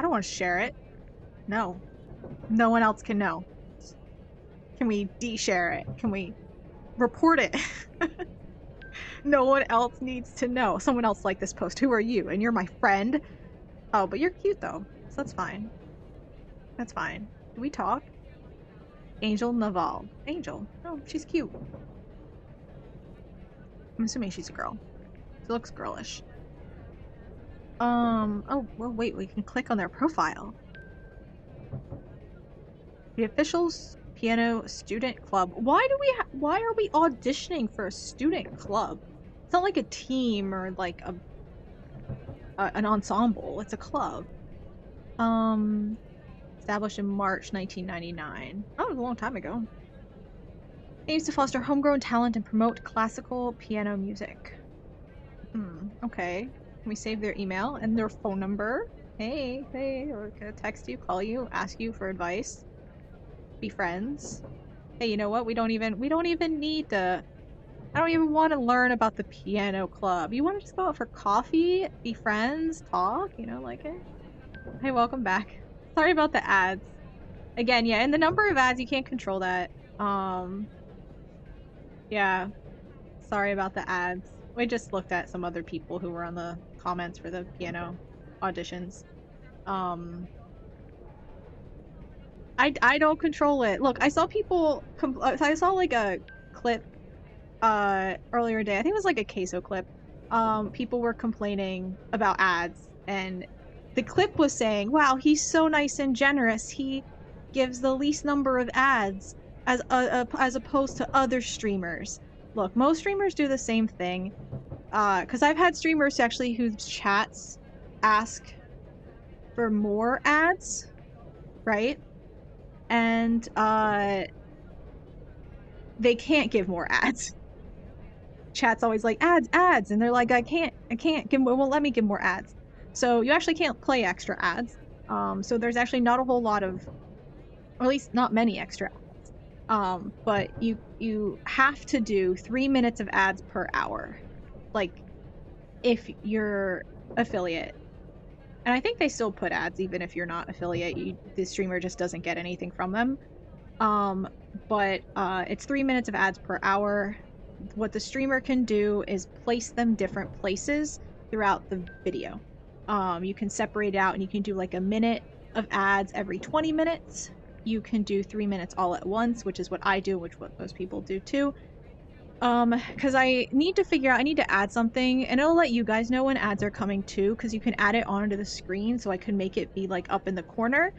don't want to share it. No. No one else can know. Can we de-share it? Can we report it? No one else needs to know. Someone else liked this post. Who are you? And you're my friend? Oh, but you're cute though. So that's fine. That's fine. Do we talk? Angel Naval. Angel. Oh, she's cute. I'm assuming she's a girl. She looks girlish. Oh, well, wait, we can click on their profile. The officials piano student club. Why are we auditioning for a student club? It's not like a team or like an ensemble. It's a club. Established in March 1999. Oh, it was a long time ago. Aims to foster homegrown talent and promote classical piano music. Okay. Can we save their email and their phone number? Hey, or can I text you, call you, ask you for advice? Be friends. Hey, you know what? We don't even need to. I don't even want to learn about the piano club. You want to just go out for coffee, be friends, talk, you know, like it. Hey, welcome back. Sorry about the ads. Again, yeah, and the number of ads, you can't control that. Yeah. Sorry about the ads. We just looked at some other people who were on the comments for the piano auditions. I don't control it. Look, I saw people I saw like a clip earlier today. I think it was like a queso clip. People were complaining about ads, and the clip was saying, "Wow, he's so nice and generous. He gives the least number of ads as opposed to other streamers." Look, most streamers do the same thing. Because I've had streamers actually whose chats ask for more ads, right? And they can't give more ads. Chat's always like ads, and they're like, I can't give, won't let me give more ads. So you actually can't play extra ads. So there's actually not a whole lot of, or at least not many extra ads. But you have to do 3 minutes of ads per hour, like if you're affiliate. And I think they still put ads even if you're not affiliate. The streamer just doesn't get anything from them. But it's 3 minutes of ads per hour. What the streamer can do is place them different places throughout the video. You can separate it out, and you can do like a minute of ads every 20 minutes. You can do 3 minutes all at once, which is what I do, which what most people do too. Because I need to add something, and it'll let you guys know when ads are coming too, because you can add it onto the screen, so I can make it be like up in the corner.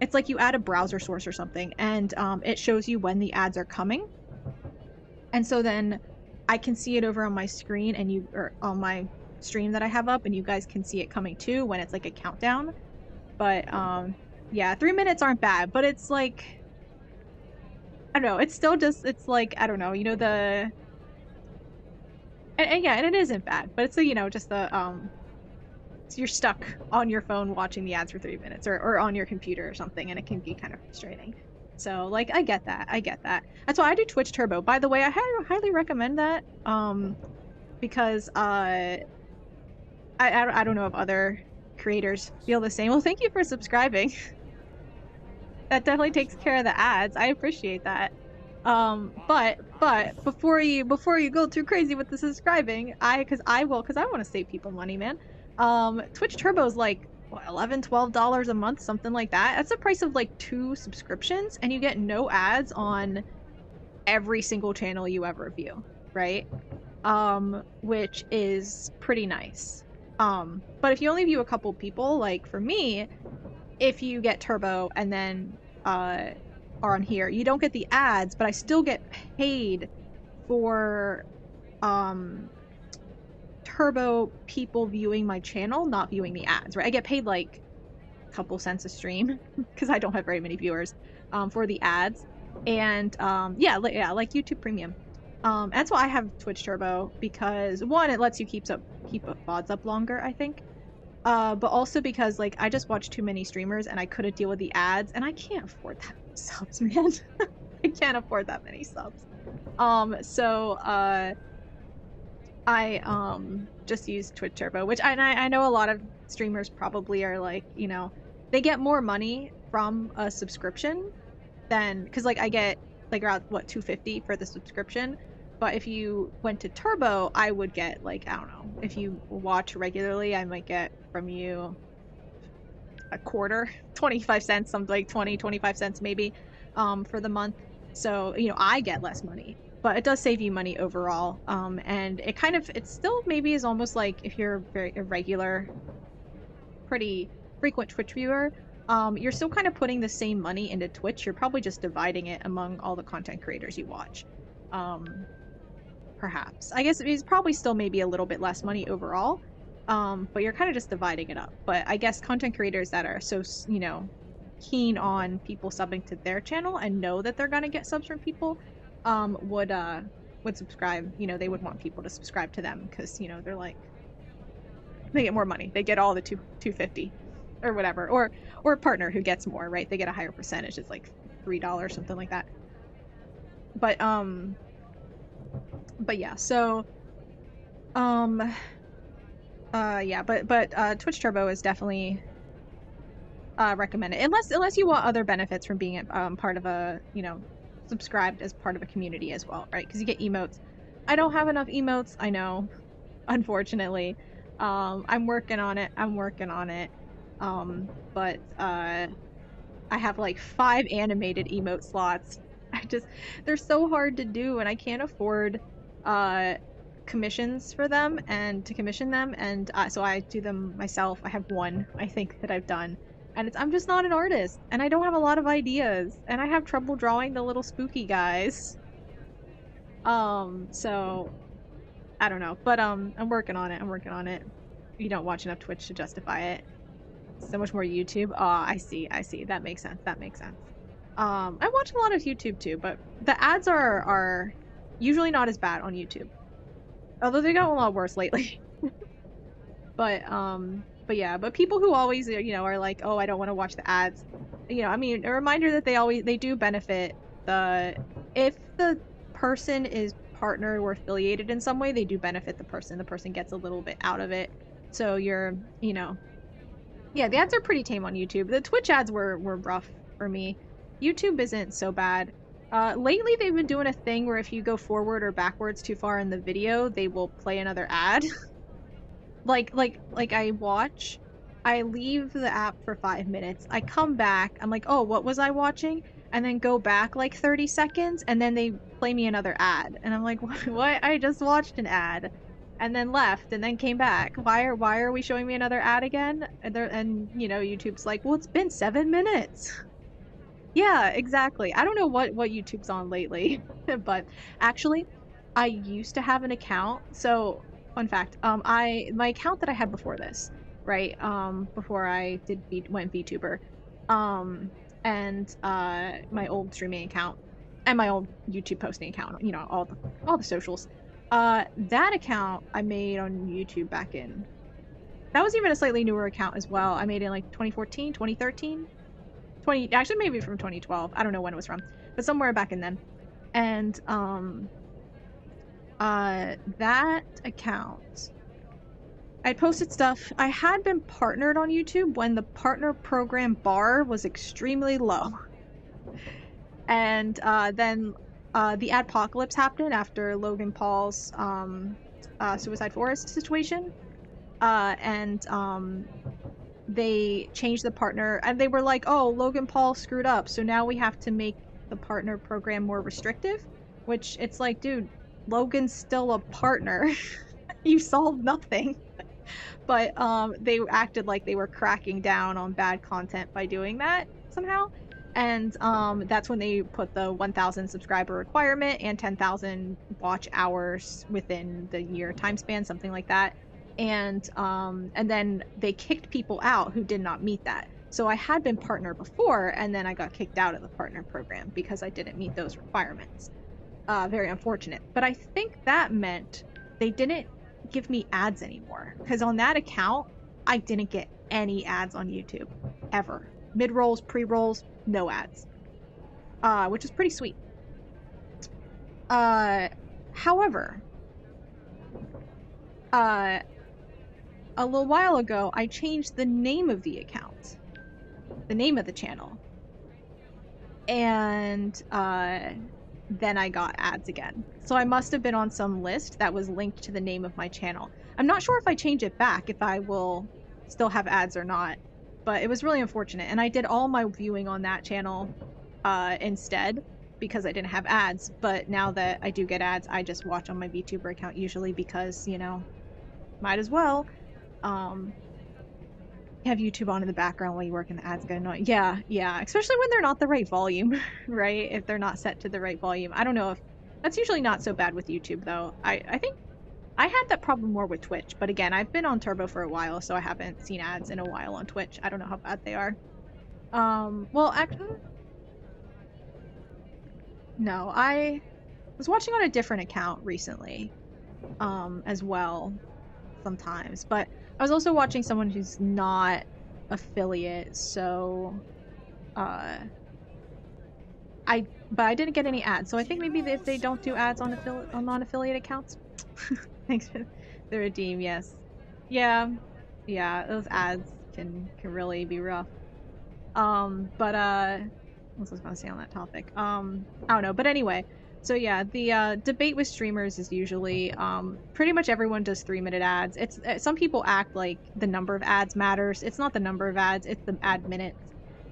It's like you add a browser source or something, and it shows you when the ads are coming. And so then I can see it over on my screen, and or on my stream that I have up, and you guys can see it coming too when it's like a countdown. But yeah, 3 minutes aren't bad, but it's like, I don't know, it's still just, it's like, I don't know, you know, and yeah, and it isn't bad, but it's a, you know, just the so you're stuck on your phone watching the ads for 3 minutes, or on your computer or something, and it can be kind of frustrating. So like, I get that. That's why I do Twitch Turbo. By the way, I highly recommend that, because I don't know if other creators feel the same. Well, thank you for subscribing. That definitely takes care of the ads. I appreciate that. But before you go too crazy with the subscribing, because I want to save people money, man. Twitch Turbo is like, what, $11-12 a month, something like that. That's the price of like 2 subscriptions, and you get no ads on every single channel you ever view, right? Which is pretty nice. But if you only view a couple people, like for me, if you get Turbo and then are on here, you don't get the ads, but I still get paid for Turbo people viewing my channel, not viewing the ads, right? I get paid like a couple cents a stream because I don't have very many viewers for the ads. And yeah, like YouTube Premium. That's why I have Twitch Turbo, because one, it lets you keep VODs up longer, I think. But also because like I just watch too many streamers and I couldn't deal with the ads, and I can't afford that many subs, man. I can't afford that many subs. So I just use Twitch Turbo, which I know a lot of streamers probably are like, you know, they get more money from a subscription than, because like I get like around what 250 for the subscription, but if you went to Turbo, I would get like, I don't know, if you watch regularly, I might get from you a quarter, 25 cents, something like 20, 25 cents maybe, for the month. So, you know, I get less money, but it does save you money overall. And it kind of, it still maybe is almost like if you're very a regular, pretty frequent Twitch viewer, you're still kind of putting the same money into Twitch. You're probably just dividing it among all the content creators you watch. Perhaps. I guess it's probably still maybe a little bit less money overall, but you're kind of just dividing it up. But I guess content creators that are so, you know, keen on people subbing to their channel and know that they're gonna get subs from people, would subscribe. You know, they would want people to subscribe to them because, you know, they're like, they get more money. They get all the 250 or whatever, or a partner who gets more, right? They get a higher percentage. It's like $3, something like that. But yeah, so yeah, but Twitch Turbo is definitely recommended, unless you want other benefits from being part of a, you know, subscribed as part of a community as well, right? Because you get emotes. I don't have enough emotes, I know, unfortunately. I'm working on it. But I have like 5 animated emote slots. They're so hard to do, and I can't afford commissions for them and to commission them, and so I do them myself. I have one, I think, that I've done, and I'm just not an artist, and I don't have a lot of ideas, and I have trouble drawing the little spooky guys. So I don't know, but I'm working on it. You don't watch enough Twitch to justify it. So much more YouTube. Oh, I see. That makes sense. I watch a lot of YouTube too, but the ads are usually not as bad on YouTube. Although they got a lot worse lately. But yeah, but people who always, you know, are like, oh, I don't want to watch the ads. You know, I mean, a reminder that they do benefit if the person is partnered or affiliated in some way, they do benefit the person. The person gets a little bit out of it. So you're, you know, yeah, the ads are pretty tame on YouTube. The Twitch ads were rough for me. YouTube isn't so bad. Lately they've been doing a thing where if you go forward or backwards too far in the video, they will play another ad. like I leave the app for 5 minutes. I come back. I'm like, "Oh, what was I watching?" And then go back like 30 seconds and then they play me another ad. And I'm like, "What? I just watched an ad." And then left and then came back. Why are we showing me another ad again? And you know, YouTube's like, "Well, it's been 7 minutes." Yeah, exactly. I don't know what YouTube's on lately, but actually, I used to have an account. So, fun fact, my account that I had before this, right? Before I went VTuber, and my old streaming account and my old YouTube posting account, you know, all the socials. That account I made on YouTube back in. That was even a slightly newer account as well. I made it in like 2014, 2013. Actually maybe from 2012. I don't know when it was from, but somewhere back in then. And that account, I posted stuff. I had been partnered on YouTube when the partner program bar was extremely low. And then the adpocalypse happened after Logan Paul's Suicide Forest situation. And they changed the partner, and they were like, oh, Logan Paul screwed up, so now we have to make the partner program more restrictive, which it's like, dude, Logan's still a partner. You solved nothing. But they acted like they were cracking down on bad content by doing that somehow. And that's when they put the 1,000 subscriber requirement and 10,000 watch hours within the year time span, something like that. And then they kicked people out who did not meet that. So I had been partner before, and then I got kicked out of the partner program because I didn't meet those requirements. Very unfortunate. But I think that meant they didn't give me ads anymore, because on that account I didn't get any ads on YouTube ever. Mid-rolls, pre-rolls, no ads. Which is pretty sweet. However, a little while ago, I changed the name of the account, the name of the channel, and then I got ads again. So I must have been on some list that was linked to the name of my channel. I'm not sure if I change it back, if I will still have ads or not, but it was really unfortunate. And I did all my viewing on that channel instead because I didn't have ads. But now that I do get ads, I just watch on my VTuber account usually because, you know, might as well. Have YouTube on in the background while you work and the ads get annoying. Yeah, especially when they're not the right volume, right? If they're not set to the right volume. I don't know if that's usually not so bad with YouTube though. I think I had that problem more with Twitch, but again, I've been on Turbo for a while, so I haven't seen ads in a while on Twitch. I don't know how bad they are. Well, actually, no, I was watching on a different account recently, as well, sometimes, but I was also watching someone who's not affiliate, so but I didn't get any ads, so I think maybe if they don't do ads on non-affiliate accounts. Thanks for the redeem. Yes, yeah, those ads can really be rough. But what was I gonna say on that topic? I don't know, but anyway. So yeah, the debate with streamers is usually pretty much everyone does 3-minute ads. It's some people act like the number of ads matters. It's not the number of ads, it's the ad minutes,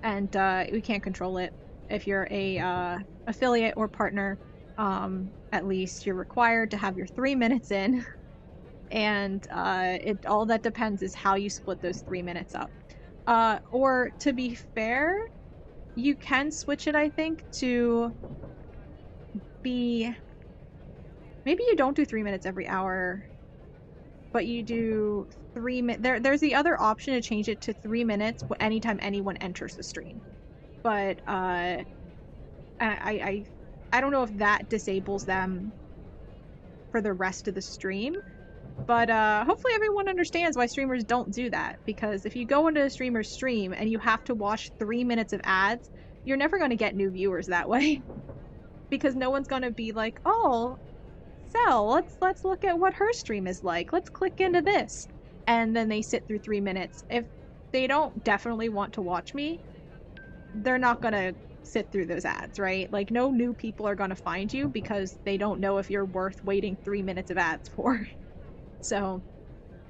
and we can't control it. If you're a affiliate or partner, at least you're required to have your 3 minutes in, and it all that depends is how you split those 3 minutes up. Or to be fair, you can switch it, I think, to be maybe you don't do 3 minutes every hour, but you do 3 minutes. There's the other option to change it to 3 minutes anytime anyone enters the stream. But I don't know if that disables them for the rest of the stream. But hopefully everyone understands why streamers don't do that, because if you go into a streamer's stream and you have to watch 3 minutes of ads, you're never going to get new viewers that way. Because no one's going to be like, oh, Cel, let's look at what her stream is like. Let's click into this. And then they sit through 3 minutes. If they don't definitely want to watch me, they're not going to sit through those ads, right? Like, no new people are going to find you because they don't know if you're worth waiting 3 minutes of ads for. So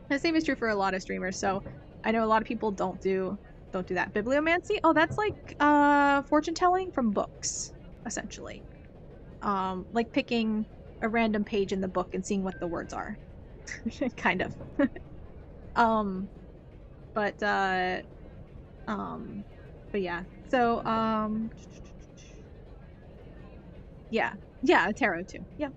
the same is true for a lot of streamers. So I know a lot of people don't do that. Bibliomancy? Oh, that's like fortune telling from books, essentially. Like picking a random page in the book and seeing what the words are. Kind of. But yeah. So yeah, tarot too. Yep.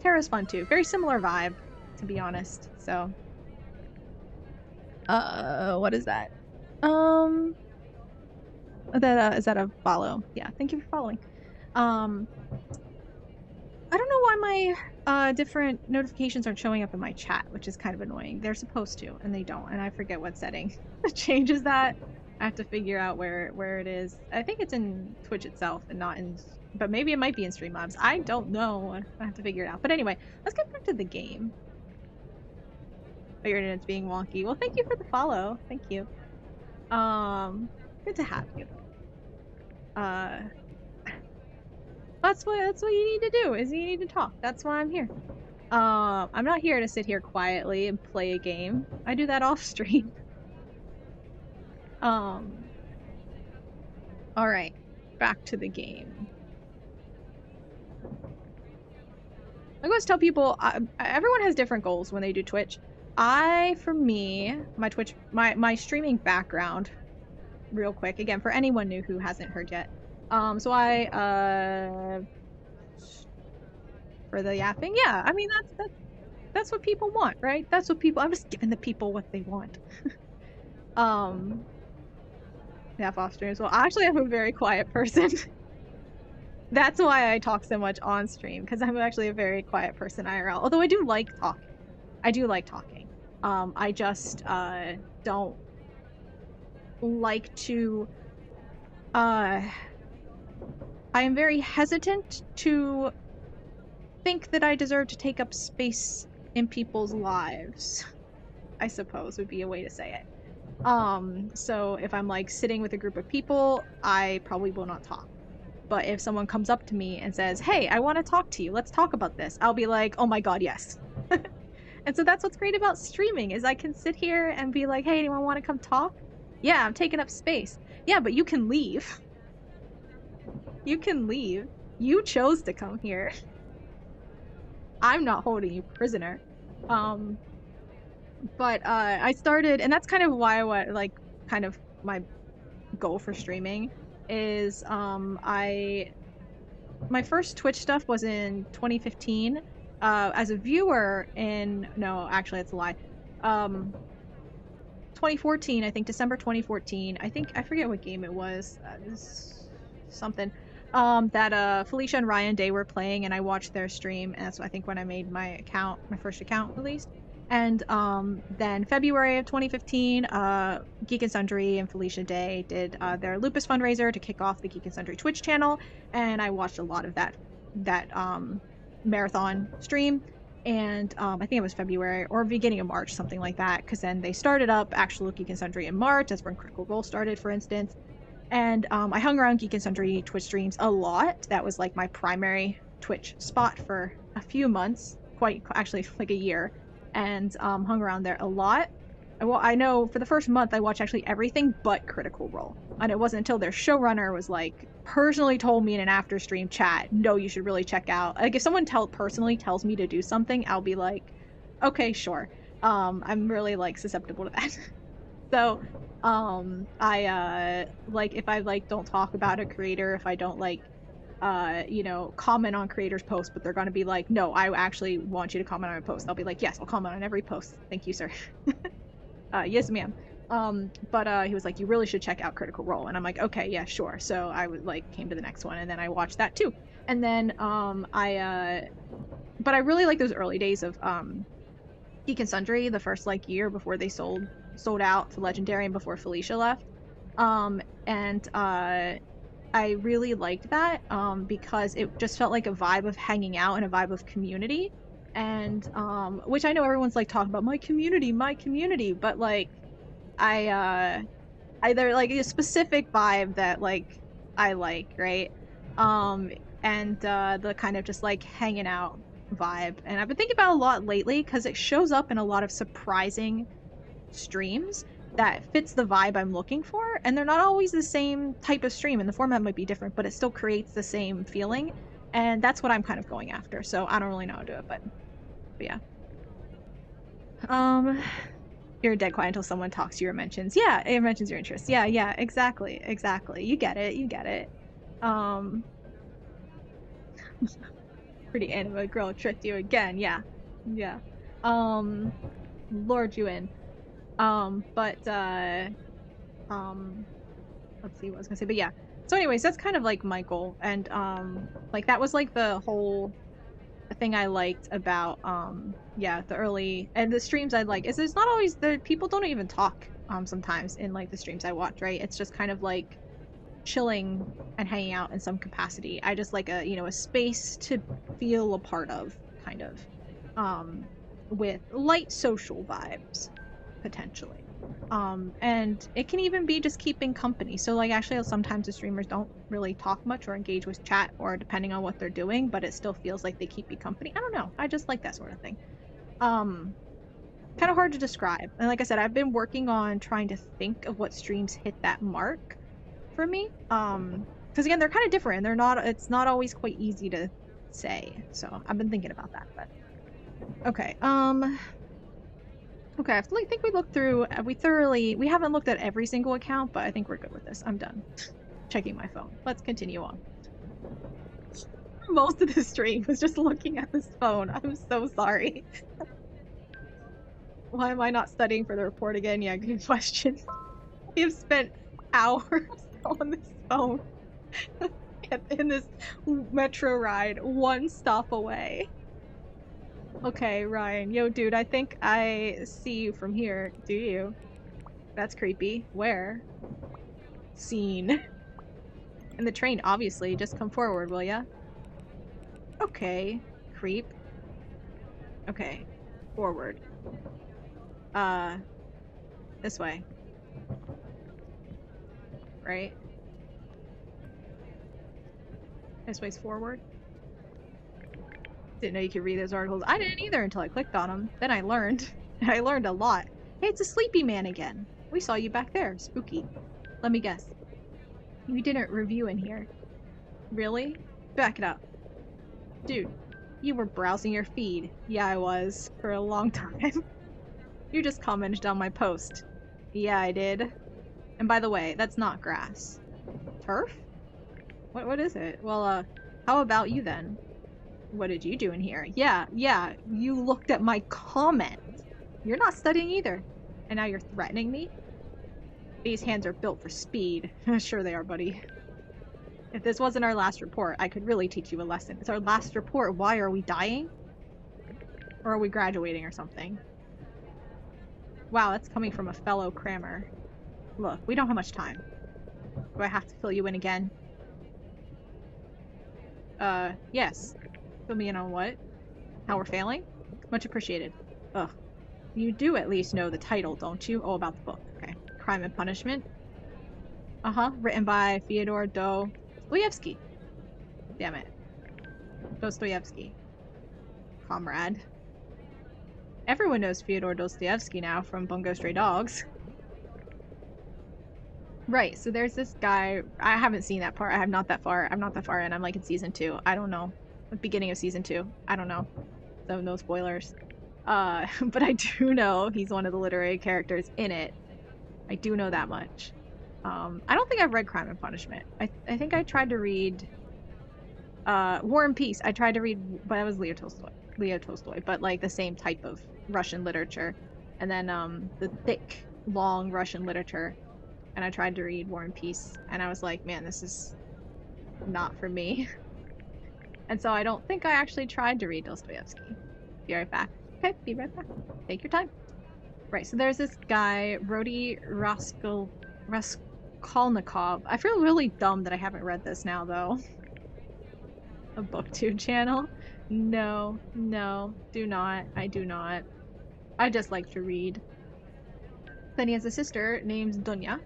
Tarot's fun too. Very similar vibe, to be honest. So what is that? Is that a follow? Yeah, thank you for following. I don't know why my different notifications aren't showing up in my chat, which is kind of annoying. They're supposed to, and they don't, and I forget what setting changes that. I have to figure out where it is. I think it's in Twitch itself and not in, but maybe it might be in Streamlabs. I don't know. I have to figure it out. But anyway, let's get back to the game. Oh, your internet's being wonky. Well, thank you for the follow. Thank you. Good to have you. That's what you need to do, is you need to talk. That's why I'm here. I'm not here to sit here quietly and play a game. I do that off stream. Alright. Back to the game. I always tell people, everyone has different goals when they do Twitch. For me, my Twitch, my streaming background, real quick, again, for anyone new who hasn't heard yet. So for the yapping, yeah, I mean, that's what people want, right? That's what people, I'm just giving the people what they want. Yeah, fostering as well. Actually, I'm a very quiet person. That's why I talk so much on stream, because I'm actually a very quiet person IRL. Although I do like talking. I do like talking. I just don't like to I am very hesitant to think that I deserve to take up space in people's lives, I suppose would be a way to say it. So if I'm like sitting with a group of people, I probably will not talk. But if someone comes up to me and says, "Hey, I want to talk to you. Let's talk about this." I'll be like, "Oh my god, yes." And so that's what's great about streaming is I can sit here and be like, "Hey, anyone want to come talk?" Yeah, I'm taking up space. Yeah, but you can leave. You can leave. You chose to come here. I'm not holding you prisoner. But I started, and that's kind of why what like kind of my goal for streaming is my first Twitch stuff was in 2015. As a viewer in no, actually that's a lie. 2014, I think December 2014. I think I forget what game it was. Something that Felicia and Ryan Day were playing, and I watched their stream, and that's I think when I made my account, my first account at least. And then February of 2015, Geek and Sundry and Felicia Day did their Lupus fundraiser to kick off the Geek and Sundry Twitch channel, and I watched a lot of that marathon stream. And I think it was February or beginning of March, something like that, because then they started up actual Geek and Sundry in March. That's when Critical Role started, for instance. And I hung around Geek and Sundry Twitch streams a lot. That was like my primary Twitch spot for a few months, quite actually like a year, and hung around there a lot. Well, I know for the first month I watched actually everything but Critical Role, and it wasn't until their showrunner was like personally told me in an after stream chat, "No, you should really check out." Like if someone personally tells me to do something, I'll be like, "Okay, sure." I'm really like susceptible to that. So I like if I like don't talk about a creator, if I don't like you know, comment on creators' posts, but they're gonna be like, "No, I actually want you to comment on a post." I'll be like, "Yes, I'll comment on every post. Thank you, sir." Yes, ma'am. But he was like, "You really should check out Critical Role," and I'm like, "Okay, yeah, sure." So I was like, came to the next one, and then I watched that too. And then but I really like those early days of Geek and Sundry, the first like year before they sold out to Legendary and before Felicia left. And I really liked that because it just felt like a vibe of hanging out and a vibe of community. And which I know everyone's like talking about my community, but like they're like a specific vibe that like I like, right? And the kind of just like hanging out vibe. And I've been thinking about it a lot lately because it shows up in a lot of surprising streams that fits the vibe I'm looking for, and they're not always the same type of stream, and the format might be different, but it still creates the same feeling, and that's what I'm kind of going after. So I don't really know how to do it, but yeah. You're dead quiet until someone talks to you or mentions. Yeah, it mentions your interests. Yeah, exactly. You get it. Pretty anime girl tricked you again. Yeah. Lured you in. But let's see what I was gonna say. But yeah. So anyways, that's kind of like my goal. And like that was like the whole thing I liked about yeah, the early and the streams I like is there's not always the people don't even talk sometimes in like the streams I watch, right? It's just kind of like chilling and hanging out in some capacity. I just like a, you know, a space to feel a part of, kind of, with light social vibes, potentially. And it can even be just keeping company. So like actually sometimes the streamers don't really talk much or engage with chat or depending on what they're doing, but it still feels like they keep you company. I don't know. I just like that sort of thing. Kind of hard to describe. And like I said, I've been working on trying to think of what streams hit that mark for me. Because again, they're kind of different. They're not. It's not always quite easy to say. So I've been thinking about that. But okay. Okay. I think we looked through. We haven't looked at every single account, but I think we're good with this. I'm done checking my phone. Let's continue on. Most of the stream was just looking at this phone. I'm so sorry. Why am I not studying for the report again? Yeah, good question. We have spent hours on this phone in this metro ride, one stop away. Okay, Ryan. Yo, dude, I think I see you from here. Do you? That's creepy. Where? Scene. In the train, obviously. Just come forward, will ya? Okay. Creep. Okay. Forward. Uh, this way. Right? This way's forward. Didn't know you could read those articles. I didn't either until I clicked on them. Then I learned. I learned a lot. Hey, it's a sleepy man again. We saw you back there. Spooky. Let me guess. You didn't review in here. Really? Back it up. Dude, you were browsing your feed. Yeah, I was. For a long time. You just commented on my post. Yeah, I did. And by the way, that's not grass. Turf? What is it? Well, how about you then? What did you do in here? Yeah, you looked at my comment. You're not studying either. And now you're threatening me? These hands are built for speed. Sure they are, buddy. If this wasn't our last report, I could really teach you a lesson. It's our last report. Why are we dying? Or are we graduating or something? Wow, that's coming from a fellow crammer. Look, we don't have much time. Do I have to fill you in again? Yes. Fill me in on what? How we're failing? Much appreciated. Ugh. You do at least know the title, don't you? Oh, about the book. Okay. Crime and Punishment. Uh-huh. Written by Fyodor Dostoevsky. Damn it. Dostoevsky. Comrade. Everyone knows Fyodor Dostoevsky now from Bungo Stray Dogs. Right, so there's this guy. I haven't seen that part. I'm not that far in. I'm like in season 2. I don't know. The beginning of season 2. I don't know. So no spoilers. But I do know he's one of the literary characters in it. I do know that much. I don't think I've read Crime and Punishment. I think I tried to read War and Peace. I tried to read, but that was Leo Tolstoy, but like the same type of Russian literature. And then the thick, long Russian literature. And I tried to read War and Peace, and I was like, man, this is not for me. And so I don't think I actually tried to read Dostoevsky. Be right back. Okay, be right back. Take your time. Right, so there's this guy, Rody Raskolnikov. I feel really dumb that I haven't read this now, though. A booktube channel? No, do not. I do not. I just like to read. Then he has a sister named Dunya.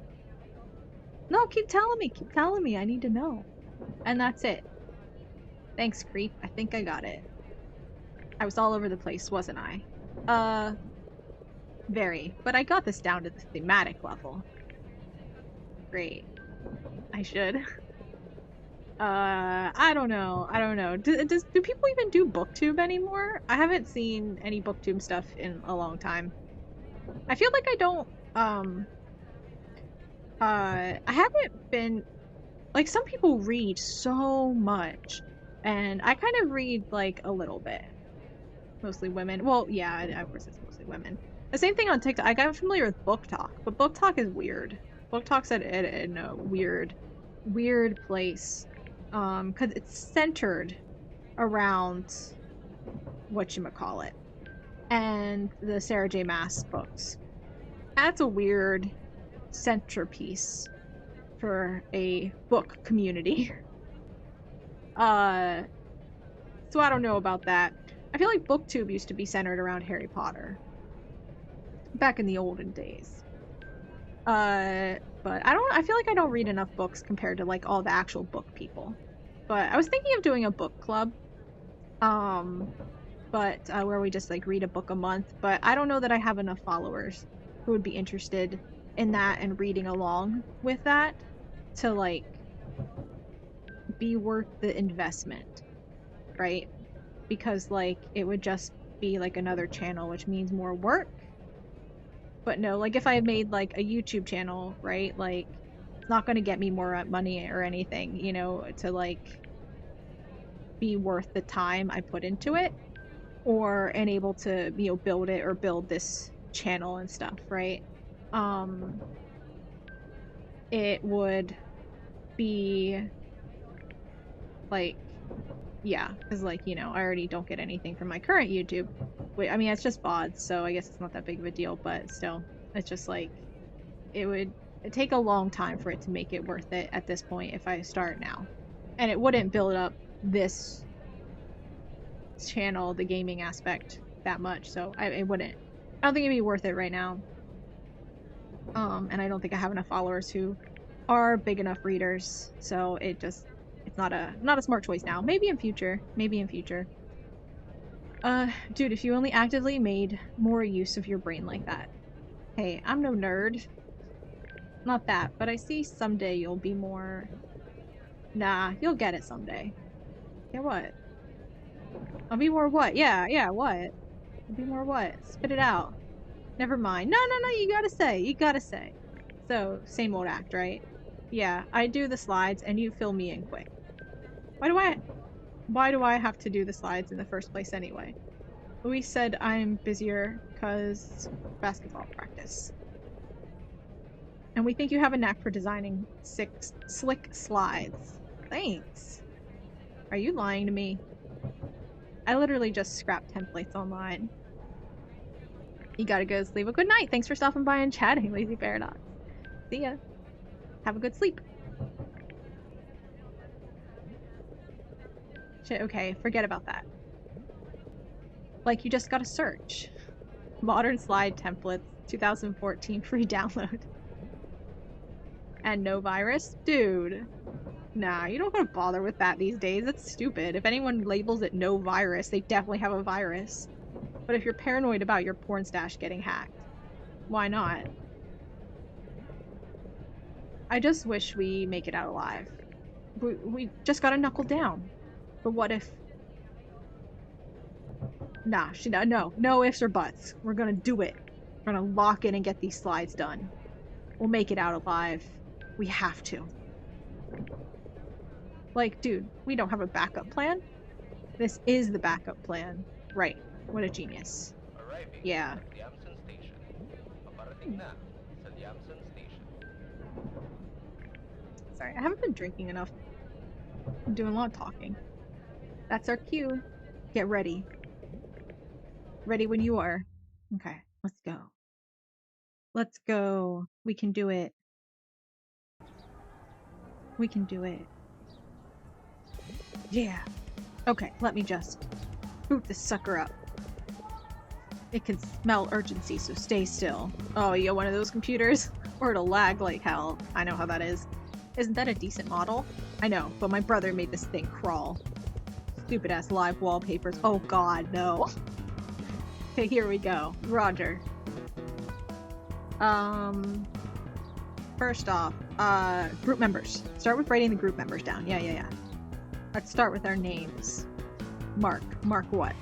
No, keep telling me. I need to know. And that's it. Thanks, creep. I think I got it. I was all over the place, wasn't I? Very. But I got this down to the thematic level. Great. I should. I don't know. Do people even do booktube anymore? I haven't seen any booktube stuff in a long time. I feel like I don't, I haven't been, like, some people read so much, and I kind of read, like, a little bit. Mostly women. Well, yeah, of course it's mostly women. The same thing on TikTok. I got familiar with Book Talk, but Book Talk is weird. Book Talk's at in a weird place. Because it's centered around whatchamacallit, and the Sarah J. Maas books. That's a weird centerpiece for a book community. So I don't know about that. I feel like BookTube used to be centered around Harry Potter. Back in the olden days. But I feel like I don't read enough books compared to like all the actual book people. But I was thinking of doing a book club. Where we just like read a book a month, but I don't know that I have enough followers who would be interested in that and reading along with that to like be worth the investment, right? Because like it would just be like another channel, which means more work. But no, like if I had made like a YouTube channel, right, like it's not going to get me more money or anything, you know, to like be worth the time I put into it, or and able to, you know, build it or build this channel and stuff, right? It would be like yeah, because like, you know, I already don't get anything from my current YouTube. Wait, I mean, it's just VODs, so I guess it's not that big of a deal, but still, it's just like, it'd take a long time for it to make it worth it at this point if I start now. And it wouldn't build up this channel, the gaming aspect, that much, so it wouldn't. I don't think it'd be worth it right now. And I don't think I have enough followers who are big enough readers, so it's not a smart choice now. Maybe in future. Maybe in future. Dude, if you only actively made more use of your brain like that. Hey, I'm no nerd. Not that, but I see someday you'll be more... Nah, you'll get it someday. Yeah, what? I'll be more what? Yeah, what? I'll be more what? Spit it out. Never mind. No, you gotta say. So, same old act, right? Yeah, I do the slides and you fill me in quick. Why do I have to do the slides in the first place anyway? We said I'm busier because basketball practice. And we think you have a knack for designing slick slides. Thanks. Are you lying to me? I literally just scrapped templates online. You gotta go to sleep. Well, good night. Thanks for stopping by and chatting, Lazy Paradox. See ya. Have a good sleep. Shit, okay, forget about that. Like, you just gotta search. Modern slide templates, 2014 free download. And no virus? Dude. Nah, you don't gotta bother with that these days. That's stupid. If anyone labels it no virus, they definitely have a virus. But if you're paranoid about your porn stash getting hacked, why not? I just wish we make it out alive. We just gotta knuckle down. But what if... Nah, no ifs or buts. We're gonna do it. We're gonna lock in and get these slides done. We'll make it out alive. We have to. Like, dude, we don't have a backup plan? This is the backup plan. Right. What a genius. Arriving yeah. at Liamson Station. Paparating na sa Liamson Station. Sorry, I haven't been drinking enough. I'm doing a lot of talking. That's our cue. Get ready. Ready when you are. Okay, let's go. Let's go. We can do it. We can do it. Yeah. Okay, let me just boot this sucker up. It can smell urgency, so stay still. Oh, you got one of those computers? Or it'll lag like hell. I know how that is. Isn't that a decent model? I know, but my brother made this thing crawl. Stupid ass live wallpapers. Oh god, no. Okay, here we go. Roger. First off, group members. Start with writing the group members down. Yeah. Let's start with our names. Mark. Mark what?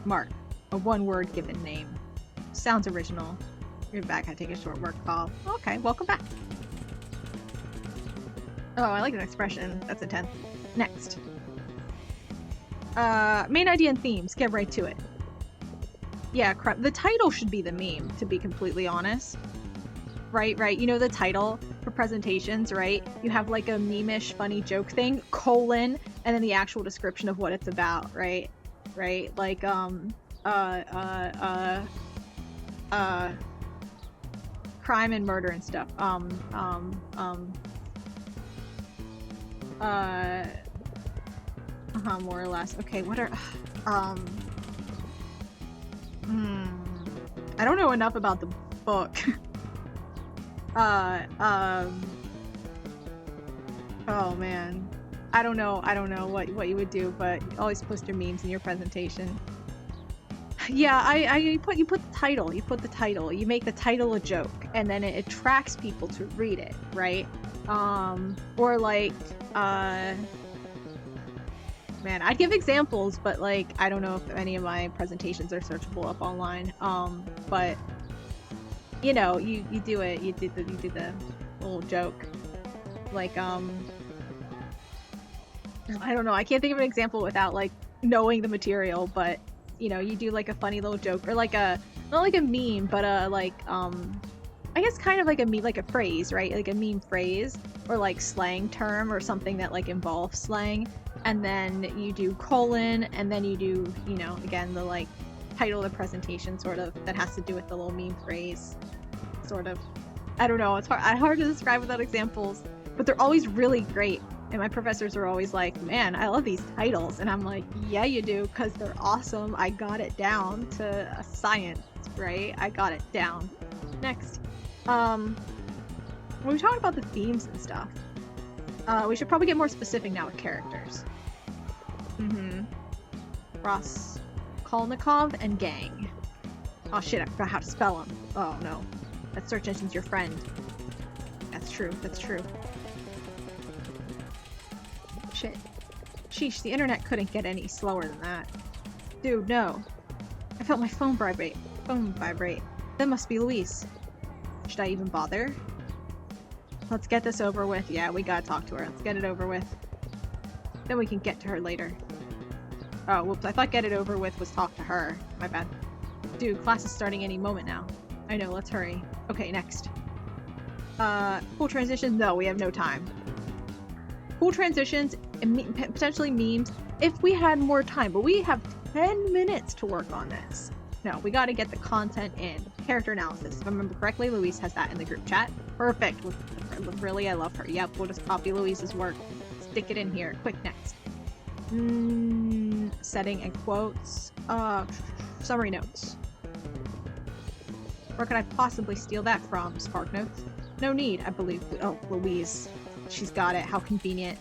Mark. A one-word given name. Sounds original. You're back. I take a short work call. Okay, welcome back. Oh, I like that expression. That's intense. Next. Main idea and themes. Get right to it. Yeah, crap. The title should be the meme, to be completely honest. Right. You know the title for presentations, right? You have like a meme-ish funny joke thing, colon, and then the actual description of what it's about, right? Right? Like, crime and murder and stuff. More or less. Okay, what are, I don't know enough about the book. Oh man. I don't know what you would do, but always post your memes in your presentation. Yeah, you put the title. You make the title a joke, and then it attracts people to read it, right? Or like, man, I'd give examples, but like, I don't know if any of my presentations are searchable up online. But you know, you do it. You do the little joke, like, I don't know. I can't think of an example without like knowing the material, but you know, you do like a funny little joke, or like not like a meme, but like I guess kind of like a meme, like a phrase, right? Like a meme phrase, or like slang term, or something that like involves slang. and then you do colon, and then you do, you know, again, the like title of the presentation sort of that has to do with the little meme phrase, sort of. I don't know, it's hard to describe without examples, but they're always really great. And my professors are always like, man, I love these titles. And I'm like, yeah, you do, because they're awesome. I got it down to a science, right? I got it down. Next. When we talk about the themes and stuff, we should probably get more specific now with characters. Raskolnikov and gang. Oh shit, I forgot how to spell them. Oh no. That search engine's your friend. That's true, that's true. Shit. Sheesh, the internet couldn't get any slower than that. Dude, no. I felt my phone vibrate. That must be Louise. Should I even bother? Let's get this over with. Yeah, we gotta talk to her. Let's get it over with. Then we can get to her later. Oh, whoops. I thought get it over with was talk to her. My bad. Dude, class is starting any moment now. I know, let's hurry. Okay, next. Cool transitions? No, we have no time. Cool transitions, and potentially memes, if we had more time, but we have 10 minutes to work on this. No, we gotta get the content in. Character analysis. If I remember correctly, Louise has that in the group chat. Perfect. Really, I love her. Yep, we'll just copy Louise's work. Stick it in here. Quick, next. Setting and quotes. Summary notes. Where could I possibly steal that from? Spark notes? No need, I believe. Oh, Louise. She's got it. How convenient.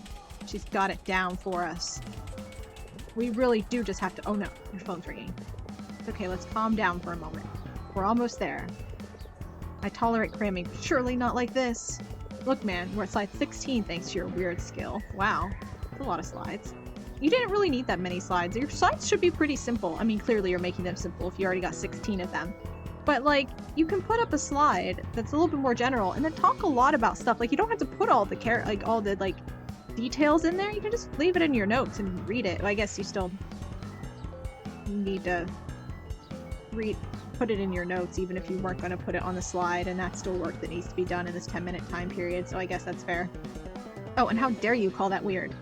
She's got it down for us. We really do just have to... Oh no, your phone's ringing. It's okay, let's calm down for a moment. We're almost there. I tolerate cramming, but surely not like this. Look, man, we're at slide 16 thanks to your weird skill. Wow, that's a lot of slides. You didn't really need that many slides. Your slides should be pretty simple. I mean, clearly you're making them simple if you already got 16 of them. But, like, you can put up a slide that's a little bit more general and then talk a lot about stuff. Like, you don't have to put all the details in there. You can just leave it in your notes and read it. Well, I guess you still need to put it in your notes even if you weren't going to put it on the slide, and that's still work that needs to be done in this 10-minute time period, so I guess that's fair. Oh, and how dare you call that weird?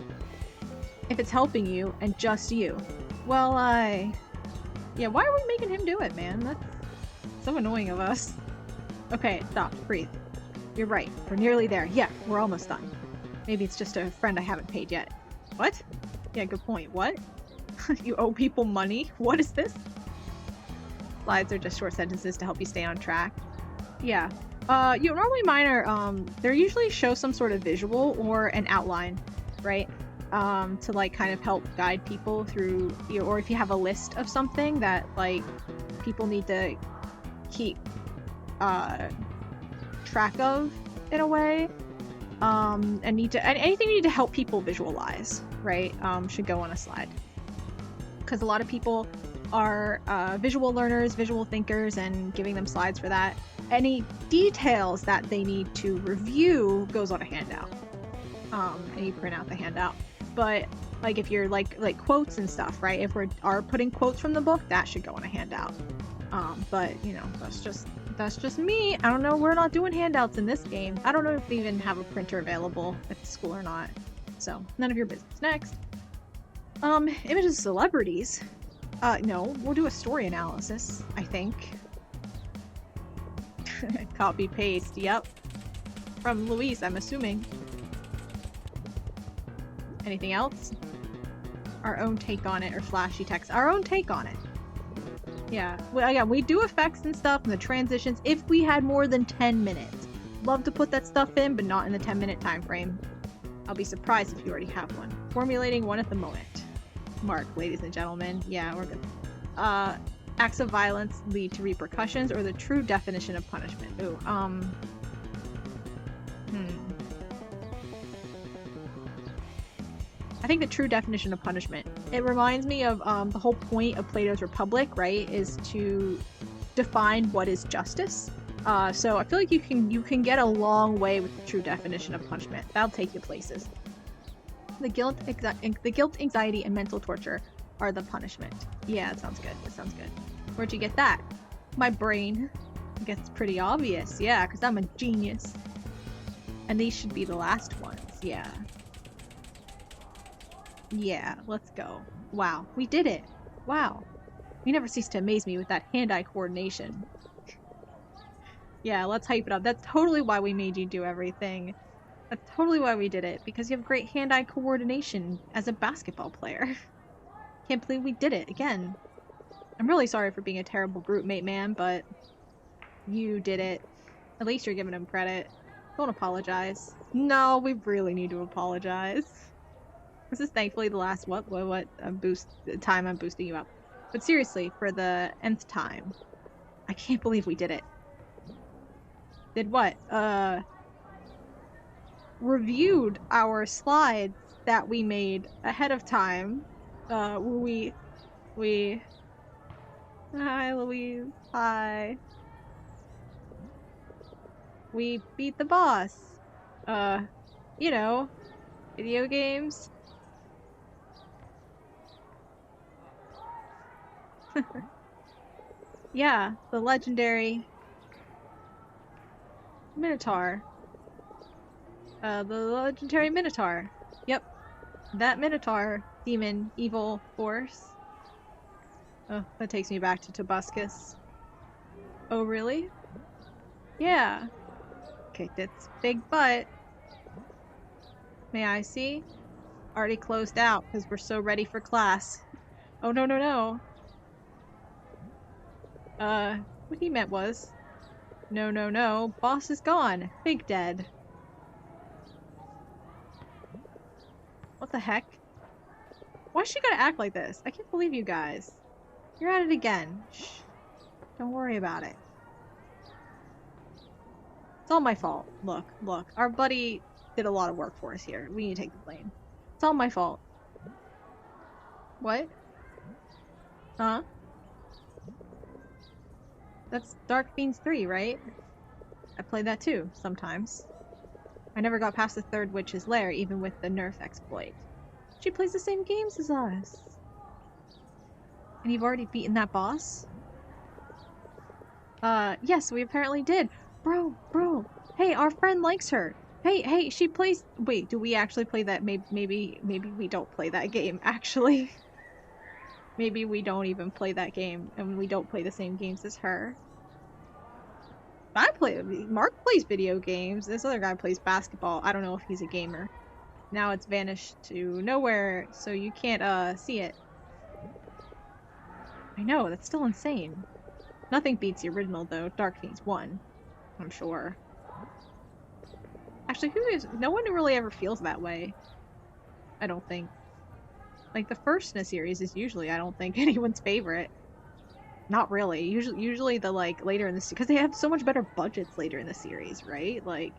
If it's helping you, and just you. Well, yeah, why are we making him do it, man? That's so annoying of us. Okay, stop. Breathe. You're right. We're nearly there. Yeah, we're almost done. Maybe it's just a friend I haven't paid yet. What? Yeah, good point. What? You owe people money? What is this? Slides are just short sentences to help you stay on track. Yeah. Normally mine are, they usually show some sort of visual or an outline, right? To, like, kind of help guide people through, or if you have a list of something that, like, people need to keep track of in a way, and anything you need to help people visualize, right, should go on a slide, because a lot of people are visual learners, visual thinkers, and giving them slides for that. Any details that they need to review goes on a handout, and you print out the handout. But like if you're like quotes and stuff, right, if we are putting quotes from the book, that should go on a handout. But you know, that's just me. I don't know, we're not doing handouts in this game. I don't know if they even have a printer available at the school or not, so none of your business. Next. Images of celebrities. No, we'll do a story analysis, I think. Copy paste, yep. From Louise, I'm assuming. Anything else? Our own take on it, or flashy text. Our own take on it. Yeah. Well, again, we do effects and stuff and the transitions if we had more than 10 minutes. Love to put that stuff in, but not in the 10-minute time frame. I'll be surprised if you already have one. Formulating one at the moment. Mark, ladies and gentlemen. Yeah, we're good. Acts of violence lead to repercussions, or the true definition of punishment. Ooh, I think the true definition of punishment. It reminds me of the whole point of Plato's Republic, right? Is to define what is justice. So I feel like you can get a long way with the true definition of punishment. That'll take you places. The guilt, anxiety, and mental torture are the punishment. Yeah, that sounds good. That sounds good. Where'd you get that? My brain. I guess it's pretty obvious. Yeah, because I'm a genius. And these should be the last ones. Yeah. Yeah, let's go. Wow, we did it. Wow. You never cease to amaze me with that hand-eye coordination. Yeah, let's hype it up. That's totally why we made you do everything. That's totally why we did it, because you have great hand-eye coordination as a basketball player. Can't believe we did it again. I'm really sorry for being a terrible group mate, man, but you did it. At least you're giving him credit. Don't apologize. No, we really need to apologize. This is thankfully the last time I'm boosting you up. But seriously, for the nth time, I can't believe we did it. Did what? Reviewed our slides that we made ahead of time. We Hi, Louise. Hi. We beat the boss. You know, video games. Yeah, the legendary Minotaur. The legendary Minotaur. Yep, that Minotaur demon evil force. Oh, that takes me back to Tobuscus. Oh, really? Yeah. Kicked its big butt. May I see? Already closed out because we're so ready for class. Oh, no, no, no. What he meant was, no, no, no, boss is gone. Big dead. What the heck? Why she gotta act like this? I can't believe you guys. You're at it again. Shh. Don't worry about it. It's all my fault. Look, look. Our buddy did a lot of work for us here. We need to take the blame. It's all my fault. What? Huh? That's Dark Fiends 3, right? I played that too, sometimes. I never got past the third witch's lair, even with the nerf exploit. She plays the same games as us. And you've already beaten that boss? Yes, we apparently did. Bro, hey, our friend likes her. Hey, she plays. Wait, do we actually play that? Maybe we don't play that game, actually. Maybe we don't even play that game, and we don't play the same games as her. Mark plays video games. This other guy plays basketball. I don't know if he's a gamer. Now it's vanished to nowhere, so you can't, see it. I know, that's still insane. Nothing beats the original, though. Dark Fiends 1. I'm sure. Actually, no one really ever feels that way. I don't think. Like, the first in a series is usually, I don't think, anyone's favorite. Not really. Usually the, like, later in the series, because they have so much better budgets later in the series, right? Like,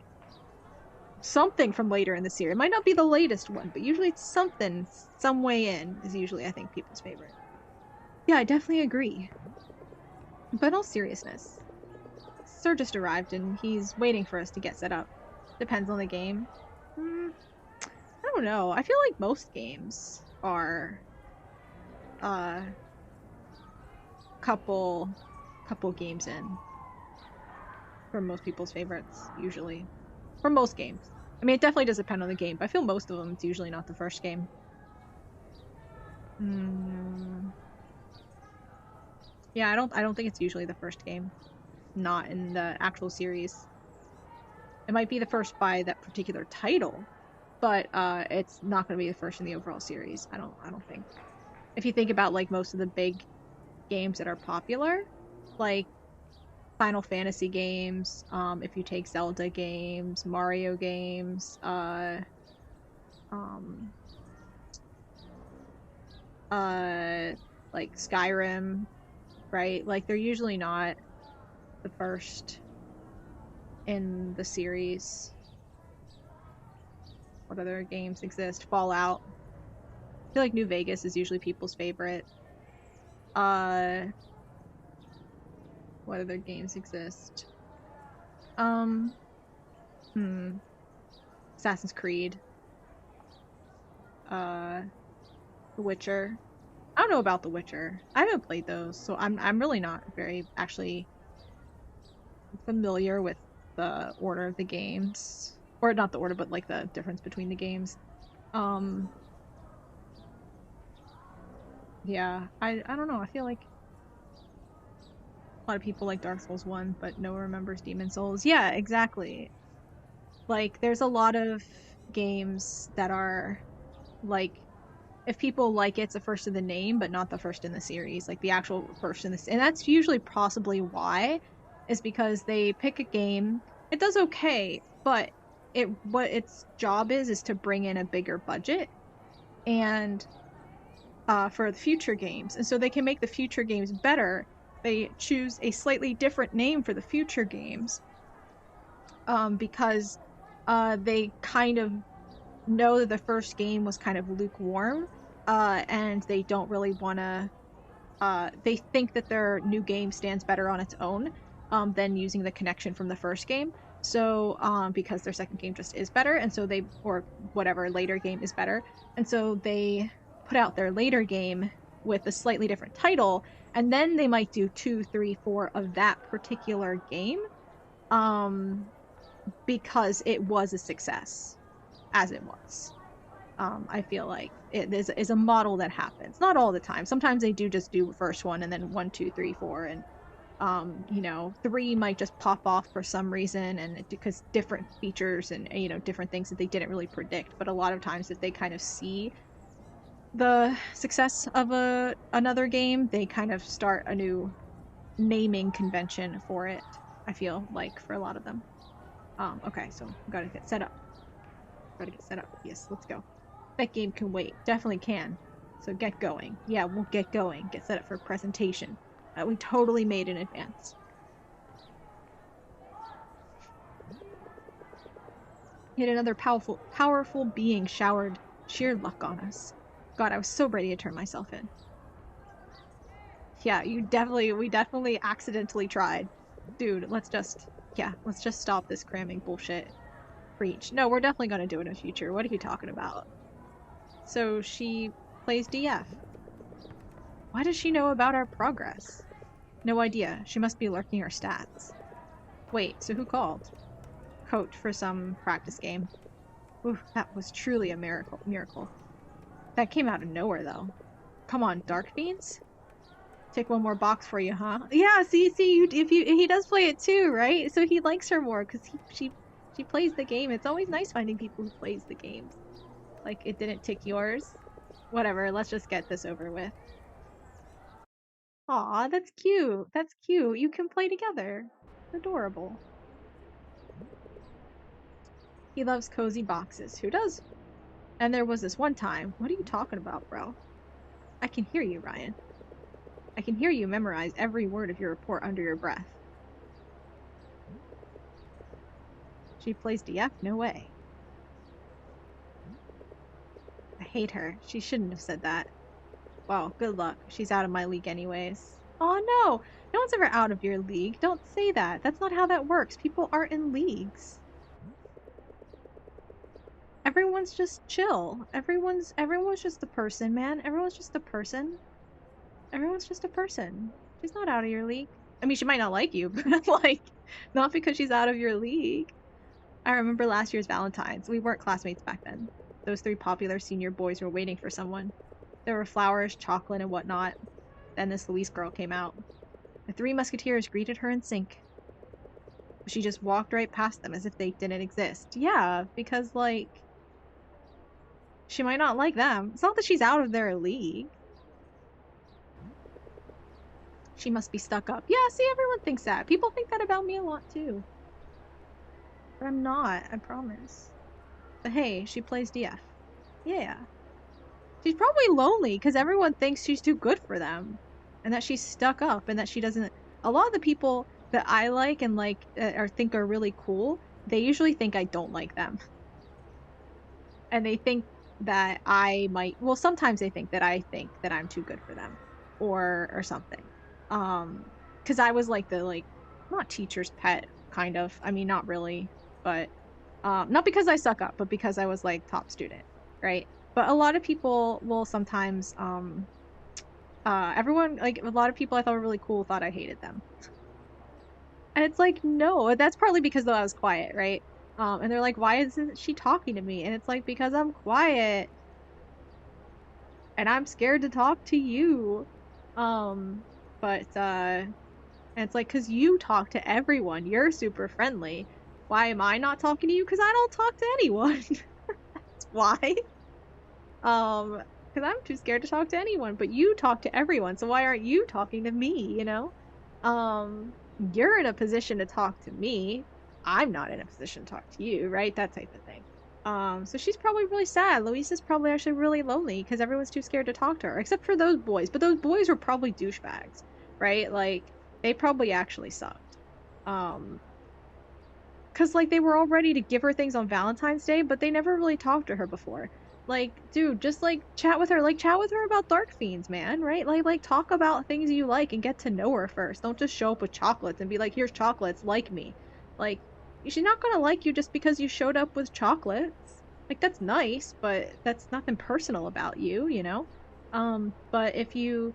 something from later in the series. It might not be the latest one, but usually it's something, some way in, is usually, I think, people's favorite. Yeah, I definitely agree. But in all seriousness, Sir just arrived and he's waiting for us to get set up. Depends on the game. I don't know. I feel like most games are couple games in for most people's favorites, usually. For most games. I mean, it definitely does depend on the game, but I feel most of them it's usually not the first game. Yeah, I don't think it's usually the first game. Not in the actual series. It might be the first by that particular title, but it's not going to be the first in the overall series. I don't think. If you think about like most of the big games that are popular, like Final Fantasy games, if you take Zelda games, Mario games, like Skyrim, right? Like they're usually not the first in the series. What other games exist? Fallout. I feel like New Vegas is usually people's favorite. What other games exist? Assassin's Creed. The Witcher. I don't know about The Witcher. I haven't played those, so I'm really not very actually familiar with the order of the games. Or not the order, but like the difference between the games. Yeah, I don't know. I feel like a lot of people like Dark Souls 1, but no one remembers Demon Souls. Yeah, exactly. Like, there's a lot of games that are like, if people like it's the first in the name, but not the first in the series, like the actual first in the, and that's usually possibly why, is because they pick a game, it does okay, but what its job is to bring in a bigger budget and for the future games, and so they can make the future games better. They choose a slightly different name for the future games, because they kind of know that the first game was kind of lukewarm, and they don't really want to. They think that their new game stands better on its own, than using the connection from the first game. So, because their second game just is better, and so they, or whatever later game is better, and so they put out their later game with a slightly different title, and then they might do 2, 3, 4 of that particular game, um, because it was a success as it was. I feel like it is a model that happens. Not all the time. Sometimes they do just do the first one and then 1, 2, 3, 4, and 3 might just pop off for some reason, and because different features and different things that they didn't really predict. But a lot of times, if they kind of see the success of another game, they kind of start a new naming convention for it. I feel like for a lot of them. Okay, so gotta get set up. Gotta get set up. Yes, let's go. That game can wait. Definitely can. So get going. Yeah, we'll get going. Get set up for presentation. We totally made in advance. Yet another powerful being showered sheer luck on us. God, I was so ready to turn myself in. Yeah, we definitely accidentally tried. Dude, let's just stop this cramming bullshit. Preach. No, we're definitely gonna do it in the future. What are you talking about? So she plays DF. Why does she know about our progress? No idea. She must be lurking our stats. Wait, so who called? Coach for some practice game. Ooh, that was truly a miracle. That came out of nowhere, though. Come on, Dark Fiends? Take one more box for you, huh? Yeah, see, he does play it too, right? So he likes her more because she plays the game. It's always nice finding people who plays the games. Like, it didn't tick yours. Whatever, let's just get this over with. Aw, that's cute. That's cute. You can play together. Adorable. He loves cozy boxes. Who does? And there was this one time. What are you talking about, bro? I can hear you, Ryan. I can hear you memorize every word of your report under your breath. She plays DF? No way. I hate her. She shouldn't have said that. Well, good luck. She's out of my league anyways. Oh no! No one's ever out of your league. Don't say that. That's not how that works. People aren't in leagues. Everyone's just chill. Everyone's just a person, man. Everyone's just a person. Everyone's just a person. She's not out of your league. I mean, she might not like you, but like, not because she's out of your league. I remember last year's Valentine's. We weren't classmates back then. Those 3 popular senior boys were waiting for someone. There were flowers, chocolate, and whatnot. Then this Louise girl came out. The 3 musketeers greeted her in sync. She just walked right past them as if they didn't exist. Yeah, because, like, she might not like them. It's not that she's out of their league. She must be stuck up. Yeah, see, everyone thinks that. People think that about me a lot, too. But I'm not, I promise. But hey, she plays DF. Yeah. She's probably lonely because everyone thinks she's too good for them. And that she's stuck up and that she doesn't... A lot of the people that I like and like, or think are really cool, they usually think I don't like them. And they think that I might... Well, sometimes they think that I think that I'm too good for them. Or something. Because I was like the, like, not teacher's pet, kind of. I mean, not really, but not because I suck up, but because I was like top student, right? But a lot of people will sometimes, everyone, like a lot of people I thought were really cool thought I hated them. And it's like, no, that's partly because though I was quiet, right? And they're like, why isn't she talking to me? And it's like, because I'm quiet. and I'm scared to talk to you. But and it's like, cause you talk to everyone, you're super friendly. Why am I not talking to you? Cause I don't talk to anyone. That's why. Cause I'm too scared to talk to anyone, but you talk to everyone, so why aren't you talking to me, you know? You're in a position to talk to me. I'm not in a position to talk to you, right? That type of thing. So she's probably really sad. Louise is probably actually really lonely because everyone's too scared to talk to her, except for those boys. But those boys were probably douchebags, right? Like, they probably actually sucked. Cause like they were all ready to give her things on Valentine's Day, but they never really talked to her before. Like, dude, just like chat with her, about Dark Fiends, man, right? Like talk about things you like and get to know her first. Don't just show up with chocolates and be like, here's chocolates, like me. Like, she's not gonna like you just because you showed up with chocolates. Like, that's nice, but that's nothing personal about you, you know? But if you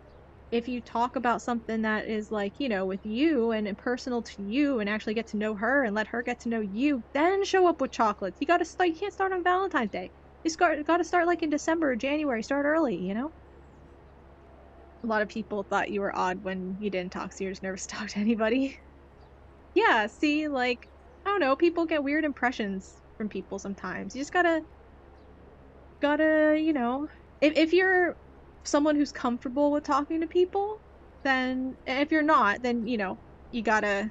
talk about something that is like, you know, with you and personal to you and actually get to know her and let her get to know you, then show up with chocolates. You gotta start, you can't start on Valentine's Day. Gotta start like in December or January, start early, you know? A lot of people thought you were odd when you didn't talk, so you just never talked to anybody. Yeah, see, like, I don't know, people get weird impressions from people sometimes. You just gotta, you know, if you're someone who's comfortable with talking to people, then if you're not, then, you know, you gotta,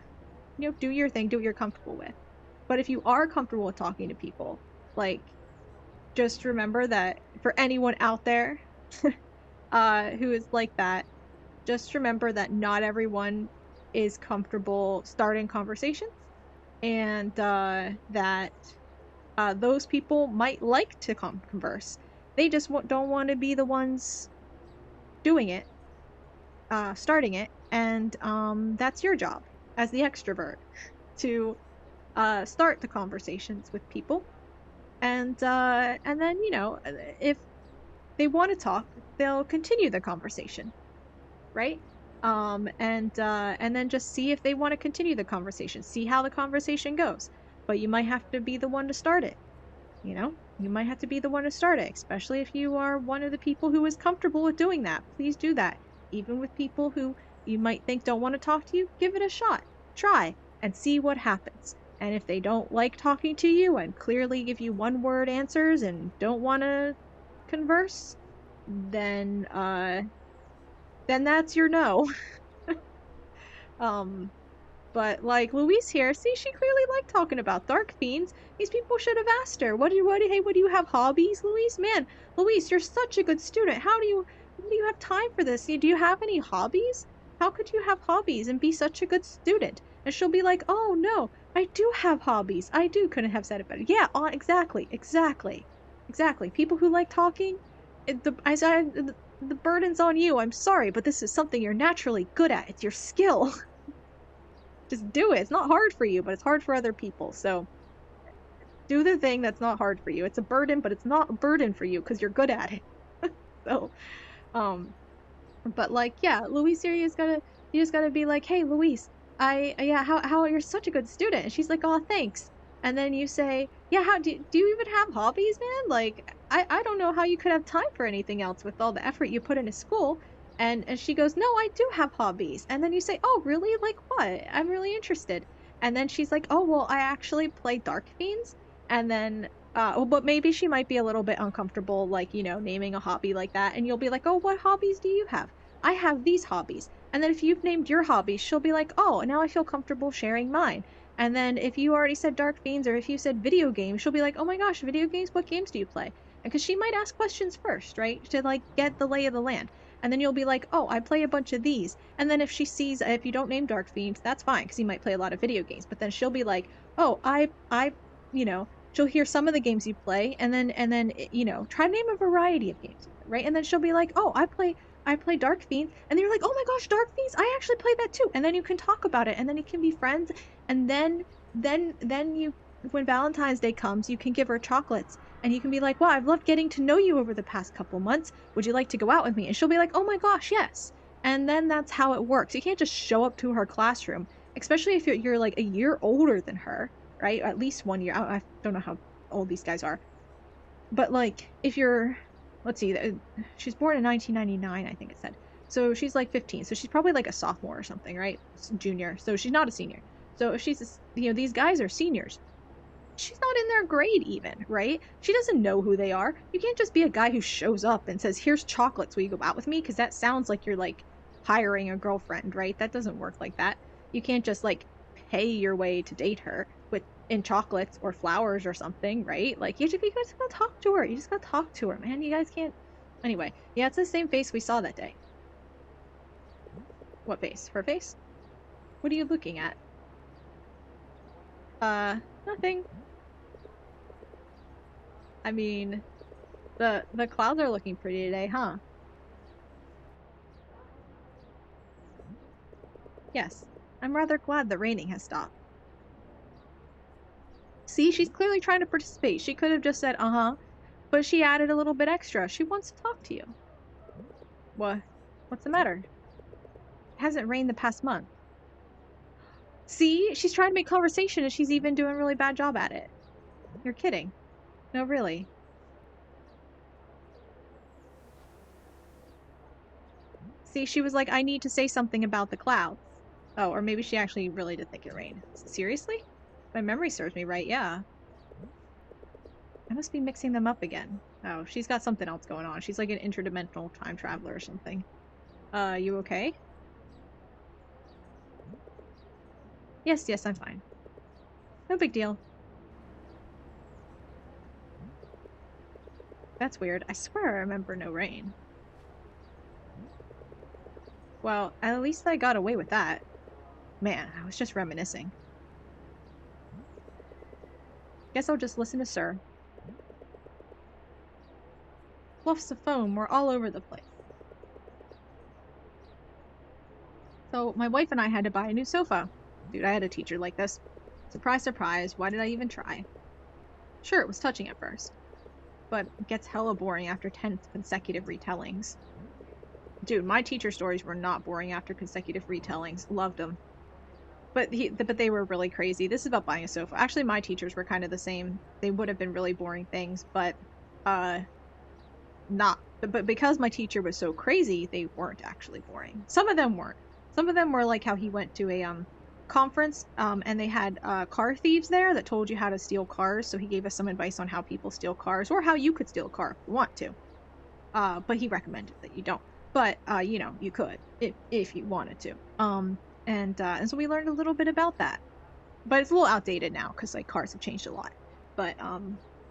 you know, do your thing, do what you're comfortable with. But if you are comfortable with talking to people, like, just remember that for anyone out there who is like that, just remember that not everyone is comfortable starting conversations, and that those people might like to converse. They just don't want to be the ones doing it, starting it, and that's your job as the extrovert to start the conversations with people, and then, you know, if they want to talk, they'll continue the conversation, right? And then just see if they want to continue the conversation, see how the conversation goes. But you might have to be the one to start it. You know, you might have to be the one to start it, especially if you are one of the people who is comfortable with doing that. Please do that. Even with people who you might think don't want to talk to you, give it a shot. Try and see what happens. And if they don't like talking to you and clearly give you one-word answers and don't want to converse, then that's your no. But like Louise here, see, she clearly liked talking about Dark Fiends. These people should have asked her, what do you have hobbies, Louise? Man, Louise, you're such a good student. How do you have time for this? Do you have any hobbies? How could you have hobbies and be such a good student? And she'll be like, oh no, I do have hobbies. I do. Couldn't have said it better. Yeah, exactly. People who like talking, the burden's on you. I'm sorry, but this is something you're naturally good at. It's your skill. Just do it. It's not hard for you, but it's hard for other people. So do the thing that's not hard for you. It's a burden, but it's not a burden for you because you're good at it. So, but like, yeah, Louise here, you just gotta be like, hey, Louise, how you're such a good student. And she's like, oh, thanks. And then you say, yeah, how do you even have hobbies, man? Like, I don't know how you could have time for anything else with all the effort you put into school. And she goes, no, I do have hobbies. And then you say, oh, really? Like what? I'm really interested. And then she's like, oh, well, I actually play Dark Fiends. And then, but maybe she might be a little bit uncomfortable, like, you know, naming a hobby like that. And you'll be like, oh, what hobbies do you have? I have these hobbies. And then if you've named your hobbies, she'll be like, oh, now I feel comfortable sharing mine. And then if you already said Dark Fiends, or if you said video games, she'll be like, oh my gosh, video games? What games do you play? Because she might ask questions first, right? To like get the lay of the land. And then you'll be like, oh, I play a bunch of these. And then if she sees, if you don't name Dark Fiends, that's fine, because you might play a lot of video games. But then she'll be like, oh, you know, she'll hear some of the games you play, and then, you know, try to name a variety of games, right? And then she'll be like, oh, I play Dark Fiends. And then you're like, oh my gosh, Dark Fiends, I actually play that too. And then you can talk about it, and then you can be friends. And then you, when Valentine's Day comes, you can give her chocolates. And you can be like, wow, I've loved getting to know you over the past couple months. Would you like to go out with me? And she'll be like, oh my gosh, yes. And then that's how it works. You can't just show up to her classroom, especially if you're like a year older than her, right? At least 1 year. I don't know how old these guys are. But like, if you're let's see, she's born in 1999, I think it said. So she's like 15. So she's probably like a sophomore or something, right? Junior. So she's not a senior. So if she's, these guys are seniors. She's not in their grade even, right? She doesn't know who they are. You can't just be a guy who shows up and says, here's chocolates, will you go out with me? Because that sounds like you're like hiring a girlfriend, right? That doesn't work like that. You can't just like pay your way to date her in chocolates or flowers or something, right? Like you just gotta talk to her. You just gotta talk to her, man. You guys can't. Anyway, yeah, it's the same face we saw that day. What face? Her face? What are you looking at? Nothing. I mean, the clouds are looking pretty today, huh? Yes, I'm rather glad the raining has stopped. See, she's clearly trying to participate. She could have just said, uh-huh, but she added a little bit extra. She wants to talk to you. What? What's the matter? It hasn't rained the past month. See, she's trying to make conversation and she's even doing a really bad job at it. You're kidding. No, really. See, she was like, I need to say something about the clouds. Oh, or maybe she actually really did think it rained. Seriously? My memory serves me right, yeah. I must be mixing them up again. Oh, she's got something else going on. She's like an interdimensional time traveler or something. You okay? Yes, I'm fine. No big deal. That's weird. I swear I remember no rain. Well, at least I got away with that. Man, I was just reminiscing. Guess I'll just listen to Sir. Fluffs of foam were all over the place. So my wife and I had to buy a new sofa. Dude, I had a teacher like this. Surprise, surprise, why did I even try? Sure, it was touching at first, but it gets hella boring after 10 consecutive retellings. Dude, my teacher stories were not boring after consecutive retellings. Loved them. But they were really crazy. This is about buying a sofa. Actually, my teachers were kind of the same. They would have been really boring things, but not. But because my teacher was so crazy, they weren't actually boring. Some of them weren't. Some of them were like how he went to a conference and they had car thieves there that told you how to steal cars. So he gave us some advice on how people steal cars or how you could steal a car if you want to. But he recommended that you don't. But you know, you could if you wanted to. And so we learned a little bit about that. But it's a little outdated now because like cars have changed a lot. But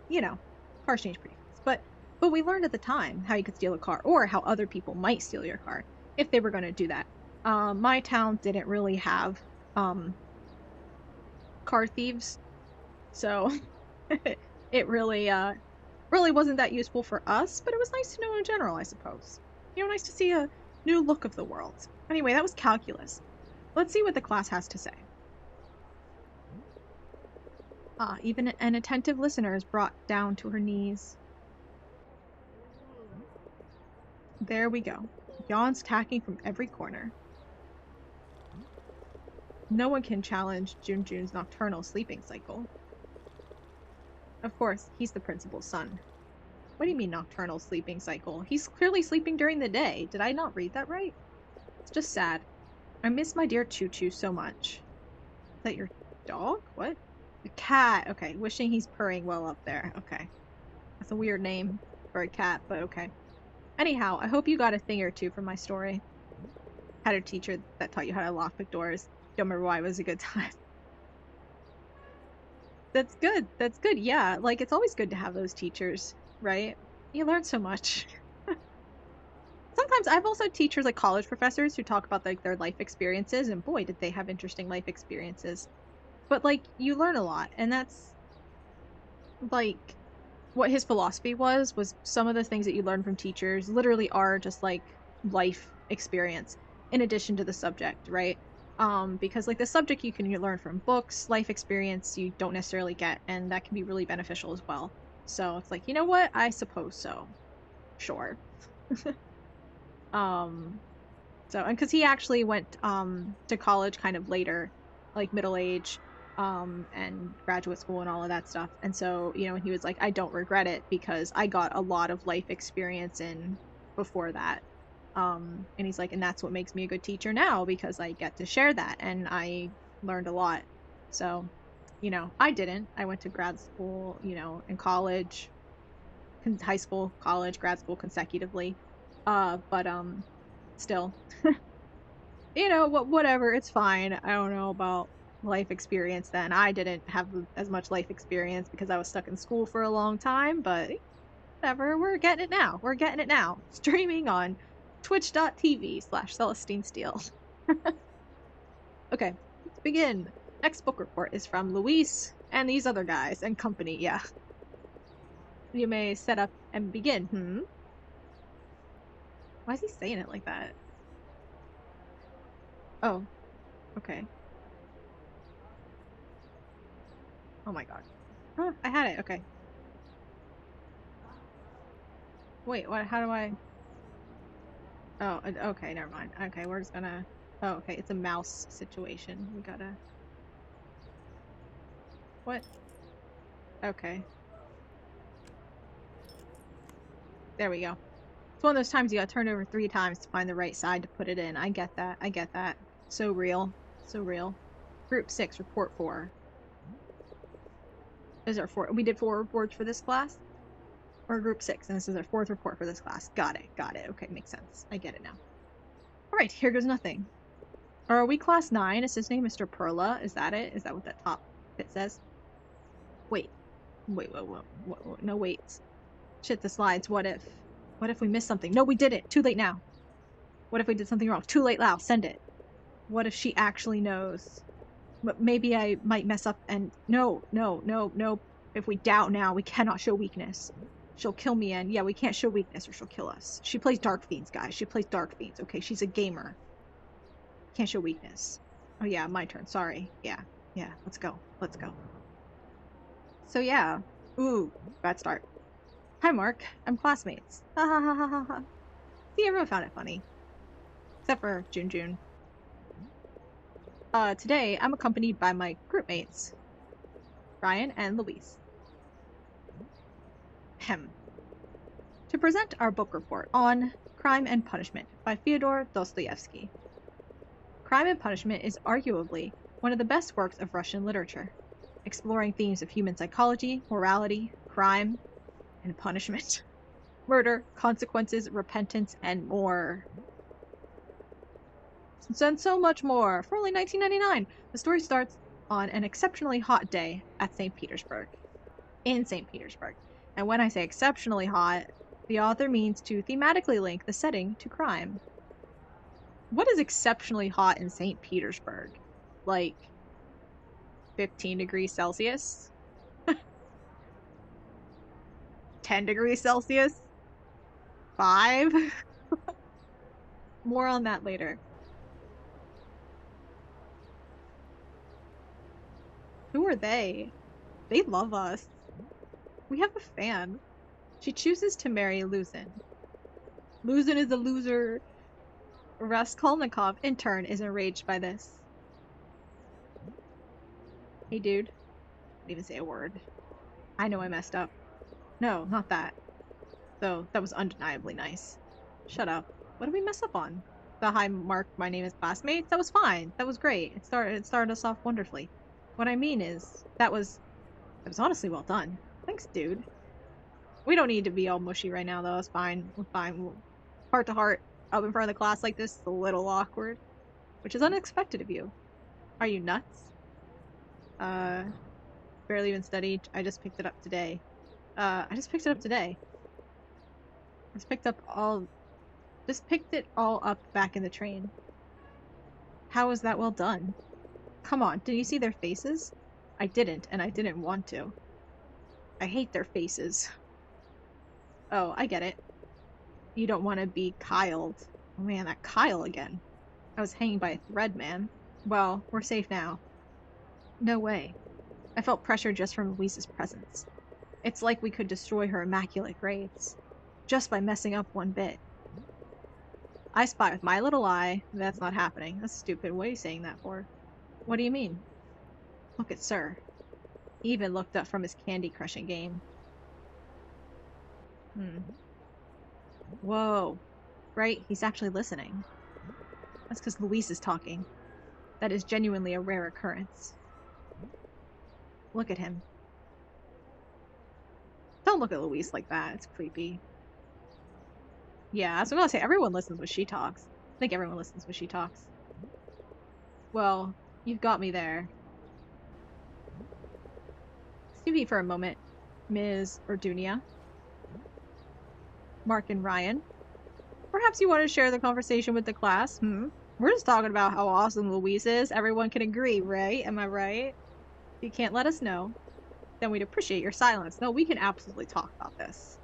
you know, cars change pretty fast. But we learned at the time how you could steal a car or how other people might steal your car if they were going to do that. My town didn't really have car thieves, so it really wasn't that useful for us, but it was nice to know in general, I suppose. You know, nice to see a new look of the world. Anyway, that was calculus. Let's see what the class has to say. Even an attentive listener is brought down to her knees. There we go. Yawns tacking from every corner. No one can challenge Junjun's nocturnal sleeping cycle. Of course, he's the principal's son. What do you mean nocturnal sleeping cycle? He's clearly sleeping during the day. Did I not read that right? It's just sad. I miss my dear Choo-Choo so much. Is that your dog? What? A cat. Okay, wishing he's purring well up there. Okay. That's a weird name for a cat, but okay. Anyhow, I hope you got a thing or two from my story. Had a teacher that taught you how to lockpick doors. Don't remember why. It was a good time. That's good. That's good. Yeah, like it's always good to have those teachers, right? You learn so much. Sometimes I've also had teachers like college professors who talk about like their life experiences, and boy, did they have interesting life experiences. But like you learn a lot, and that's like what his philosophy was some of the things that you learn from teachers literally are just like life experience in addition to the subject, right? Because like the subject you can learn from books, life experience you don't necessarily get, and that can be really beneficial as well. So it's like, you know what? I suppose so. Sure. So, and because he actually went to college kind of later, like middle age, and graduate school and all of that stuff. And so, you know, he was like, I don't regret it because I got a lot of life experience in before that. And he's like, and that's what makes me a good teacher now because I get to share that and I learned a lot. So, you know, I didn't. I went to grad school, you know, in college, high school, college, grad school consecutively. But still, you know, whatever, it's fine. I don't know about life experience then. I didn't have as much life experience because I was stuck in school for a long time, but whatever, we're getting it now. We're getting it now. Streaming on twitch.tv/Celestine Steel. Okay, let's begin. Next book report is from Luis and these other guys and company, yeah. You may set up and begin. Why is he saying it like that? Oh, okay. Oh my god. Huh, I had it, okay. Wait, what? How do I... Oh, okay, never mind. Okay, we're just gonna... Oh, okay, it's a mouse situation. We gotta... What? Okay. There we go. It's one of those times you gotta turn it over 3 times to find the right side to put it in. I get that. I get that. So real. So real. Group 6, report 4. Is there 4? We did 4 reports for this class? Or group 6, and this is our 4th report for this class. Got it. Got it. Okay, makes sense. I get it now. Alright, here goes nothing. Are we class 9? Is his name Mr. Perla? Is that it? Is that what that top bit says? Wait. Wait. No, wait. Shit, the slides. What if? What if we missed something? No, we didn't. Too late now. What if we did something wrong? Too late now. Send it. What if she actually knows? But maybe I might mess up and... No. If we doubt now, we cannot show weakness. She'll kill me and... Yeah, we can't show weakness or she'll kill us. She plays Dark Fiends, guys. She plays Dark Fiends. Okay, she's a gamer. Can't show weakness. Oh yeah, my turn. Sorry. Yeah. Let's go. So yeah. Ooh, bad start. Hi, Mark. I'm classmates. Ha ha ha ha ha. See, everyone found it funny. Except for Jun. Today, I'm accompanied by my group mates, Ryan and Luis. To present our book report on Crime and Punishment by Fyodor Dostoevsky. Crime and Punishment is arguably one of the best works of Russian literature, exploring themes of human psychology, morality, crime, and punishment, murder, consequences, repentance, and more. And so much more. For only $19.99, the story starts on an exceptionally hot day at St. Petersburg. In St. Petersburg. And when I say exceptionally hot, the author means to thematically link the setting to crime. What is exceptionally hot in St. Petersburg? Like 15 degrees Celsius? 10 degrees Celsius? 5? More on that later. Who are they? They love us. We have a fan. She chooses to marry Luzin. Luzin is a loser. Raskolnikov, in turn, is enraged by this. Hey, dude. Didn't even say a word. I know I messed up. No, not that. Though, that was undeniably nice. Shut up. What did we mess up on? The hi, Mark, my name is classmates? That was fine. That was great. It started us off wonderfully. What I mean is, that was honestly well done. Thanks, dude. We don't need to be all mushy right now, though. It's fine. We're fine. Heart to heart, up in front of the class like this is a little awkward. Which is unexpected of you. Are you nuts? Barely even studied. I just picked it up today. Just picked it all up back in the train. How was that well done? Come on, did you see their faces? I didn't, and I didn't want to. I hate their faces. Oh, I get it. You don't want to be Kyled. Oh man, that Kyle again. I was hanging by a thread, man. Well, we're safe now. No way. I felt pressure just from Luisa's presence. It's like we could destroy her immaculate grades. Just by messing up one bit. I spy with my little eye. That's not happening. That's stupid. What are you saying that for? What do you mean? Look at Sir. He even looked up from his candy crushing game. Whoa. Right? He's actually listening. That's because Luis is talking. That is genuinely a rare occurrence. Look at him. Don't look at Luis like that. It's creepy. Yeah, that's what I'm gonna say. Everyone listens when she talks. I think everyone listens when she talks. Well, you've got me there. Excuse me for a moment, Ms. Ordunia. Mark and Ryan. Perhaps you want to share the conversation with the class? We're just talking about how awesome Louise is. Everyone can agree, right? Am I right? If you can't let us know, then we'd appreciate your silence. No, we can absolutely talk about this.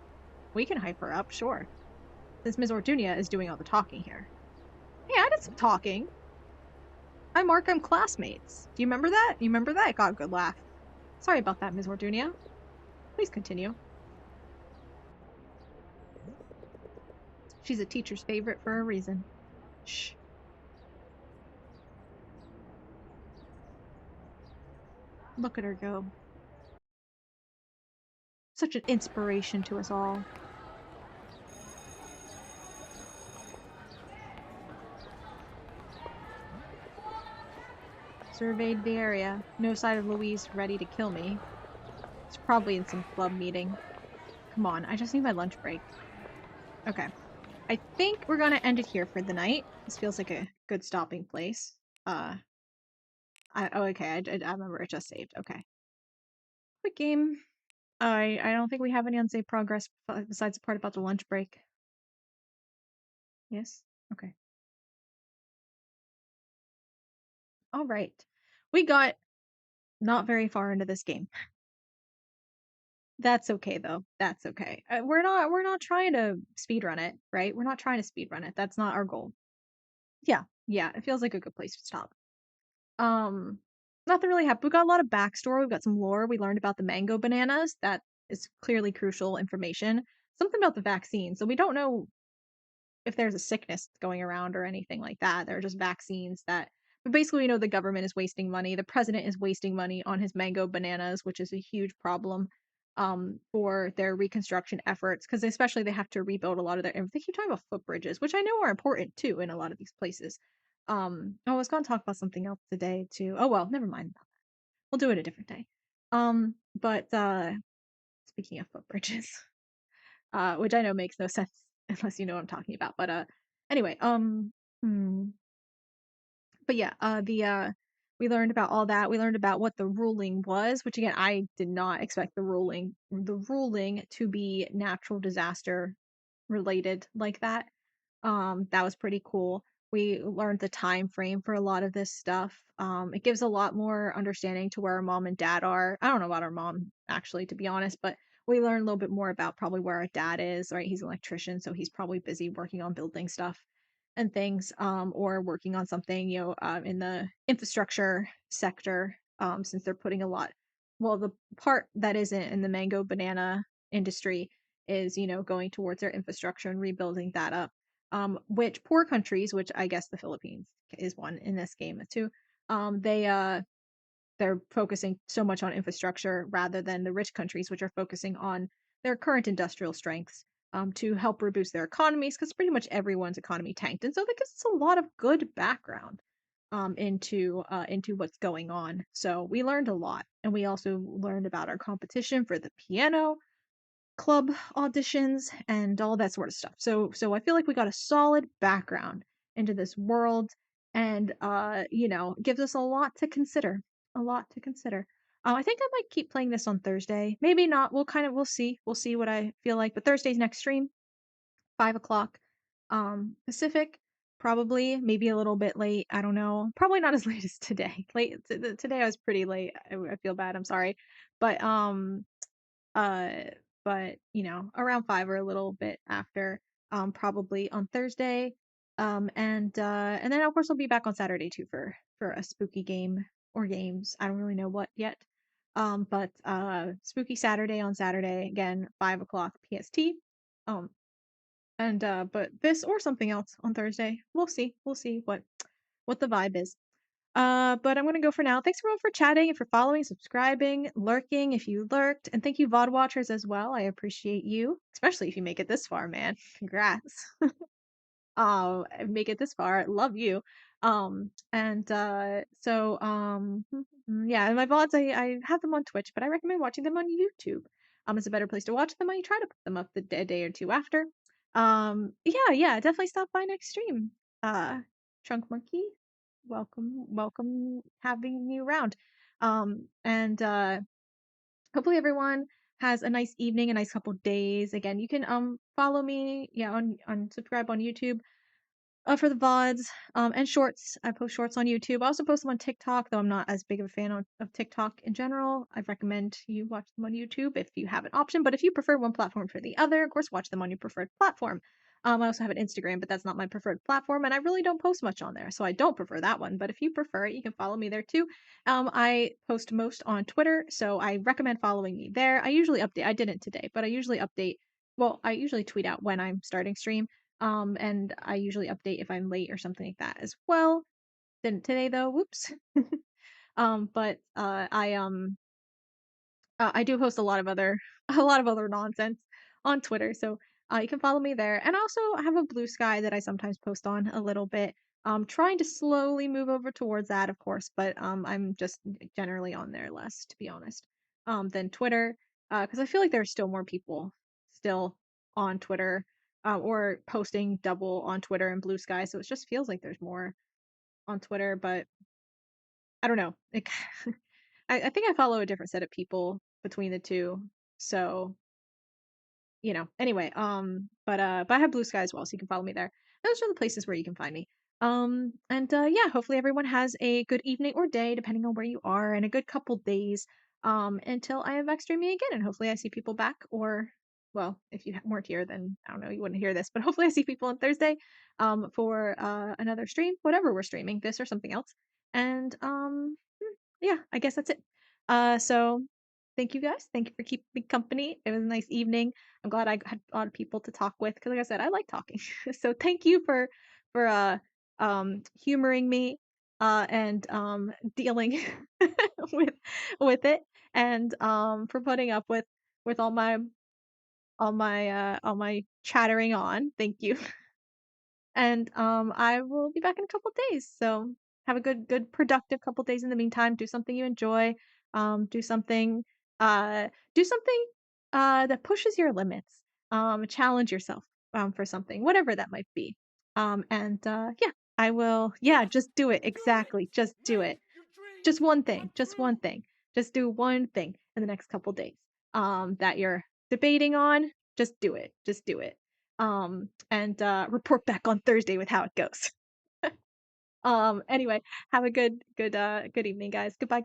We can hype her up, sure. Since Ms. Ordunia is doing all the talking here. Hey, I did some talking. I'm Mark, I'm classmates. Do you remember that? You remember that? Got a good laugh. Sorry about that, Ms. Ordunia. Please continue. She's a teacher's favorite for a reason. Shh. Look at her go. Such an inspiration to us all. Surveyed the area. No sign of Louise ready to kill me. It's probably in some club meeting. Come on, I just need my lunch break. Okay. I think we're gonna end it here for the night. This feels like a good stopping place. Okay, I remember it just saved. Okay. Quick game. I don't think we have any unsaved progress besides the part about the lunch break. Yes? Okay. Alright. We got not very far into this game. That's okay though. That's okay. We're not trying to speedrun it, right? We're not trying to speedrun it. That's not our goal. Yeah, yeah, it feels like a good place to stop. Um, Nothing really happened. We got a lot of backstory. We've got some lore. We learned about the mango bananas. That is clearly crucial information. Something about the vaccine. So we don't know if there's a sickness going around or anything like that. There are just vaccines that. But basically, we know the government is wasting money. The president is wasting money on his mango bananas, which is a huge problem for their reconstruction efforts, because especially they have to rebuild a lot of their. They keep talking about footbridges, which I know are important too in a lot of these places. I was going to talk about something else today too. Oh well, never mind about that. We'll do it a different day. But speaking of footbridges, which I know makes no sense unless you know what I'm talking about. But anyway, hmm. But yeah, we learned about all that. We learned about what the ruling was, which again I did not expect the ruling to be natural disaster related like that. That was pretty cool. We learned the time frame for a lot of this stuff. It gives a lot more understanding to where our mom and dad are. I don't know about our mom actually, to be honest, but we learn a little bit more about probably where our dad is, right? He's an electrician, so he's probably busy working on building stuff and things, or working on something, in the infrastructure sector, since they're putting a lot. Well, the part that isn't in the mango banana industry is, going towards their infrastructure and rebuilding that up. Which poor countries, which I guess the Philippines is one in this game too, they're focusing so much on infrastructure rather than the rich countries, which are focusing on their current industrial strengths, to help boost their economies, because pretty much everyone's economy tanked, and so that gives us a lot of good background into what's going on. So we learned a lot, and we also learned about our competition for the piano club auditions and all that sort of stuff. So I feel like we got a solid background into this world, and gives us a lot to consider. A lot to consider. I think I might keep playing this on Thursday. Maybe not. We'll see. We'll see what I feel like. But Thursday's next stream, 5 o'clock Pacific. Probably, maybe a little bit late. I don't know. Probably not as late as today. Today I was pretty late. I feel bad. I'm sorry. But uh, but around 5 or a little bit after, probably on Thursday. And then of course I'll be back on Saturday too for a spooky game or games. I don't really know what yet. But spooky Saturday on Saturday again, 5 o'clock PST. Um, and but this or something else on Thursday. We'll see. We'll see what the vibe is. But I'm gonna go for now. Thanks everyone for chatting and for following, subscribing, lurking if you lurked, and thank you VOD watchers as well. I appreciate you, especially if you make it this far, man. Congrats. Make it this far. Love you. Yeah, and my VODs I have them on Twitch, but I recommend watching them on YouTube. It's a better place to watch them. I try to put them up a day or two after. Yeah, definitely stop by next stream. Trunk Monkey, welcome having you around. And hopefully everyone has a nice evening, a nice couple days. Again, you can follow me, yeah, on subscribe on YouTube for the VODs, and shorts. I post shorts on YouTube. I also post them on TikTok, though I'm not as big of a fan of TikTok in general. I recommend you watch them on YouTube if you have an option. But if you prefer one platform for the other, of course, watch them on your preferred platform. I also have an Instagram, but that's not my preferred platform, and I really don't post much on there, so I don't prefer that one. But if you prefer it, you can follow me there too. I post most on Twitter, so I recommend following me there. I usually update. I didn't today, but I usually update. Well, I usually tweet out when I'm starting stream. And I usually update if I'm late or something like that as well. Didn't today though, whoops. But I do post a lot of other a lot of other nonsense on Twitter, so you can follow me there. And also I have a Blue Sky that I sometimes post on a little bit. Trying to slowly move over towards that, of course, but I'm just generally on there less, to be honest, than Twitter, because I feel like there are still more people still on Twitter, or posting double on Twitter and Blue Sky, so it just feels like there's more on Twitter, but I don't know. Like, I think I follow a different set of people between the two. So, anyway, but I have Blue Sky as well, so you can follow me there. Those are the places where you can find me. And yeah, hopefully everyone has a good evening or day, depending on where you are, and a good couple days, until I am back streaming again. And hopefully I see people back, or, well, if you weren't here, then I don't know, you wouldn't hear this, but hopefully I see people on Thursday, for another stream, whatever we're streaming, this or something else. And yeah, I guess that's it. So thank you guys. Thank you for keeping me company. It was a nice evening. I'm glad I had a lot of people to talk with because, like I said, I like talking. So thank you for humoring me, and dealing with with it, and for putting up with all my chattering on. Thank you. And I will be back in a couple days. So have a good productive couple days in the meantime. Do something you enjoy. Do something uh do something that pushes your limits. Challenge yourself for something, whatever that might be. And yeah, I will, yeah, just do it. Exactly. Just do it. Just one thing. Just one thing. Just do one thing in the next couple days. That you're debating on. Just do it. Just do it. And report back on Thursday with how it goes. Anyway, have a good evening, guys. Goodbye.